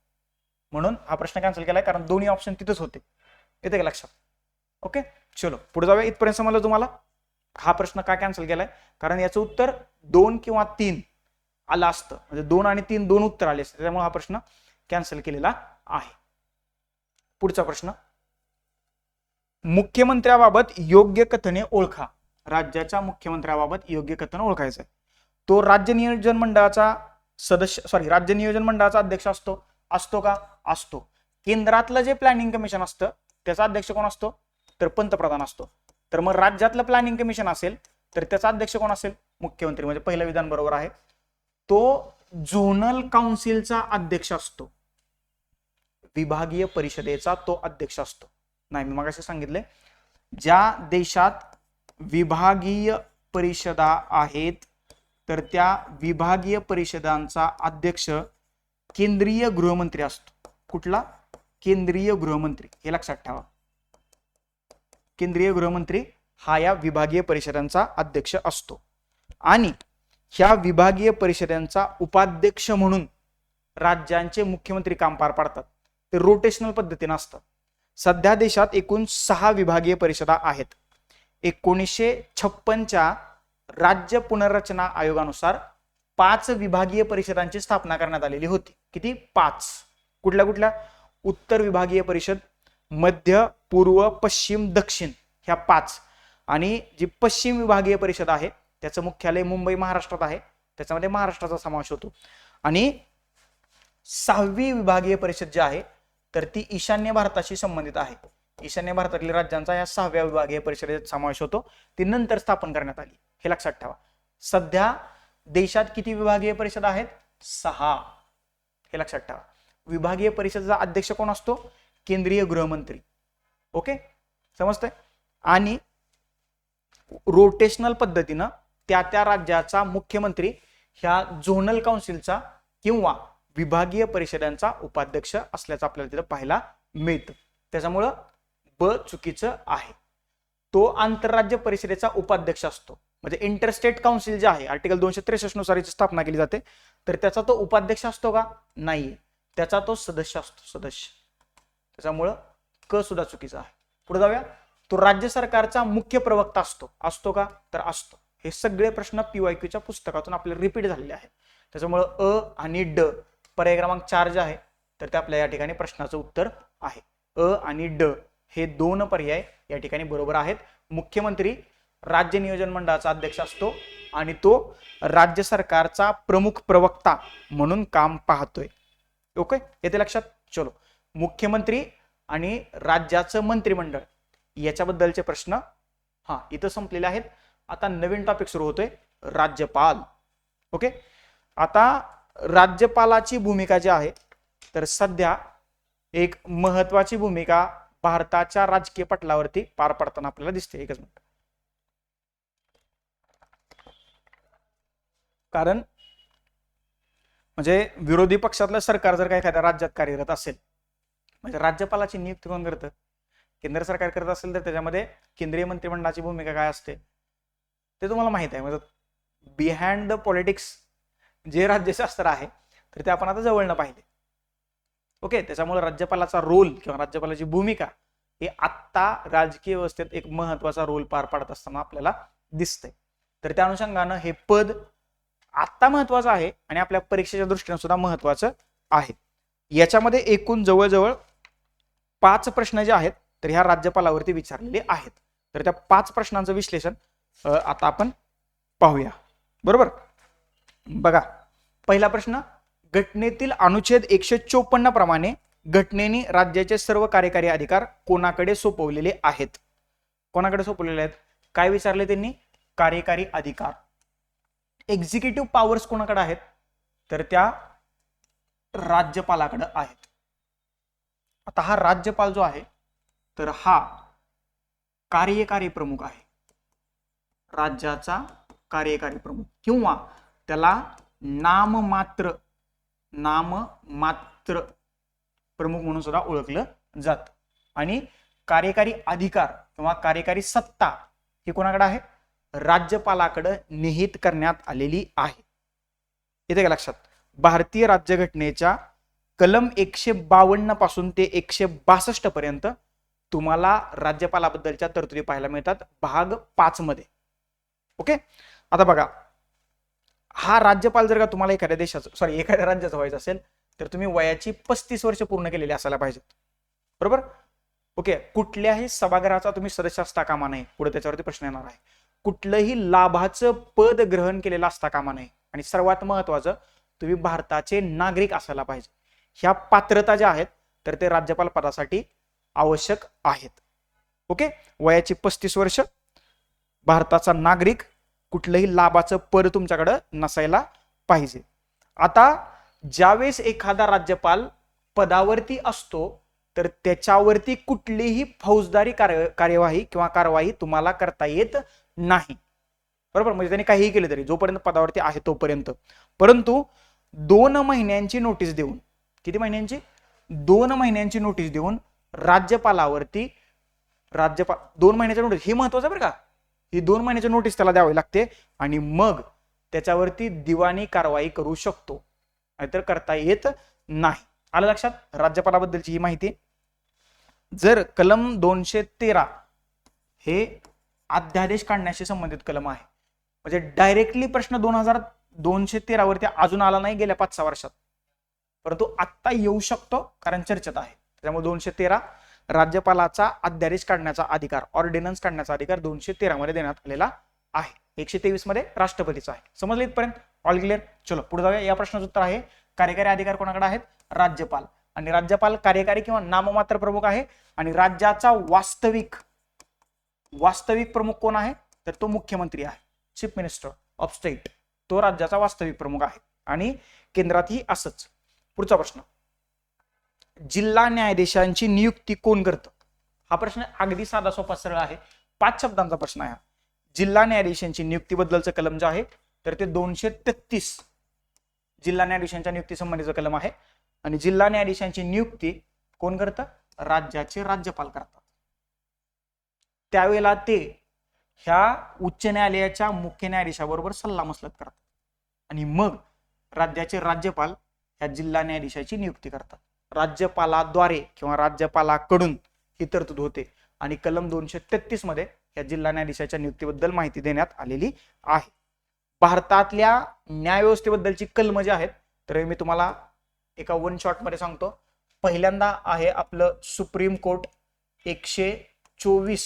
म्हणून हा प्रश्न कॅन्सल केलाय, कारण दोन्ही ऑप्शन तिथेच होते. येते का लक्षात? ओके. चलो पुढे जाऊया. इथपर्यंत समजलं तुम्हाला हा प्रश्न का कॅन्सल केलाय? कारण याचं उत्तर 2 किंवा 3 आलं असतं, म्हणजे 2 आणि 3 दोन उत्तर आले असते, त्यामुळे हा प्रश्न कॅन्सल केलेला आहे. पुढचा प्रश्न. मुख्यमंत्र्याबाबत योग्य कथने ओळखा. राज्याच्या मुख्यमंत्र्याबाबत योग्य कथन ओळखायचं आहे. तो राज्य नियोजन मंडळाचा राज्य नियोजन मंडळाचा अध्यक्ष असतो का? असतो. केंद्रातलं जे प्लॅनिंग कमिशन असतं त्याचा अध्यक्ष कोण असतो? तर पंतप्रधान असतो. तर मग राज्यातलं प्लॅनिंग कमिशन असेल तर त्याचा अध्यक्ष कोण असेल? मुख्यमंत्री. म्हणजे पहिलं विधान बरोबर आहे. तो झोनल काउन्सिलचा अध्यक्ष असतो. विभागीय परिषदेचा तो अध्यक्ष असतो. नाही, मी मगाशी सांगितले ज्या देशात विभागीय परिषदा आहेत तर त्या विभागीय परिषदांचा अध्यक्ष केंद्रीय गृहमंत्री असतो. कुठला? केंद्रीय गृहमंत्री. हे लक्षात ठेवा. केंद्रीय गृहमंत्री हा या विभागीय परिषदांचा अध्यक्ष असतो. आणि ह्या विभागीय परिषदांचा उपाध्यक्ष म्हणून राज्यांचे मुख्यमंत्री काम पार पाडतात. ते रोटेशनल पद्धतीने असतात. सध्या देशात एकूण 6 विभागीय परिषदा आहेत. 1956च्या राज्य पुनर्रचना आयोगानुसार 5 विभागीय परिषदांची स्थापना करण्यात आलेली होती. किती? 5. कुठल्या कुठल्या? उत्तर विभागीय परिषद, मध्य, पूर्व, पश्चिम, दक्षिण, ह्या 5. आणि जी पश्चिम विभागीय परिषद आहे त्याचं मुख्यालय मुंबई महाराष्ट्रात आहे, त्याच्यामध्ये महाराष्ट्राचा समावेश होतो. आणि 6वी विभागीय परिषद जी आहे तर ती ईशान्य भारताशी संबंधित आहे. ईशान्य भारतातील राज्यांचा या 6व्या विभागीय परिषदेत समावेश होतो. ती नंतर स्थापन करण्यात आली, हे लक्षात ठेवा. सध्या देशात किती विभागीय परिषद आहेत? 6. हे लक्षात ठेवा. विभागीय परिषदेचा अध्यक्ष कोण असतो? केंद्रीय गृहमंत्री. ओके, समजतंय? आणि रोटेशनल पद्धतीनं त्या त्या राज्याचा मुख्यमंत्री ह्या झोनल काउन्सिलचा किंवा विभागीय परिषदांचा उपाध्यक्ष असल्याचं आपल्याला तिथं पाहायला मिळतं. त्याच्यामुळं ब चुकीचं आहे. तो आंतरराज्य परिषदेचा उपाध्यक्ष असतो. म्हणजे इंटरस्टेट काउन्सिल जे आहे आर्टिकल 263 नुसार याची स्थापना केली जाते, तर त्याचा तो उपाध्यक्ष असतो का? नाही, त्याचा तो सदस्य असतो, सदस्य. त्याच्यामुळं क सुद्धा चुकीचा आहे. पुढे जाऊया. तो राज्य सरकारचा मुख्य प्रवक्ता असतो का? तर असतो. हे सगळे प्रश्न PYQच्या पुस्तकातून आपल्याला रिपीट झालेले आहेत. त्याच्यामुळं अ आणि ड पर्याय क्रमांक 4 जे आहे तर ते आपल्या या ठिकाणी प्रश्नाचं उत्तर आहे. अ आणि ड हे दोन पर्याय या ठिकाणी बरोबर आहेत. मुख्यमंत्री राज्य नियोजन मंडळाचा अध्यक्ष असतो आणि तो राज्य सरकारचा प्रमुख प्रवक्ता म्हणून काम पाहतोय. ओके, येते लक्षात? चलो, मुख्यमंत्री आणि राज्याचं मंत्रिमंडळ याच्याबद्दलचे प्रश्न इथं संपलेले आहेत. आता नवीन टॉपिक सुरू होतोय, राज्यपाल. ओके, आता राज्यपालाची भूमिका जी आहे तर सध्या एक महत्वाची भूमिका भारताच्या राजकीय पटलावरती पार पडताना आपल्याला दिसते. एकच मिनिट. कारण म्हणजे विरोधी पक्षातलं सरकार जर का एखाद्या राज्यात कार्यरत असेल, म्हणजे राज्यपालाची नियुक्ती कोण करतं? केंद्र सरकार करत असेल तर त्याच्यामध्ये केंद्रीय मंत्रिमंडळाची भूमिका काय असते ते तुम्हाला माहित आहे. म्हणजे बिहाइंड द पॉलिटिक्स जे राज्यशास्त्र आहे तर ते आपण आता जवळनं पाहिले. ओके, त्याच्यामुळे राज्यपालाचा रोल किंवा राज्यपालाची भूमिका हे आत्ता राजकीय व्यवस्थेत एक महत्वाचा रोल पार पाडत असताना आपल्याला दिसतंय. तर त्या अनुषंगानं हे पद आत्ता महत्वाचं आहे आणि आपल्या परीक्षेच्या दृष्टीने सुद्धा महत्वाचं आहे. याच्यामध्ये एकूण जवळजवळ 5 प्रश्न जे आहेत तर ह्या राज्यपालावरती विचारलेले आहेत. तर त्या 5 प्रश्नांचं विश्लेषण आता आपण पाहूया. बरोबर, बघा. पहिला प्रश्न, घटनेतील अनुच्छेद 154 प्रमाणे घटनेने राज्याचे सर्व कार्यकारी अधिकार कोणाकडे सोपवलेले आहेत? कोणाकडे सोपवलेले आहेत? काय विचारले त्यांनी? कार्यकारी अधिकार. एक्झिक्युटिव्ह पॉवर्स कोणाकडे आहेत? तर त्या राज्यपालाकडे आहेत. आता हा राज्यपाल जो आहे तर हा कार्यकारी प्रमुख आहे, राज्याचा कार्यकारी प्रमुख, किंवा त्याला नाममात्र प्रमुख म्हणून सुद्धा ओळखलं जात. आणि कार्यकारी अधिकार किंवा कार्यकारी सत्ता ही कोणाकडे आहे? राज्यपालाकडे निहित करण्यात आलेली आहे. येते का लक्षात? भारतीय राज्यघटनेच्या कलम 152 पासून ते 162 पर्यंत तुम्हाला राज्यपालाबद्दलच्या तरतुदी पाहायला मिळतात भाग 5 मध्ये. ओके, आता बघा, हा राज्यपाल जर का तुम्हाला एखाद्या राज्याचा व्हायचं असेल तर तुम्ही वयाची 35 वर्ष पूर्ण केलेली असायला पाहिजेत. बरोबर? ओके, कुठल्याही सभागृहाचा तुम्ही सदस्य असता कामा नये. पुढे त्याच्यावरती प्रश्न येणार आहे. कुठलंही लाभाचं पद ग्रहण केलेलं असता कामा नये. आणि सर्वात महत्वाचं, तुम्ही भारताचे नागरिक असायला पाहिजे. ह्या पात्रता ज्या आहेत तर ते राज्यपाल पदासाठी आवश्यक आहेत. ओके, वयाची 35 वर्ष, भारताचा नागरिक, कुठलंही लाभाचं पद तुमच्याकडे नसायला पाहिजे. आता ज्यावेळेस एखादा राज्यपाल पदावरती असतो तर त्याच्यावरती कुठलीही फौजदारी कार्यवाही किंवा कारवाई तुम्हाला करता येत नाही. बरोबर? म्हणजे त्यांनी काहीही केलं तरी जोपर्यंत पदावरती आहे तोपर्यंत. परंतु 2 महिन्यांची नोटीस देऊन, किती महिन्यांची? 2 महिन्यांची नोटीस देऊन राज्यपालावरती 2 महिन्याची नोटीस, ही महत्वाचं बरं का, ही 2 महिन्याची नोटीस त्याला द्यावी लागते आणि मग त्याच्यावरती दिवाणी कारवाई करू शकतो, नाहीतर करता येत नाही. आलं लक्षात राज्यपालाबद्दलची ही माहिती. जर कलम 213 हे अध्यादेश काढण्याशी संबंधित कलम आहे, म्हणजे डायरेक्टली प्रश्न 2213 वरती अजून आला नाही गेल्या 5-6 वर्षात, परंतु आत्ता येऊ शकतो कारण चर्चेत आहे. त्यामुळे 213 राज्यपालाचा अध्यादेश काढण्याचा अधिकार, ऑर्डिनन्स काढण्याचा अधिकार 213 मध्ये देण्यात आलेला आहे. 123 मध्ये राष्ट्रपतीचा आहे. समजले इथपर्यंत? All clear? चलो पुढे जाऊया. या प्रश्नाचं उत्तर आहे कार्यकारी अधिकार कोणाकडे आहेत? राज्यपाल. आणि राज्यपाल कार्यकारी किंवा नाममात्र प्रमुख आहे. आणि राज्याचा वास्तविक प्रमुख कोण आहे? तर तो मुख्यमंत्री आहे, चीफ मिनिस्टर ऑफ स्टेट. तो राज्याचा वास्तविक प्रमुख आहे आणि केंद्रातही असंच. पुढचा प्रश्न, जिल्हा न्यायाधीशांची नियुक्ती कोण करतं? हा प्रश्न अगदी साधा सोपा सरळ आहे. 5 शब्दांचा प्रश्न आहे. जिल्हा न्यायाधीशांची नियुक्तीबद्दलचं कलम जे आहे तर ते 233 जिल्हा न्यायाधीशांच्या नियुक्ती संबंधीचा कलम आहे. आणि जिल्हा न्यायाधीशांची नियुक्ती कोण करतं? राज्याचे राज्यपाल करतात. त्यावेळेला ते ह्या उच्च न्यायालयाच्या मुख्य न्यायाधीशाबरोबर सल्लामसलत करतात आणि मग राज्याचे राज्यपाल ह्या जिल्हा न्यायाधीशाची नियुक्ती करतात. राज्यपालाद्वारे किंवा राज्यपालाकडून ही तरतूद होते आणि कलम 233 मध्ये या जिल्हा न्यायाधीशाच्या नियुक्तीबद्दल माहिती देण्यात आलेली आहे. भारतातल्या न्यायव्यवस्थेबद्दलची कलम जे आहेत तर मी तुम्हाला एका वन शॉट मध्ये सांगतो. पहिल्यांदा आहे आपलं सुप्रीम कोर्ट 124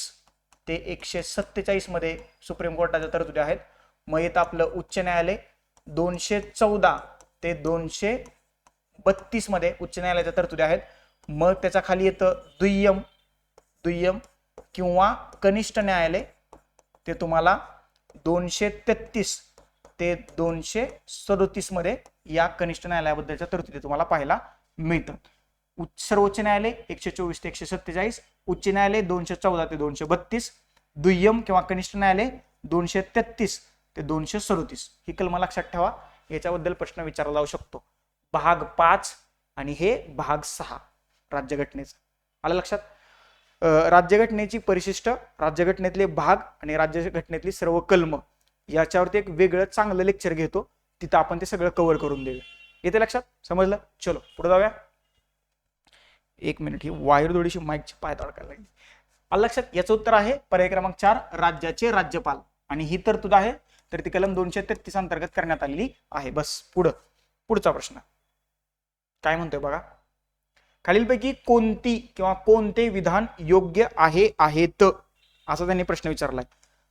ते 147 मध्ये सुप्रीम कोर्टाच्या तरतुदी आहेत. मग येतं आपलं उच्च न्यायालय 214 ते 232 मध्ये उच्च न्यायालयाच्या तरतुदी आहेत. मग त्याच्या खाली येतं दुय्यम किंवा कनिष्ठ न्यायालय, ते तुम्हाला 233 ते 237 मध्ये या कनिष्ठ न्यायालयाबद्दलच्या तरतुदी तुम्हाला पाहायला मिळतात. सर्वोच्च न्यायालय 124 ते 147, उच्च न्यायालय 214 ते 232, दुय्यम किंवा कनिष्ठ न्यायालय 233 ते 237. ही कलम लक्षात ठेवा, याच्याबद्दल प्रश्न विचारला जाऊ शकतो. भाग 5 आणि हे भाग 6 राज्यघटनेचा. आलं लक्षात? राज्यघटनेची परिशिष्ट, राज्यघटनेतले भाग आणि राज्यघटनेतली सर्व कलम याच्यावरती एक वेगळं चांगलं लेक्चर घेतो, तिथं आपण ते सगळं कव्हर करून देऊया. येते लक्षात? समजलं? चलो पुढे जाऊया. एक मिनिट, ही वायर थोडीशी माईकची पाय अडकायला लागली. आलं लक्षात? याचं उत्तर आहे पर्याय क्रमांक 4 राज्याचे राज्यपाल. आणि ही तरतूद आहे तर ती कलम 233 अंतर्गत करण्यात आलेली आहे. बस पुढचा प्रश्न काय म्हणतोय बघा. खालीलपैकी कोणती किंवा कोणते विधान योग्य आहेत असा त्यांनी प्रश्न विचारलाय.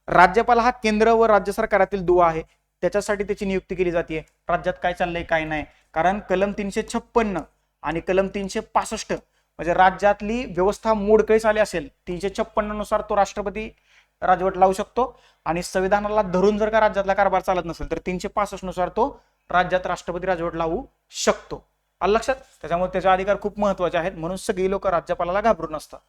राज्यपाल हा केंद्र व राज्य सरकारातील दुवा आहे, त्याच्यासाठी त्याची नियुक्ती केली जाते. राज्यात काय चाललंय काय नाही, कारण कलम 356 आणि कलम 365 म्हणजे राज्यातली व्यवस्था मोडकळीस आली असेल 356 नुसार तो राष्ट्रपती राजवट लावू शकतो आणि संविधानाला धरून जर का राज्यातला कारभार चालत नसेल तर 365 नुसार तो राज्यात राष्ट्रपती राजवट लावू शकतो. आलं लक्षात? त्याच्यामुळे त्याचे अधिकार खूप महत्वाचे आहेत, म्हणून सगळी लोक राज्यपालाला घाबरून असतात.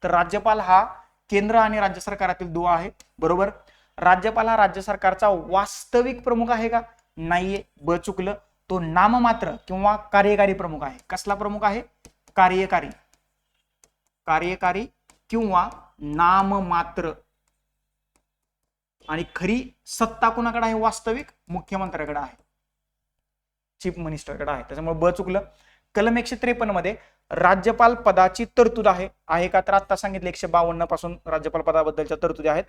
तर राज्यपाल हा केंद्र आणि राज्य सरकारातील दुवा आहे. बरोबर. राज्यपाल हा राज्य सरकारचा वास्तविक प्रमुख आहे का? नाहीये. ब चुकलं. तो नाममात्र किंवा कार्यकारी प्रमुख आहे. कसला प्रमुख आहे? कार्यकारी किंवा नाममात्र. आणि खरी सत्ता कोणाकडे आहे? वास्तविक मुख्यमंत्र्याकडे आहे, चीफ मिनिस्टरकडे आहे. त्याच्यामुळे ब चुकलं. कलम 153 मध्ये राज्यपाल पदाची तरतूद आहे का? तर आता सांगितलं 152 पासून राज्यपाल पदाबद्दलच्या तरतुदी आहेत.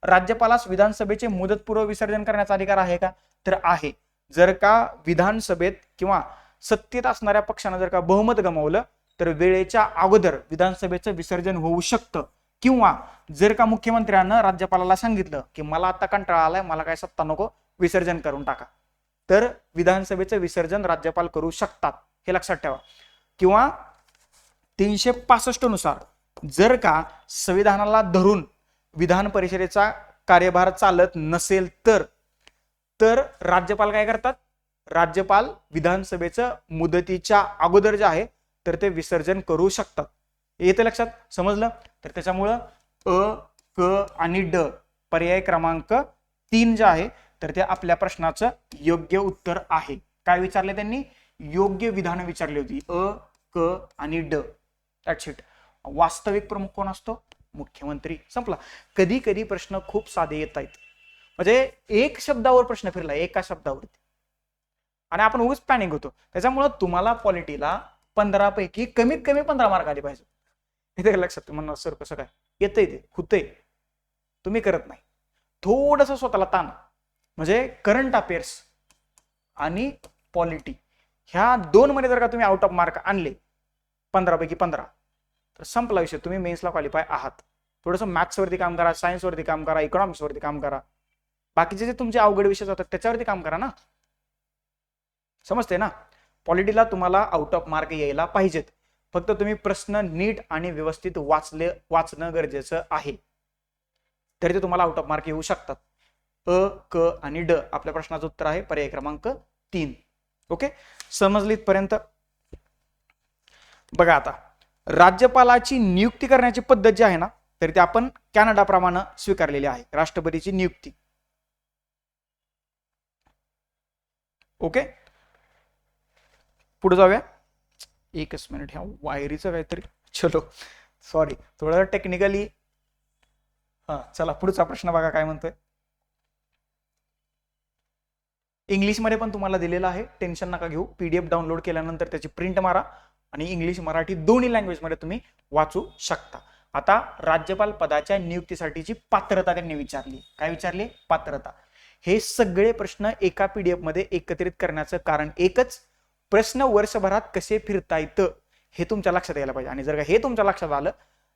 राज्यपालास विधानसभेचे मुदतपूर्व विसर्जन करण्याचा अधिकार आहे का? तर आहे. जर का विधानसभेत किंवा सत्तेत असणाऱ्या पक्षानं जर का बहुमत गमावलं तर वेळेच्या अगोदर विधानसभेचं विसर्जन होऊ शकतं, किंवा जर का मुख्यमंत्र्यानं राज्यपालाला सांगितलं की मला आता कंटाळा आलाय, मला काय सत्ता नको, विसर्जन करून टाका, तर विधानसभेचं विसर्जन राज्यपाल करू शकतात. हे लक्षात ठेवा. किंवा 365 नुसार जर का संविधानाला धरून विधान परिषदेचा कार्यभार चालत नसेल तर राज्यपाल काय करतात? राज्यपाल विधानसभेचं मुदतीच्या अगोदर जे आहे तर ते विसर्जन करू शकतात. येते लक्षात? समजलं? तर त्याच्यामुळं अ, क आणि ड पर्याय क्रमांक 3 जे आहे तर ते आपल्या प्रश्नाचं योग्य उत्तर आहे. काय विचारले त्यांनी? योग्य विधान विचारली होती. अ, क आणि ड. That's it. वास्तविक प्रमुख कोण असतो? मुख्यमंत्री. संपला. कधी कधी प्रश्न खूप साधे येत आहेत, म्हणजे एक शब्दावर प्रश्न फिरला, एका शब्दावरती, आणि आपण उगाच पॅनिक होतो. त्याच्यामुळे तुम्हाला पॉलिटीला 15 पैकी कमीत कमी 15 मार्क आले पाहिजे. इथे लक्षात म्हणणार सर कसं काय येतंय, ते खुतंय, तुम्ही करत नाही. थोडस स्वतःला ताण, म्हणजे करंट अफेअर्स आणि पॉलिटी ह्या दोन मध्ये जर का तुम्ही आउट ऑफ मार्क आणले 15 पैकी 15 तर संपला विषय, तुम्ही मेन्सला क्वालिफाय आहात. थोडंसं मॅथ्स वरती काम करा, सायन्स वरती काम करा, इकॉनॉमिक्स वरती काम करा, बाकीचे जे तुमचे अवघड विषय होतात त्याच्यावरती काम करा ना. समजते ना? पॉलिटीला तुम्हाला आउट ऑफ मार्क यायला पाहिजेत, फक्त तुम्ही प्रश्न नीट आणि व्यवस्थित वाचणं गरजेचं आहे, तरी ते तुम्हाला आउट ऑफ मार्क येऊ शकतात. अ, क आणि ड आपल्या प्रश्नाचं उत्तर आहे पर्याय क्रमांक 3. ओके, समजली इथपर्यंत? बघा आता राज्यपालाची नियुक्ती करण्याची पद्धत जी आहे ना तर ती आपण कॅनडाप्रमाणे स्वीकारलेली आहे. राष्ट्रपतीची नियुक्ती. ओके, पुढे जाऊया. एकच मिनिट, ह्या वायरीचं काहीतरी, चलो सॉरी, थोडं टेक्निकली. हा चला, पुढचा प्रश्न बघा काय म्हणतोय. इंग्लिशमध्ये पण तुम्हाला दिलेला आहे, टेन्शन नका घेऊ. पीडीएफ डाउनलोड केल्यानंतर त्याची प्रिंट मारा आणि इंग्लिश मराठी दोन्ही लँग्वेजमध्ये तुम्ही वाचू शकता. आता राज्यपाल पदाच्या नियुक्तीसाठीची पात्रता त्यांनी विचारली. काय विचारली? पात्रता. हे सगळे प्रश्न एका पीडीएफ मध्ये एकत्रित करण्याचं कारण एकच, प्रश्न वर्षभरात कसे फिरता येतं हे तुमच्या लक्षात यायला पाहिजे. आणि जर का हे तुमच्या लक्षात आलं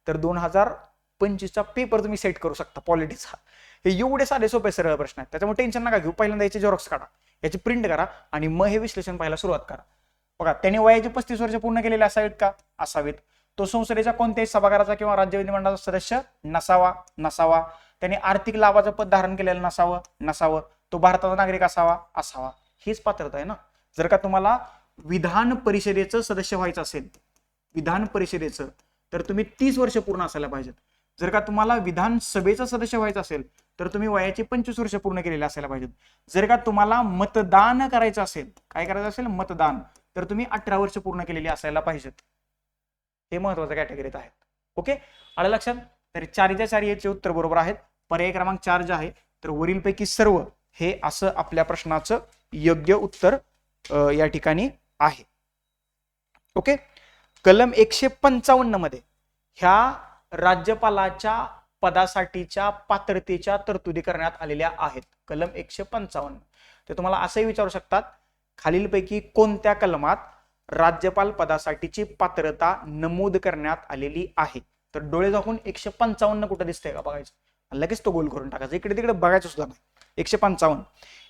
तर 2025चा पेपर तुम्ही सेट करू शकता पॉलिटिक्सचा. हे एवढे साधे सोपे सरळ प्रश्न आहेत, त्याच्यामुळे टेन्शन नका घेऊ. पहिल्यांदा याचे झेरॉक्स काढा, याची प्रिंट करा आणि मग हे विश्लेषण पाहायला सुरुवात करा. बघा, त्याने वयाचे 35 वर्ष पूर्ण केलेले असावेत का? असावेत. तो संसदेच्या कोणत्याही सभागृहाचा किंवा राज्य विधिमंडळाचा सदस्य नसावा. त्याने आर्थिक लाभाचं पद धारण केलेलं नसावं. तो भारताचा नागरिक असावा. हीच पात्रता आहे ना. जर का तुम्हाला विधान परिषदेचं सदस्य व्हायचं असेल, विधान परिषदेचं, तर तुम्ही 30 वर्ष पूर्ण असायला पाहिजेत. जर का तुम्हाला विधानसभेचं सदस्य व्हायचं असेल तर तुम्ही वयाची 25 वर्ष पूर्ण केलेले असायला पाहिजेत. जर का तुम्हाला मतदान करायचं असेल, काय करायचं असेल? मतदान, तर तुम्ही 18 वर्ष पूर्ण केलेली असायला पाहिजेत. हे महत्वाच्या कॅटेगरीत आहेत. ओके, आलं लक्षात? तर 4च्या 4 याचे उत्तर बरोबर आहेत. पर्याय क्रमांक 4 जे आहे तर वरीलपैकी सर्व हे असं आपल्या प्रश्नाचं योग्य उत्तर या ठिकाणी आहे. ओके, कलम 155 मध्ये ह्या राज्यपालाच्या पदासाठीच्या पात्रतेच्या तरतुदी करण्यात आलेल्या आहेत. कलम 155. ते तुम्हाला असंही विचारू शकतात, खालीलपैकी कोणत्या कलमात राज्यपाल पदासाठीची पात्रता नमूद करण्यात आलेली आहे? तर डोळे दाखवून 155 कुठं दिसतंय का बघायचं, लगेच तो गोल करून टाकायचा. इकडे तिकडे बघायचं सुद्धा नाही.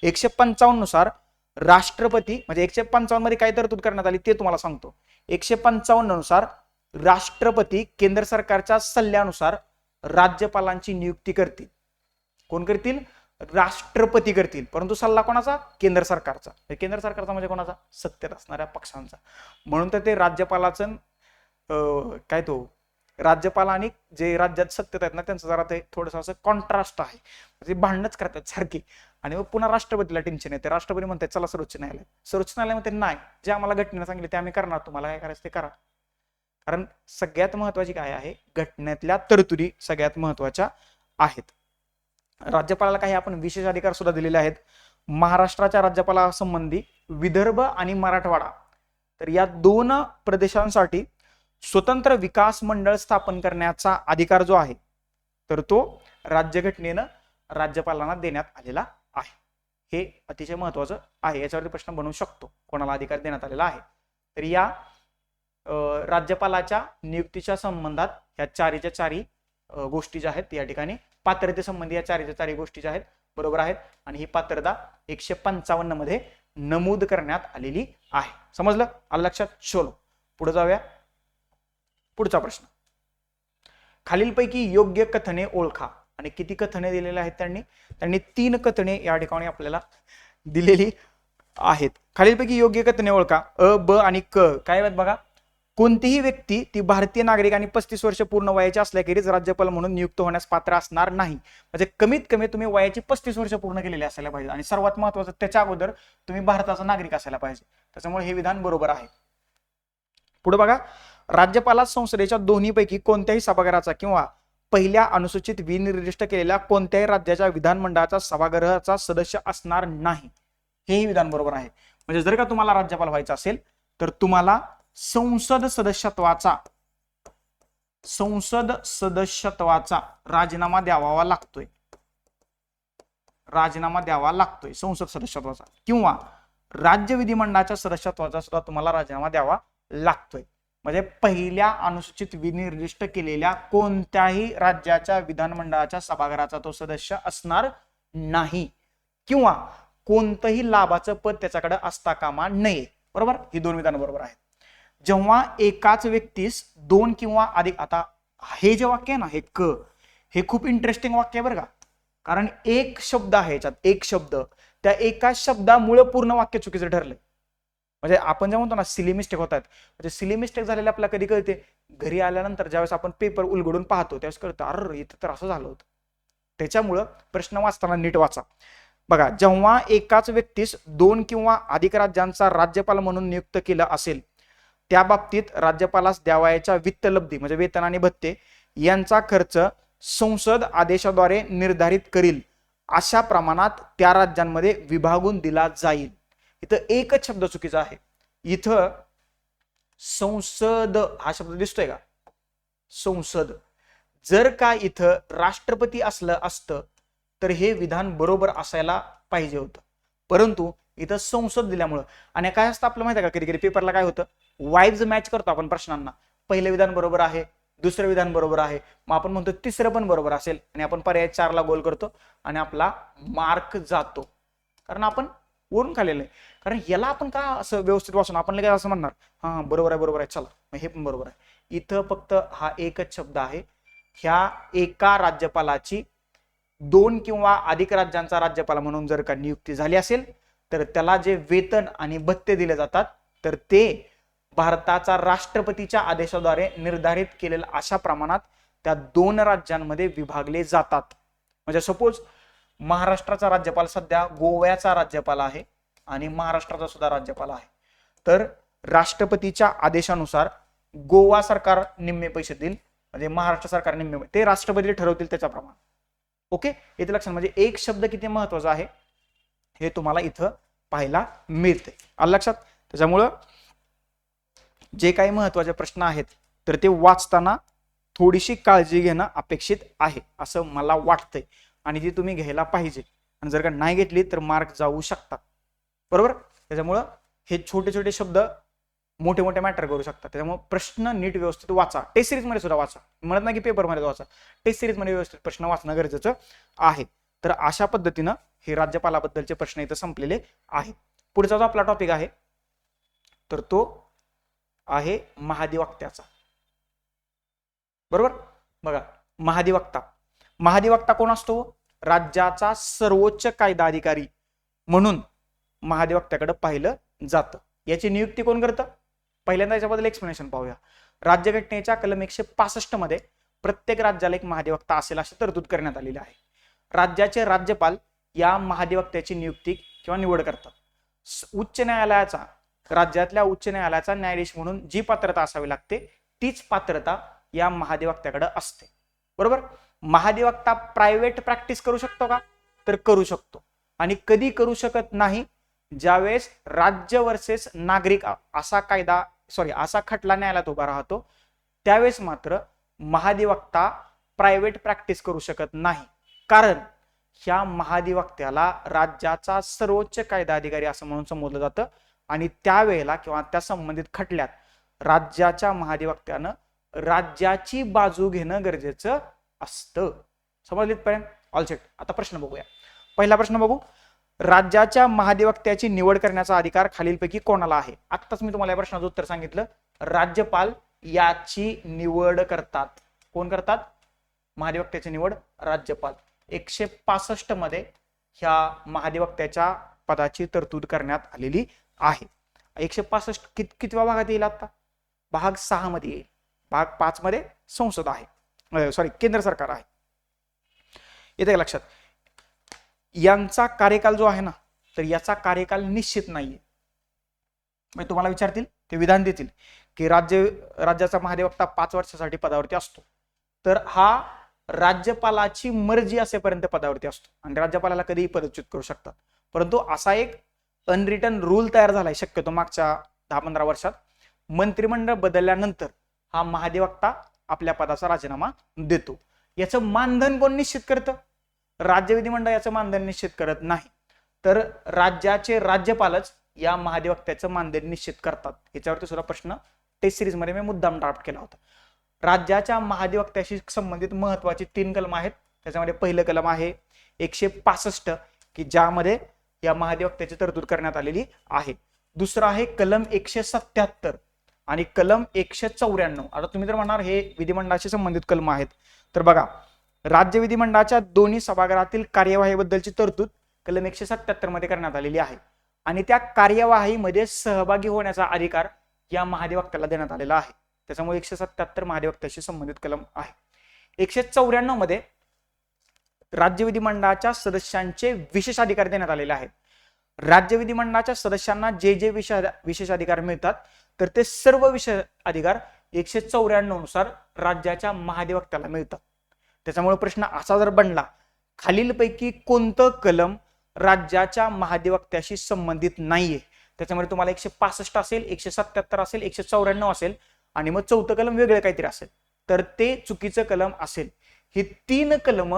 155 नुसार राष्ट्रपती, म्हणजे 155 मध्ये काय तरतूद करण्यात आली ते तुम्हाला सांगतो. 155 नुसार राष्ट्रपती केंद्र सरकारच्या सल्ल्यानुसार राज्यपालांची नियुक्ती करतील. कोण करतील? राष्ट्रपती करतील. परंतु सल्ला कोणाचा? केंद्र सरकारचा. केंद्र सरकारचा म्हणजे कोणाचा? सत्तेत असणाऱ्या पक्षांचा. म्हणून तर ते राज्यपालाचं काय तो राज्यपाल आणि जे राज्यात सत्तेत आहेत ना त्यांचं जरा ते थोडंसं असं कॉन्ट्रास्ट आहे. म्हणजे भांडणच करतात सारखी. आणि मग पुन्हा राष्ट्रपतीला टेन्शन येते. राष्ट्रपती म्हणतात चला सर्वोच्च न्यायालय. सर्वोच्च न्यायालय म्हणते नाही, जे आम्हाला घटनेनं सांगितले ते आम्ही करणार, तुम्हाला काय करायचं ते करा. कारण सगळ्यात महत्वाची काय आहे? घटनेतल्या तरतुदी सगळ्यात महत्वाच्या आहेत. राज्यपालाला काही आपण विशेष अधिकार सुद्धा दिलेले आहेत. महाराष्ट्राच्या राज्यपालासंबंधी विदर्भ आणि मराठवाडा, तर या 2 प्रदेशांसाठी स्वतंत्र विकास मंडळ स्थापन करण्याचा अधिकार जो आहे तर तो राज्यघटनेनं राज्यपालांना देण्यात आलेला आहे. हे अतिशय महत्वाचं आहे. याच्यावरती प्रश्न बनवू शकतो, कोणाला अधिकार देण्यात आलेला आहे. तर या राज्यपालाच्या नियुक्तीच्या संबंधात ह्या 4च्या 4 गोष्टी ज्या आहेत या ठिकाणी पात्रतेसंबंधी या 4च्या 4 गोष्टी ज्या आहेत बरोबर आहेत. आणि ही पात्रता 155 मध्ये नमूद करण्यात आलेली आहे. समजलं? आलं लक्षात? चलो पुढे जाऊया. पुढचा प्रश्न, खालीलपैकी योग्य कथने ओळखा. आणि किती कथने दिलेले आहेत त्यांनी 3 कथने या ठिकाणी आपल्याला दिलेली आहेत. खालीलपैकी योग्य कथने ओळखा. अ, ब आणि क काय आहेत बघा. कोणतीही व्यक्ती ती भारतीय नागरिक आणि 35 वर्ष पूर्ण वयाची असल्याखेरीज राज्यपाल म्हणून नियुक्त होण्यास पात्र असणार नाही. म्हणजे कमीत कमी तुम्ही वयाची 35 वर्ष पूर्ण केलेली असायला पाहिजे. आणि सर्वात महत्वाचं त्याच्या अगोदर तुम्ही भारताचा नागरिक असायला पाहिजे. त्याच्यामुळे हे विधान बरोबर आहे. पुढे बघा, राज्यपालास संसदेच्या दोन्हीपैकी कोणत्याही सभागृहाचा किंवा पहिल्या अनुसूचित विनिर्दिष्ट केलेल्या कोणत्याही राज्याच्या विधानमंडळाचा सभागृहाचा सदस्य असणार नाही. हेही विधान बरोबर आहे. म्हणजे जर का तुम्हाला राज्यपाल व्हायचं असेल तर तुम्हाला संसद सदस्यत्वाचा राजीनामा द्यावा लागतोय. संसद सदस्यत्वाचा, किंवा राज्य विधिमंडळाच्या सदस्यत्वाचा सुद्धा तुम्हाला राजीनामा द्यावा लागतोय. म्हणजे पहिल्या अनुसूचित विनिर्दिष्ट केलेल्या कोणत्याही राज्याच्या विधानमंडळाच्या सभागृहाचा तो सदस्य असणार नाही, किंवा कोणतंही लाभाचं पद त्याच्याकडे असता कामा नये. बरोबर? ही 2 विधान बरोबर आहेत. जेव्हा एकाच व्यक्तीस 2 किंवा अधिक, आता हे जे वाक्य आहे ना हे क, हे खूप इंटरेस्टिंग वाक्य आहे बरं का. कारण एक शब्द आहे याच्यात, एक शब्द, त्या एका शब्दामुळे पूर्ण वाक्य चुकीचं ठरलंय. म्हणजे आपण जे म्हणतो ना सिली मिस्टेक होतात, म्हणजे सिली मिस्टेक झालेली आपल्याला कधी कळते? घरी आल्यानंतर ज्यावेळेस आपण पेपर उलगडून पाहतो त्यावेळेस कळतं अरे इथं तर असं झालं होतं. त्याच्यामुळं प्रश्न वाचताना नीट वाचा. बघा, जेव्हा एकाच व्यक्तीस 2 किंवा अधिक राज्यांचा राज्यपाल म्हणून नियुक्त केलं असेल, त्या बाबतीत राज्यपालास द्यावयाच्या वित्तलब्धी म्हणजे वेतन आणि भत्ते यांचा खर्च संसद आदेशाद्वारे निर्धारित करील अशा प्रमाणात त्या राज्यांमध्ये विभागून दिला जाईल. इथं एकच शब्द चुकीचा आहे. इथं संसद हा शब्द दिसतोय का? संसद. जर का इथं राष्ट्रपती असलं असतं तर हे विधान बरोबर असायला पाहिजे होतं, परंतु इथं संसद दिल्यामुळं. आणि काय असतं आपलं माहिती आहे का, कधी कधी पेपरला काय होतं, वाईब्स मॅच करतो आपण प्रश्नांना. पहिलं विधान बरोबर आहे, दुसरं विधान बरोबर आहे, मग आपण म्हणतो तिसरं पण बरोबर असेल आणि आपण पर्याय 4 ला गोल करतो आणि आपला मार्क जातो, कारण आपण वरून खाल्लेलं आहे. कारण याला आपण का असं व्यवस्थित वाचून आपण लगेच असं म्हणणार हा बरोबर आहे बरोबर आहे चला मग हे पण बरोबर आहे. इथं फक्त हा एकच शब्द आहे. ह्या एका राज्यपालाची 2 किंवा अधिक राज्यांचा राज्यपाल म्हणून जर का नियुक्ती झाली असेल तर त्याला जे वेतन आणि भत्ते दिले जातात तर ते भारताचा राष्ट्रपतीच्या आदेशाद्वारे निर्धारित केलेल्या अशा प्रमाणात त्या 2 राज्यांमध्ये विभागले जातात. म्हणजे सपोज महाराष्ट्राचा राज्यपाल सध्या गोव्याचा राज्यपाल आहे आणि महाराष्ट्राचा सुद्धा राज्यपाल आहे, तर राष्ट्रपतीच्या आदेशानुसार गोवा सरकार निम्मे पैसे देईल, म्हणजे महाराष्ट्र सरकार निम्मे, ते राष्ट्रपती ठरवतील त्याच्याप्रमाणे. ओके, इथे लक्षात, म्हणजे एक शब्द किती महत्वाचा आहे हे तुम्हाला इथं पाहायला मिळते. आलं लक्षात? त्याच्यामुळं जे काही महत्वाचे प्रश्न आहेत तर ते वाचताना थोडीशी काळजी घेणं अपेक्षित आहे असं मला वाटतंय आणि जी तुम्ही घ्यायला पाहिजे. आणि जर का नाही घेतली तर मार्क जाऊ शकतात, बरोबर. त्याच्यामुळं हे छोटे छोटे शब्द मोठे मोठे मॅटर करू शकतात. त्याच्यामुळे प्रश्न नीट व्यवस्थित वाचा. टेस्ट सिरीज मध्ये सुद्धा वाचा, म्हणत नाही की पेपर मध्ये वाचा, टेस्ट सिरीज मध्ये व्यवस्थित प्रश्न वाचणं गरजेचं आहे. तर अशा पद्धतीनं हे राज्यपालाबद्दलचे प्रश्न इथं संपलेले आहेत. पुढचा जो आपला टॉपिक आहे तर तो आहे महाधिवक्त्याचा, बरोबर. बघा, महाधिवक्ता, महाधिवक्ता कोण असतो? राज्याचा सर्वोच्च कायदा अधिकारी म्हणून महाधिवक्त्याकडे पाहिलं जातं. याची नियुक्ती कोण करतं? पहिल्यांदा याच्याबद्दल एक्सप्लेनेशन पाहूया. राज्यघटनेच्या कलम 165 मध्ये प्रत्येक राज्याला एक महाधिवक्ता असेल अशी तरतूद करण्यात आलेली आहे. राज्याचे राज्यपाल या महाधिवक्त्याची नियुक्ती किंवा निवड करतात. उच्च न्यायालयाचा, राज्यातल्या उच्च न्यायालयाचा न्यायाधीश म्हणून जी पात्रता असावी लागते तीच पात्रता या महाधिवक्त्याकडे असते, बरोबर. महाधिवक्ता प्रायव्हेट प्रॅक्टिस करू शकतो का? तर करू शकतो. आणि कधी करू शकत नाही? ज्यावेळेस राज्य वर्सेस नागरिक असा खटला न्यायालयात उभा राहतो त्यावेळेस मात्र महाधिवक्ता प्रायव्हेट प्रॅक्टिस करू शकत नाही, कारण ह्या महाधिवक्त्याला राज्याचा सर्वोच्च कायदा अधिकारी असं म्हणून संबोधलं जातं आणि त्यावेळेला किंवा त्या संबंधित खटल्यात राज्याच्या महाधिवक्त्यानं राज्याची बाजू घेणं गरजेचं असतं. समजलीत पर्यंत? All set. आता प्रश्न बघूया. पहिला प्रश्न बघू. राज्याच्या महाधिवक्त्याची निवड करण्याचा अधिकार खालीलपैकी कोणाला आहे? आत्ताच मी तुम्हाला या प्रश्नाचं उत्तर सांगितलं. राज्यपाल याची निवड करतात. कोण करतात? महाधिवक्त्याची निवड राज्यपाल. 165 मध्ये ह्या महाधिवक्त्याच्या पदाची तरतूद करण्यात आलेली आहे. 165 कितव्या भागात येईल? आता भाग 6 मध्ये येईल. भाग 5 मध्ये संसद आहे, सॉरी केंद्र सरकार आहे. येते लक्षात? यांचा कार्यकाल जो आहे ना तर याचा कार्यकाल निश्चित नाहीये. म्हणजे तुम्हाला विचारतील, ते विधान देतील की राज्याचा महाधिवक्ता 5 वर्षासाठी पदावरती असतो, तर हा राज्यपालाची मर्जी असेपर्यंत पदावरती असतो आणि राज्यपालाला कधीही पदच्युत करू शकतात. परंतु असा एक अनरिटन रूल तयार झालाय शक्यतो मागच्या 10-15 वर्षात. मंत्रिमंडळ बदलल्यानंतर हा महाधिवक्ता आपल्या पदाचा राजीनामा देतो. याचं मानधन कोण निश्चित करतं? राज्य विधिमंडळ याचं मानधन निश्चित करत नाही, तर राज्याचे राज्यपालच या महाधिवक्त्याचं मानधन निश्चित करतात. याच्यावरती सुद्धा प्रश्न टेस्ट सिरीज मध्ये मी मुद्दाम ड्राफ्ट केला होता. राज्याच्या महाधिवक्त्याशी संबंधित महत्वाची 3 कलम आहेत. त्याच्यामध्ये पहिलं कलम आहे 165 की ज्यामध्ये या महाधिवक्त्याची तरतूद करण्यात आलेली आहे. दुसरं आहे कलम 177 आणि कलम 194. आता तुम्ही जर म्हणणार हे विधिमंडळाशी संबंधित कलम आहेत, तर बघा, राज्य विधिमंडळाच्या दोन्ही सभागृहातील कार्यवाहीबद्दलची तरतूद कलम 177 मध्ये करण्यात आलेली आहे आणि त्या कार्यवाहीमध्ये सहभागी होण्याचा अधिकार या महाधिवक्त्याला देण्यात आलेला आहे. त्याच्यामुळे 177 महाधिवक्त्याशी संबंधित कलम आहे. 194 मध्ये राज्य विधिमंडळाच्या सदस्यांचे विशेष अधिकार देण्यात आलेले आहेत. राज्य विधिमंडळाच्या सदस्यांना जे जे विशेष अधिकार मिळतात तर ते सर्व विशेष अधिकार 194 नुसार राज्याच्या महाधिवक्त्याला मिळतात. त्याच्यामुळे प्रश्न असा जर बनला, खालीलपैकी कोणतं कलम राज्याच्या महाधिवक्त्याशी संबंधित नाहीये, त्याच्यामध्ये तुम्हाला 165 असेल, 177 असेल, 194 असेल आणि मग चौथं कलम वेगळं काहीतरी असेल तर ते चुकीचं कलम असेल. ही 3 कलम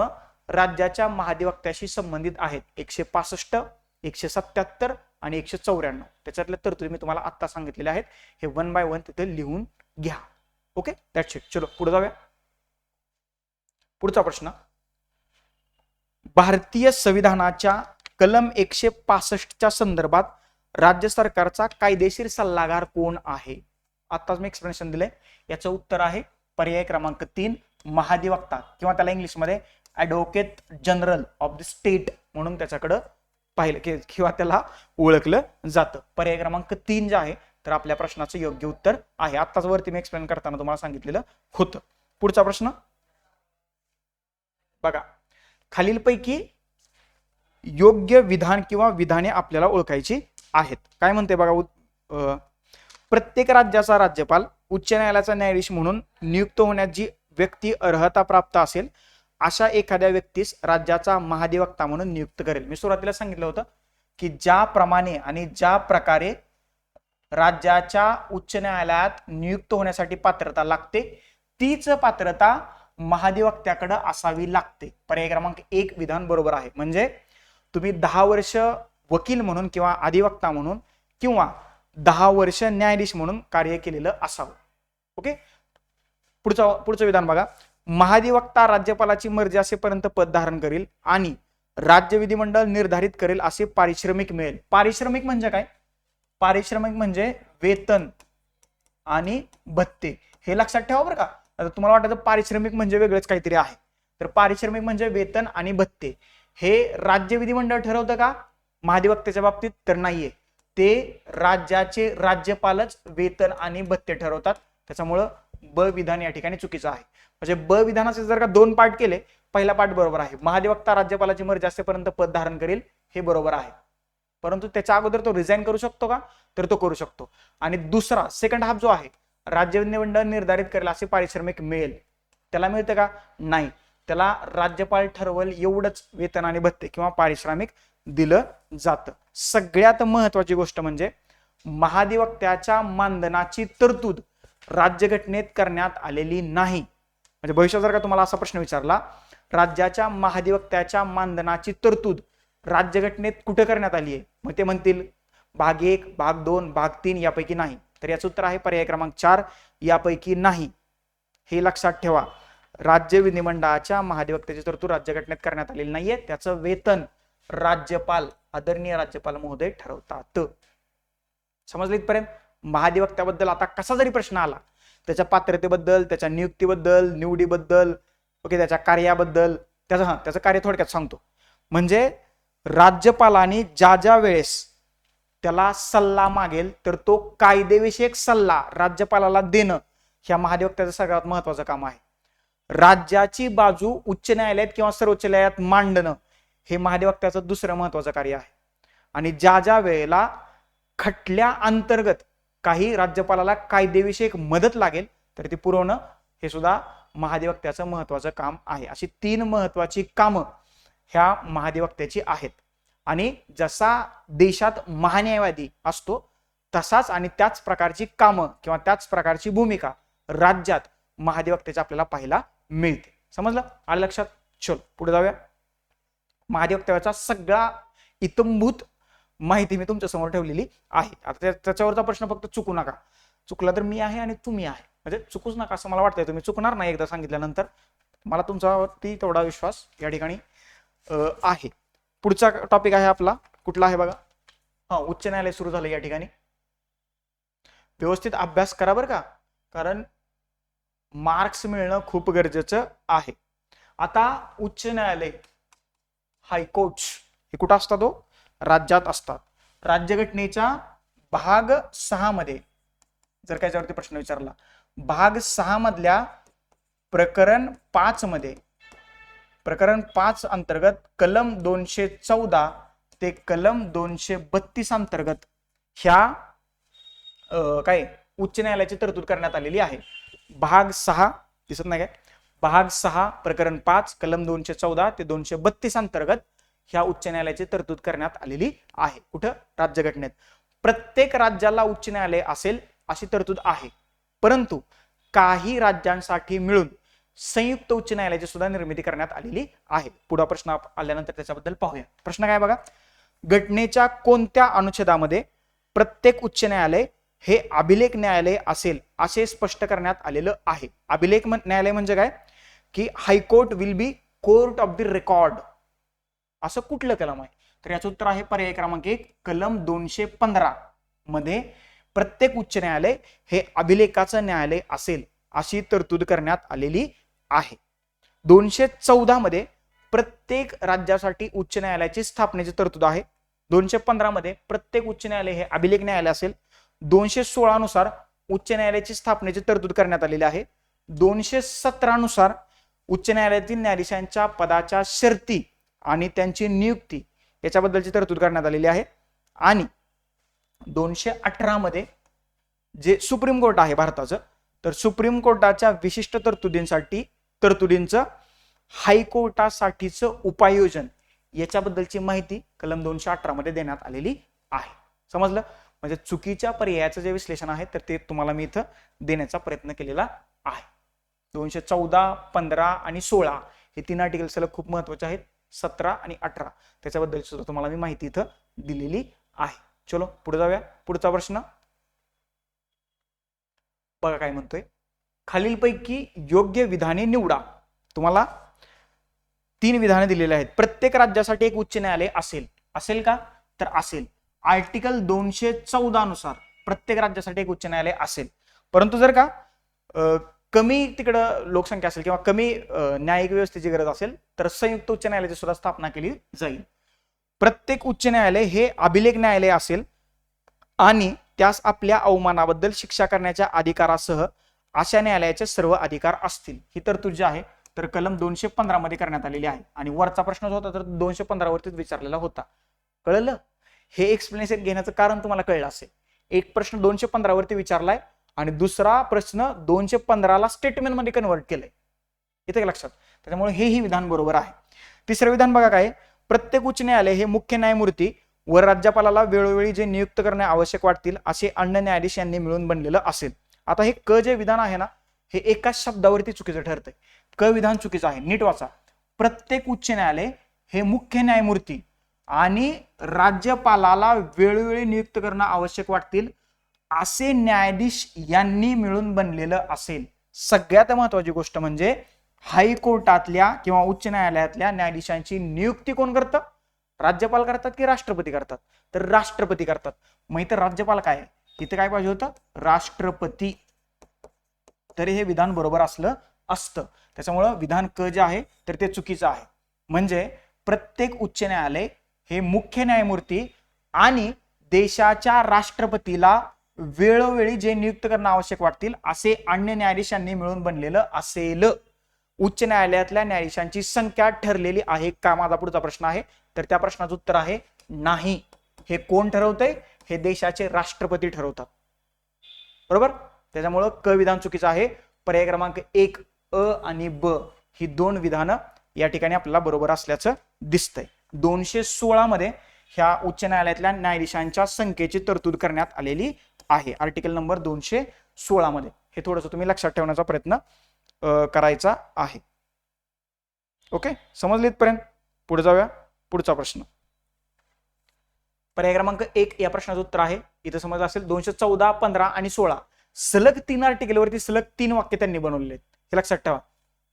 राज्याच्या महाधिवक्त्याशी संबंधित आहेत, 165, 177 आणि 194. त्याच्यातल्या तरतुदी मी तुम्हाला आता सांगितलेल्या आहेत. हे 1 बाय 1 तिथे लिहून घ्या. Okay, that's it. चलो पुढे जाऊया. पुढचा प्रश्न, भारतीय संविधानाच्या कलम 165च्या संदर्भात राज्य सरकारचा कायदेशीर सल्लागार कोण आहे? आताच मी एक्सप्लेनेशन दिले. याचं उत्तर आहे पर्याय क्रमांक 3, महाधिवक्ता, किंवा त्याला इंग्लिशमध्ये advocate general of the state म्हणून त्याच्याकडे पाहिलं किंवा त्याला ओळखलं जातं. पर्याय क्रमांक 3 जे आहे तर आपल्या प्रश्नाचं योग्य उत्तर आहे. आताच वरती मी एक्सप्लेन करताना तुम्हाला सांगितलेलं होतं. पुढचा प्रश्न बघा, खालीलपैकी योग्य विधान किंवा विधाने आपल्याला ओळखायची आहेत. काय म्हणते बघा, प्रत्येक राज्याचा राज्यपाल उच्च न्यायालयाचा न्यायाधीश म्हणून नियुक्त होण्याची व्यक्ती अर्हता प्राप्त असेल अशा एखाद्या व्यक्तीस राज्याचा महाधिवक्ता म्हणून नियुक्त करेल. मी सुरुवातीला सांगितलं होतं की ज्याप्रमाणे आणि ज्या प्रकारे राज्याच्या उच्च न्यायालयात नियुक्त होण्यासाठी पात्रता लागते तीच पात्रता महाधिवक्त्याकडे असावी लागते. पर्याय क्रमांक 1 विधान बरोबर आहे. म्हणजे तुम्ही 10 वर्ष वकील म्हणून किंवा अधिवक्ता म्हणून किंवा 10 वर्ष न्यायाधीश म्हणून कार्य केलेलं असावं. ओके, पुढचं विधान बघा, महाधिवक्ता राज्यपालाची मर्जी असेपर्यंत पद धारण करेल आणि राज्य विधिमंडळ निर्धारित करेल असे पारिश्रमिक मिळेल. पारिश्रमिक म्हणजे काय? पारिश्रमिक म्हणजे वेतन आणि भत्ते. हे लक्षात ठेवा बरं का. आता तुम्हाला वाटतं पारिश्रमिक म्हणजे वेगळंच काहीतरी आहे, तर पारिश्रमिक म्हणजे वेतन आणि भत्ते. हे राज्य विधिमंडळ ठरवतं का महाधिवक्त्याच्या बाबतीत? तर नाहीये. ते राज्याचे राज्यपालच वेतन आणि भत्ते ठरवतात. त्याच्यामुळं ब विधान या ठिकाणी चुकीचं आहे. म्हणजे ब विधानाचे जर का 2 पार्ट केले, पहिला पार्ट बरोबर आहे, महाधिवक्ता राज्यपालाची मर्जी असेपर्यंत पद धारण करेल, हे बरोबर आहे. परंतु त्याच्या अगोदर तो रिझाईन करू शकतो का? तर तो करू शकतो. आणि दुसरा सेकंड हाफ जो आहे, राज्य विधिमंडळ निर्धारित करेल असे पारिश्रमिक मिळेल, त्याला मिळतं का? नाही. त्याला राज्यपाल ठरवल एवढंच वेतन आणि भत्ते किंवा पारिश्रमिक दिलं जातं. सगळ्यात महत्वाची गोष्ट म्हणजे महाधिवक्त्याच्या मानधनाची तरतूद राज्यघटनेत करण्यात आलेली नाही. म्हणजे भविष्यात जर का तुम्हाला असा प्रश्न विचारला, राज्याच्या महाधिवक्त्याच्या मानधनाची तरतूद राज्यघटनेत कुठे करण्यात आली आहे, मग ते म्हणतील भाग 1, भाग 2, भाग 3 यापैकी नाही. तर याचं उत्तर आहे पर्याय क्रमांक 4, यापैकी नाही. हे लक्षात ठेवा. राज्य विधिमंडळाच्या महाधिवक्त्याची तरतूद राज्यघटनेत करण्यात आलेली नाहीये. त्याचं वेतन राज्यपाल, आदरणीय राज्यपाल महोदय ठरवतात. समजलं इथपर्यंत? महाधिवक्त्याबद्दल आता कसा जरी प्रश्न आला, त्याच्या पात्रतेबद्दल, त्याच्या नियुक्तीबद्दल, निवडीबद्दल, ओके, त्याच्या कार्याबद्दल, त्याचं कार्य थोडक्यात सांगतो. म्हणजे राज्यपालाने ज्या ज्या वेळेस त्याला सल्ला मागेल तर तो कायदेविषयक सल्ला राज्यपालाला देणं ह्या महाधिवक्त्याचं सगळ्यात महत्वाचं काम आहे. राज्याची बाजू उच्च न्यायालयात किंवा सर्वोच्च न्यायालयात मांडणं हे महाधिवक्त्याचं दुसरं महत्वाचं कार्य आहे. आणि ज्या ज्या वेळेला खटल्या अंतर्गत काही राज्यपालाला कायदेविषयक मदत लागेल तर ती पुरवणं हे सुद्धा महाधिवक्त्याचं महत्वाचं काम आहे. अशी 3 महत्वाची कामं ह्या महाधिवक्त्याची आहेत. आणि जसा देशात महान्यायवादी असतो तसाच आणि त्याच प्रकारची कामं किंवा त्याच प्रकारची भूमिका राज्यात महाधिवक्त्याची आपल्याला पाहायला मिळते. समजलं? आलं लक्षात? चल पुढे जाऊया. महाधिवक्त्याचा सगळा इतंभूत माहिती मी तुमच्या समोर ठेवलेली आहे. आता त्याच्यावरचा प्रश्न फक्त चुकू नका. चुकला तर मी आहे आणि तुम्ही आहे, म्हणजे चुकूच नका असं मला वाटतंय. तुम्ही चुकणार नाही एकदा सांगितल्यानंतर. मला तुमच्यावरती तेवढा विश्वास या ठिकाणी आहे. पुढचा टॉपिक आहे आपला, कुठला आहे बघा, उच्च न्यायालय सुरू झालं. या ठिकाणी व्यवस्थित अभ्यास करा बरं का, कारण मार्क्स मिळणं खूप गरजेचं आहे. आता उच्च न्यायालय, हायकोर्ट्स हे कुठं असतात? तो राज्यात असतात. राज्यघटनेच्या भाग 6 मध्ये जर का याच्यावरती प्रश्न विचारला, भाग 6 मधल्या प्रकरण 5 मध्ये प्रकरण 5 अंतर्गत कलम 214 ते कलम 232 अंतर्गत ह्या काय उच्च न्यायालयाची तरतूद करण्यात आलेली आहे. भाग 6 दिसत नाही काय, भाग 6 प्रकरण 5 कलम 214 ते 232 अंतर्गत ह्या उच्च न्यायालयाची तरतूद करण्यात आलेली आहे. कुठं? राज्यघटनेत. प्रत्येक राज्याला उच्च न्यायालय असेल अशी तरतूद आहे, परंतु काही राज्यांसाठी मिळून संयुक्त उच्च न्यायालयाची सुद्धा निर्मिती करण्यात आलेली आहे. पुढा प्रश्न आल्यानंतर त्याच्याबद्दल पाहूया. प्रश्न काय बघा, घटनेच्या कोणत्या अनुच्छेदामध्ये प्रत्येक उच्च न्यायालय हे अभिलेख न्यायालय असेल असे स्पष्ट करण्यात आलेलं आहे? अभिलेख न्यायालय म्हणजे काय की high court will be court of the record, असं कुठलं कलम आहे? तर याचं उत्तर आहे पर्याय क्रमांक 1 कलम 215 मध्ये प्रत्येक उच्च न्यायालय हे अभिलेखाचं न्यायालय असेल अशी तरतूद करण्यात आलेली आहे. 214 मध्ये प्रत्येक राज्यासाठी उच्च न्यायालयाची स्थापनेची तरतूद आहे. 215 मध्ये प्रत्येक उच्च न्यायालय हे अभिलेख न्यायालय असेल. 216 नुसार उच्च न्यायालयाची स्थापनेची तरतूद करण्यात आलेली आहे. 217 नुसार उच्च न्यायालयातील न्यायाधीशांच्या पदाच्या शर्ती आणि त्यांची नियुक्ती याच्याबद्दलची तरतूद करण्यात आलेली आहे. आणि 218 मध्ये जे सुप्रीम कोर्ट आहे भारताचं, तर सुप्रीम कोर्टाच्या विशिष्ट तरतुदींचं हायकोर्टासाठीचं उपाययोजन याच्याबद्दलची माहिती कलम 218 मध्ये देण्यात आलेली आहे. समजलं? म्हणजे चुकीच्या पर्यायाचं जे विश्लेषण आहे तर ते तुम्हाला मी इथं देण्याचा प्रयत्न केलेला आहे. 214, 15 आणि 16 हे 3 आर्टिकल सलग खूप महत्वाचे आहेत. 17 आणि 18 त्याच्याबद्दल सुद्धा तुम्हाला मी माहिती इथं दिलेली आहे. चलो पुढे जाऊया. पुढचा प्रश्न बघा काय म्हणतोय, खालीलपैकी योग्य विधाने निवडा. तुम्हाला 3 विधाने दिलेली आहेत. प्रत्येक राज्यासाठी एक उच्च न्यायालय असेल का? तर असेल. आर्टिकल 214 नुसार प्रत्येक राज्यासाठी एक उच्च न्यायालय असेल, परंतु जर का कमी तिकडं लोकसंख्या असेल किंवा कमी न्यायिक व्यवस्थेची गरज असेल तर संयुक्त उच्च न्यायालयाची सुद्धा स्थापना केली जाईल. प्रत्येक उच्च न्यायालय हे अभिलेख न्यायालय असेल आणि त्यास आपल्या अवमानाबद्दल शिक्षा करण्याच्या अधिकारासह अशा न्यायालयाचे सर्व अधिकार असतील. ही तरतूद जी आहे तर कलम 215 मध्ये करण्यात आलेली आहे. आणि वरचा प्रश्न जो होता तर 215 वरतीच विचारलेला होता. कळलं? हे एक्सप्लेनेशन घेण्याचं कारण तुम्हाला कळलं असेल. एक प्रश्न 215 वरती विचारलाय आणि दुसरा प्रश्न 215 ला स्टेटमेंट मध्ये कन्वर्ट केलंय. इथे लक्षात. त्याच्यामुळे हेही विधान बरोबर आहे. तिसरं विधान बघा काय, प्रत्येक उच्च न्यायालय हे मुख्य न्यायमूर्ती व राज्यपालाला वेळोवेळी जे नियुक्त करणे आवश्यक वाटतील असे अन्य न्यायाधीश यांनी मिळून बनलेलं असेल. आता हे क जे विधान आहे ना हे एकाच शब्दावरती चुकीचं ठरतंय. क विधान चुकीचं आहे, नीट वाचा. प्रत्येक उच्च न्यायालय हे मुख्य न्यायमूर्ती आणि राज्यपालाला वेळोवेळी नियुक्त करणं आवश्यक वाटतील असे न्यायाधीश यांनी मिळून बनलेलं असेल. सगळ्यात महत्वाची गोष्ट म्हणजे हायकोर्टातल्या किंवा उच्च न्यायालयातल्या न्यायाधीशांची नियुक्ती कोण करतं? राज्यपाल करतात की राष्ट्रपती करतात? तर राष्ट्रपती करतात. मग इथं राज्यपाल काय आहे? इथे काय पाहिजे होतं? राष्ट्रपती. तरी हे विधान बरोबर असतं. त्याच्यामुळं विधान क जे आहे तर ते चुकीचं आहे. म्हणजे प्रत्येक उच्च न्यायालय हे मुख्य न्यायमूर्ती आणि देशाच्या राष्ट्रपतीला वेळोवेळी जे नियुक्त करणं आवश्यक वाटतील असे अन्य न्यायाधीशांनी मिळून बनलेलं असेल. उच्च न्यायालयातल्या न्यायाधीशांची संख्या ठरलेली आहे का? माझा पुढचा प्रश्न आहे. तर त्या प्रश्नाचं उत्तर आहे नाही. हे कोण ठरवतंय? हे देशाचे राष्ट्रपती ठरवतात. बरोबर? त्याच्यामुळं क विधान चुकीचं आहे. पर्याय क्रमांक 1 अ आणि ब ही 2 विधानं या ठिकाणी आपल्याला बरोबर असल्याचं दिसतंय. 216 मध्ये ह्या उच्च न्यायालयातल्या न्यायाधीशांच्या संख्येची तरतूद करण्यात आलेली आहे. आर्टिकल नंबर 216 मध्ये. हे थोडंसं तुम्ही लक्षात ठेवण्याचा प्रयत्न करायचा आहे. ओके, समजले इथपर्यंत? पुढे जाऊया. पुढचा प्रश्न पर्याय क्रमांक 1 या प्रश्नाचं उत्तर आहे. इथं समजलं असेल 214, 15 आणि 16 सलग 3 आर्टिकलवरती सलग 3 वाक्य त्यांनी बनवलेले आहेत. हे लक्षात ठेवा.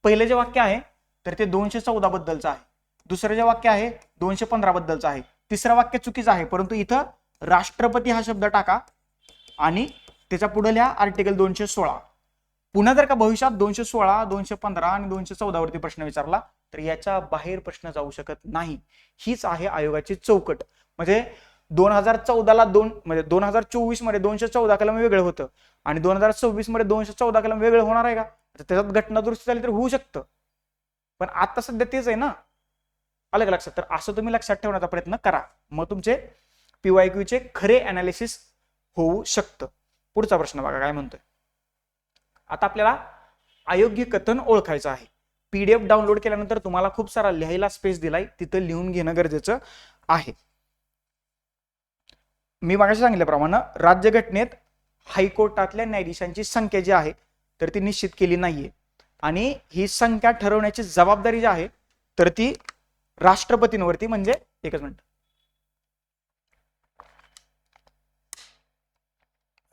पहिलं जे वाक्य आहे तर ते 214 बद्दलचं आहे. दुसरं जे वाक्य आहे 215 बद्दलचं आहे. तिसरं वाक्य चुकीचं आहे, परंतु इथं राष्ट्रपती हा शब्द टाका आणि त्याच्या पुढे लिहा आर्टिकल 216. पुन्हा जर का भविष्यात 216, 215 आणि 214 वरती प्रश्न विचारला तर याच्या बाहेर प्रश्न जाऊ शकत नाही. हीच आहे आयोगाची चौकट. म्हणजे 2014 ला म्हणजे 2024 मध्ये 214 कलम वेगळं होतं आणि 2026 मध्ये 214 कलम वेगळं होणार आहे का? त्याच्यात घटना दुरुस्ती झाली तर होऊ शकतं. पण आता सध्या तेच आहे ना, अलग लक्षात. तर असं तुम्ही लक्षात ठेवण्याचा प्रयत्न करा, मग तुमचे PYQ चे खरे अनालिसिस होऊ शकतं. पुढचा प्रश्न बघा काय म्हणतोय. आता आपल्याला अयोग्य कथन ओळखायचं आहे. PDF डाउनलोड केल्यानंतर तुम्हाला खूप सारा लिहायला स्पेस दिलाय, तिथं लिहून घेणं गरजेचं आहे. मी मागाशी सांगितल्याप्रमाणे राज्यघटनेत हायकोर्टातल्या न्यायाधीशांची संख्या जी आहे तर ती निश्चित केली नाहीये, आणि ही संख्या ठरवण्याची जबाबदारी जी आहे तर ती राष्ट्रपतींवरती, म्हणजे एकच मिनिट,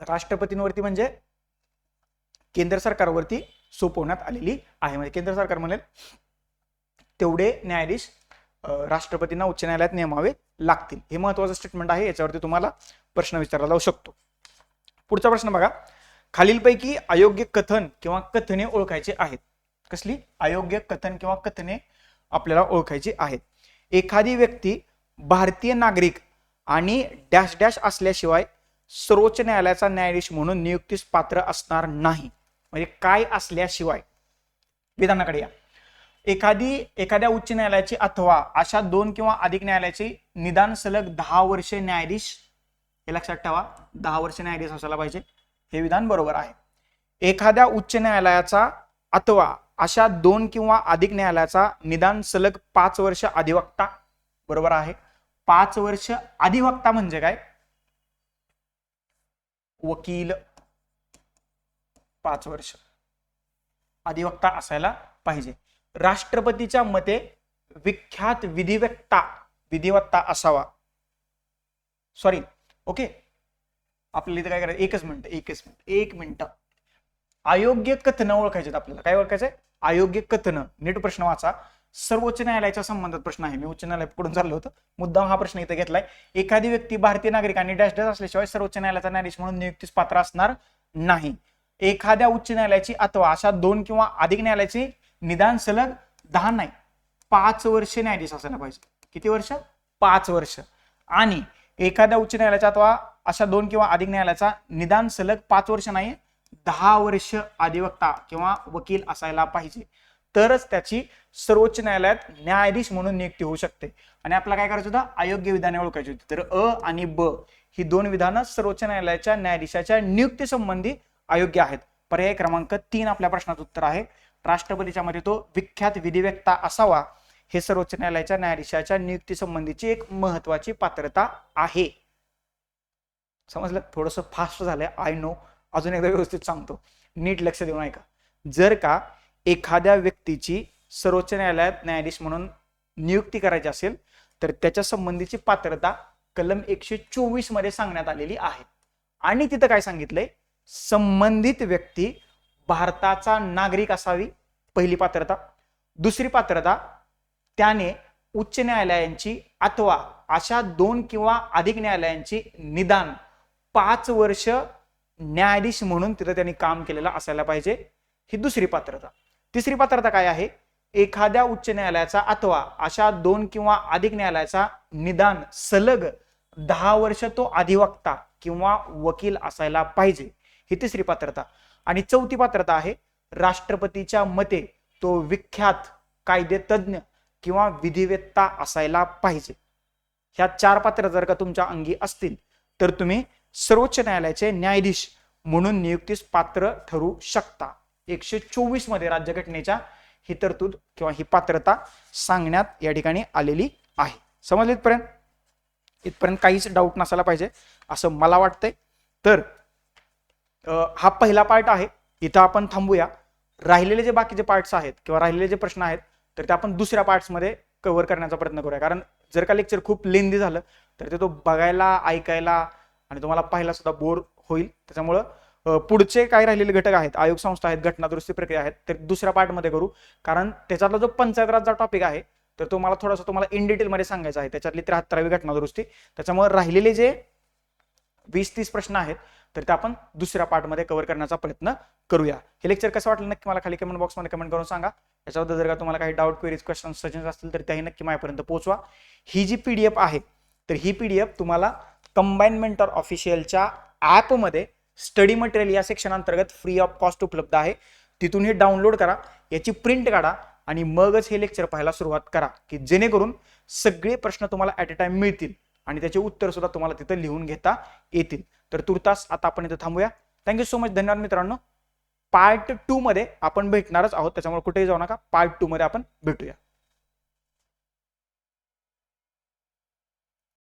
राष्ट्रपतींवरती म्हणजे केंद्र सरकारवरती सोपवण्यात आलेली आहे. म्हणजे केंद्र सरकार म्हणेल तेवढे न्यायाधीश राष्ट्रपतींना उच्च न्यायालयात नेमावे लागतील. हे महत्वाचं स्टेटमेंट आहे, याच्यावरती तुम्हाला प्रश्न विचारला जाऊ शकतो. पुढचा प्रश्न बघा. खालीलपैकी अयोग्य कथन किंवा कथने ओळखायचे आहेत. कसली अयोग्य कथन किंवा कथने आपल्याला ओळखायची आहेत. एखादी व्यक्ती भारतीय नागरिक आणि डॅश डॅश असल्याशिवाय सर्वोच्च न्यायालयाचा न्यायाधीश म्हणून नियुक्तीस पात्र असणार नाही. म्हणजे काय असल्याशिवाय, विधानाकडे या. एखाद्या उच्च न्यायालयाची अथवा अशा 2 किंवा अधिक न्यायालयाची निदान सलग 10 वर्षे न्यायाधीश, हे लक्षात ठेवा, 10 वर्षे न्यायाधीश असायला पाहिजे. हे विधान बरोबर आहे. एखाद्या उच्च न्यायालयाचा अथवा अशा 2 किंवा अधिक न्यायालयाचा निदान सलग 5 वर्ष अधिवक्ता, बरोबर आहे. 5 वर्ष अधिवक्ता म्हणजे काय, वकील. 5 वर्ष अधिवक्ता असायला पाहिजे. राष्ट्रपतीच्या मते विख्यात विधिवक्ता असावा. सॉरी, ओके, आपल्याला इथे काय करायचं, एक मिनिट. अयोग्य कथन ओळखायचे आपल्याला. काय ओळखायचंय, अयोग्य कथन. नीट प्रश्न वाचा. सर्वोच्च न्यायालयाच्या संबंधात प्रश्न आहे. मी उच्च न्यायालयाकडून चाललो होतो, मुद्दाम हा प्रश्न इथे घेतलाय. एखादी व्यक्ती भारतीय नागरिक आणि डॅश डॅश असल्याशिवाय सर्वोच्च न्यायालयाचा न्यायाधीश म्हणून नियुक्तीस पात्र असणार नाही. एखाद्या उच्च न्यायालयाची अथवा अशा 2 किंवा अधिक न्यायालयाची निदान सलग 10 नाही 5 वर्ष न्यायाधीश असायला पाहिजे. किती वर्ष, 5 वर्ष. आणि एखाद्या उच्च न्यायालयाचा अथवा अशा 2 किंवा अधिक न्यायालयाचा निदान सलग 5 वर्ष नाही 10 वर्ष अधिवक्ता किंवा वकील असायला पाहिजे, तरच त्याची सर्वोच्च न्यायालयात न्यायाधीश म्हणून नियुक्ती होऊ शकते. आणि आपल्याला काय करायचं होतं, अयोग्य विधाने ओळखायची होती. तर अ आणि ब ही 2 विधानं सर्वोच्च न्यायालयाच्या न्यायाधीशाच्या नियुक्ती संबंधी अयोग्य आहेत. पर्याय क्रमांक 3 आपल्या प्रश्नाचं उत्तर आहे. राष्ट्रपतीच्या मध्ये तो विख्यात विधिवक्ता असावा हे सर्वोच्च न्यायालयाच्या न्यायाधीशाच्या नियुक्ती संबंधीची एक महत्वाची पात्रता आहे. समजलं, थोडंसं फास्ट झालंय, आय नो. अजून एकदा व्यवस्थित सांगतो, नीट लक्ष देऊन ऐका. जर का एखाद्या व्यक्तीची सर्वोच्च न्यायालयात न्यायाधीश म्हणून नियुक्ती करायची असेल तर त्याच्या संबंधीची पात्रता कलम 124 मध्ये सांगण्यात आलेली आहे. आणि तिथं काय सांगितलंय, संबंधित व्यक्ती भारताचा नागरिक असावी, पहिली पात्रता. दुसरी पात्रता, त्याने उच्च न्यायालयांची अथवा अशा 2 किंवा अधिक न्यायालयांची निदान 5 वर्ष न्यायाधीश म्हणून तिथं त्यांनी काम केलेलं असायला पाहिजे, ही दुसरी पात्रता. तिसरी पात्रता काय आहे, एखाद्या उच्च न्यायालयाचा अथवा अशा 2 किंवा अधिक न्यायालयाचा निदान सलग 10 वर्ष तो अधिवक्ता किंवा वकील असायला पाहिजे, ही तिसरी पात्रता. आणि चौथी पात्रता आहे, राष्ट्रपतीच्या मते तो विख्यात कायदेतज्ञ किंवा विधिवेत्ता असायला पाहिजे. ह्या 4 पात्रता जर का तुमच्या अंगी असतील तर तुम्ही सर्वोच्च न्यायालयाचे न्यायाधीश म्हणून नियुक्तीस पात्र ठरू शकता. 124 मध्ये राज्यघटनेच्या ही तरतूद किंवा ही पात्रता सांगण्यात या ठिकाणी आलेली आहे. समजलं इथपर्यंत? इथपर्यंत काहीच डाऊट नसायला पाहिजे असं मला वाटतंय. तर हा पहिला पार्ट आहे, इथं आपण थांबूया. राहिलेले जे बाकीचे पार्ट्स आहेत किंवा राहिलेले जे प्रश्न आहेत तर ते आपण दुसऱ्या पार्ट्समध्ये कव्हर करण्याचा प्रयत्न करूया. कारण जर का लेक्चर खूप लेंदी झालं तर ते तो बघायला, ऐकायला आणि तुम्हाला पाहायला सुद्धा बोर होईल. त्याच्यामुळं पुढचे काय राहिलेले घटक आहेत, आयोग संस्था आहेत, घटना दुरुस्ती प्रक्रिया आहेत, तर दुसऱ्या पार्टमध्ये करू. कारण त्याच्यातला जो पंचायत राजचा टॉपिक आहे तर तो मला थोडासा तुम्हाला इन डिटेल मध्ये सांगायचा आहे. त्याच्यातली 73वी घटना दुरुस्ती. त्याच्यामुळे राहिलेले जे 20-30 प्रश्न आहेत तर ते आपण दुसऱ्या पार्टमध्ये कव्हर करण्याचा प्रयत्न करूया. हे लेक्चर कसं वाटलं नक्की मला खाली कमेंट बॉक्समध्ये कमेंट करून सांगा. याच्याबद्दल जर का तुम्हाला काही डाऊट, क्वेरीज, क्वेश्चन, सजेशन्स असतील तर त्याही नक्की माझ्यापर्यंत पोहोचवा. ही जी PDF आहे तर ही PDF तुम्हाला कंबाईन मेंटर ऑफिशियलच्या ॲपमध्ये स्टडी मटेरियल या सेक्शन अंतर्गत फ्री ऑफ कॉस्ट उपलब्ध आहे. तिथून हे डाउनलोड करा, याची प्रिंट काढा आणि मगच हे लेक्चर पाहायला सुरुवात करा, की जेणेकरून सगळे प्रश्न तुम्हाला ऍट अ टाइम मिळतील आणि त्याचे उत्तर सुद्धा तुम्हाला तिथं लिहून घेता येतील. तर तुर्तास आता आपण इथं थांबूया. Thank you so much. धन्यवाद मित्रांनो. पार्ट 2 मध्ये आपण भेटणारच आहोत, त्याच्यामुळे कुठेही जाऊ नका. पार्ट 2 मध्ये आपण भेटूया.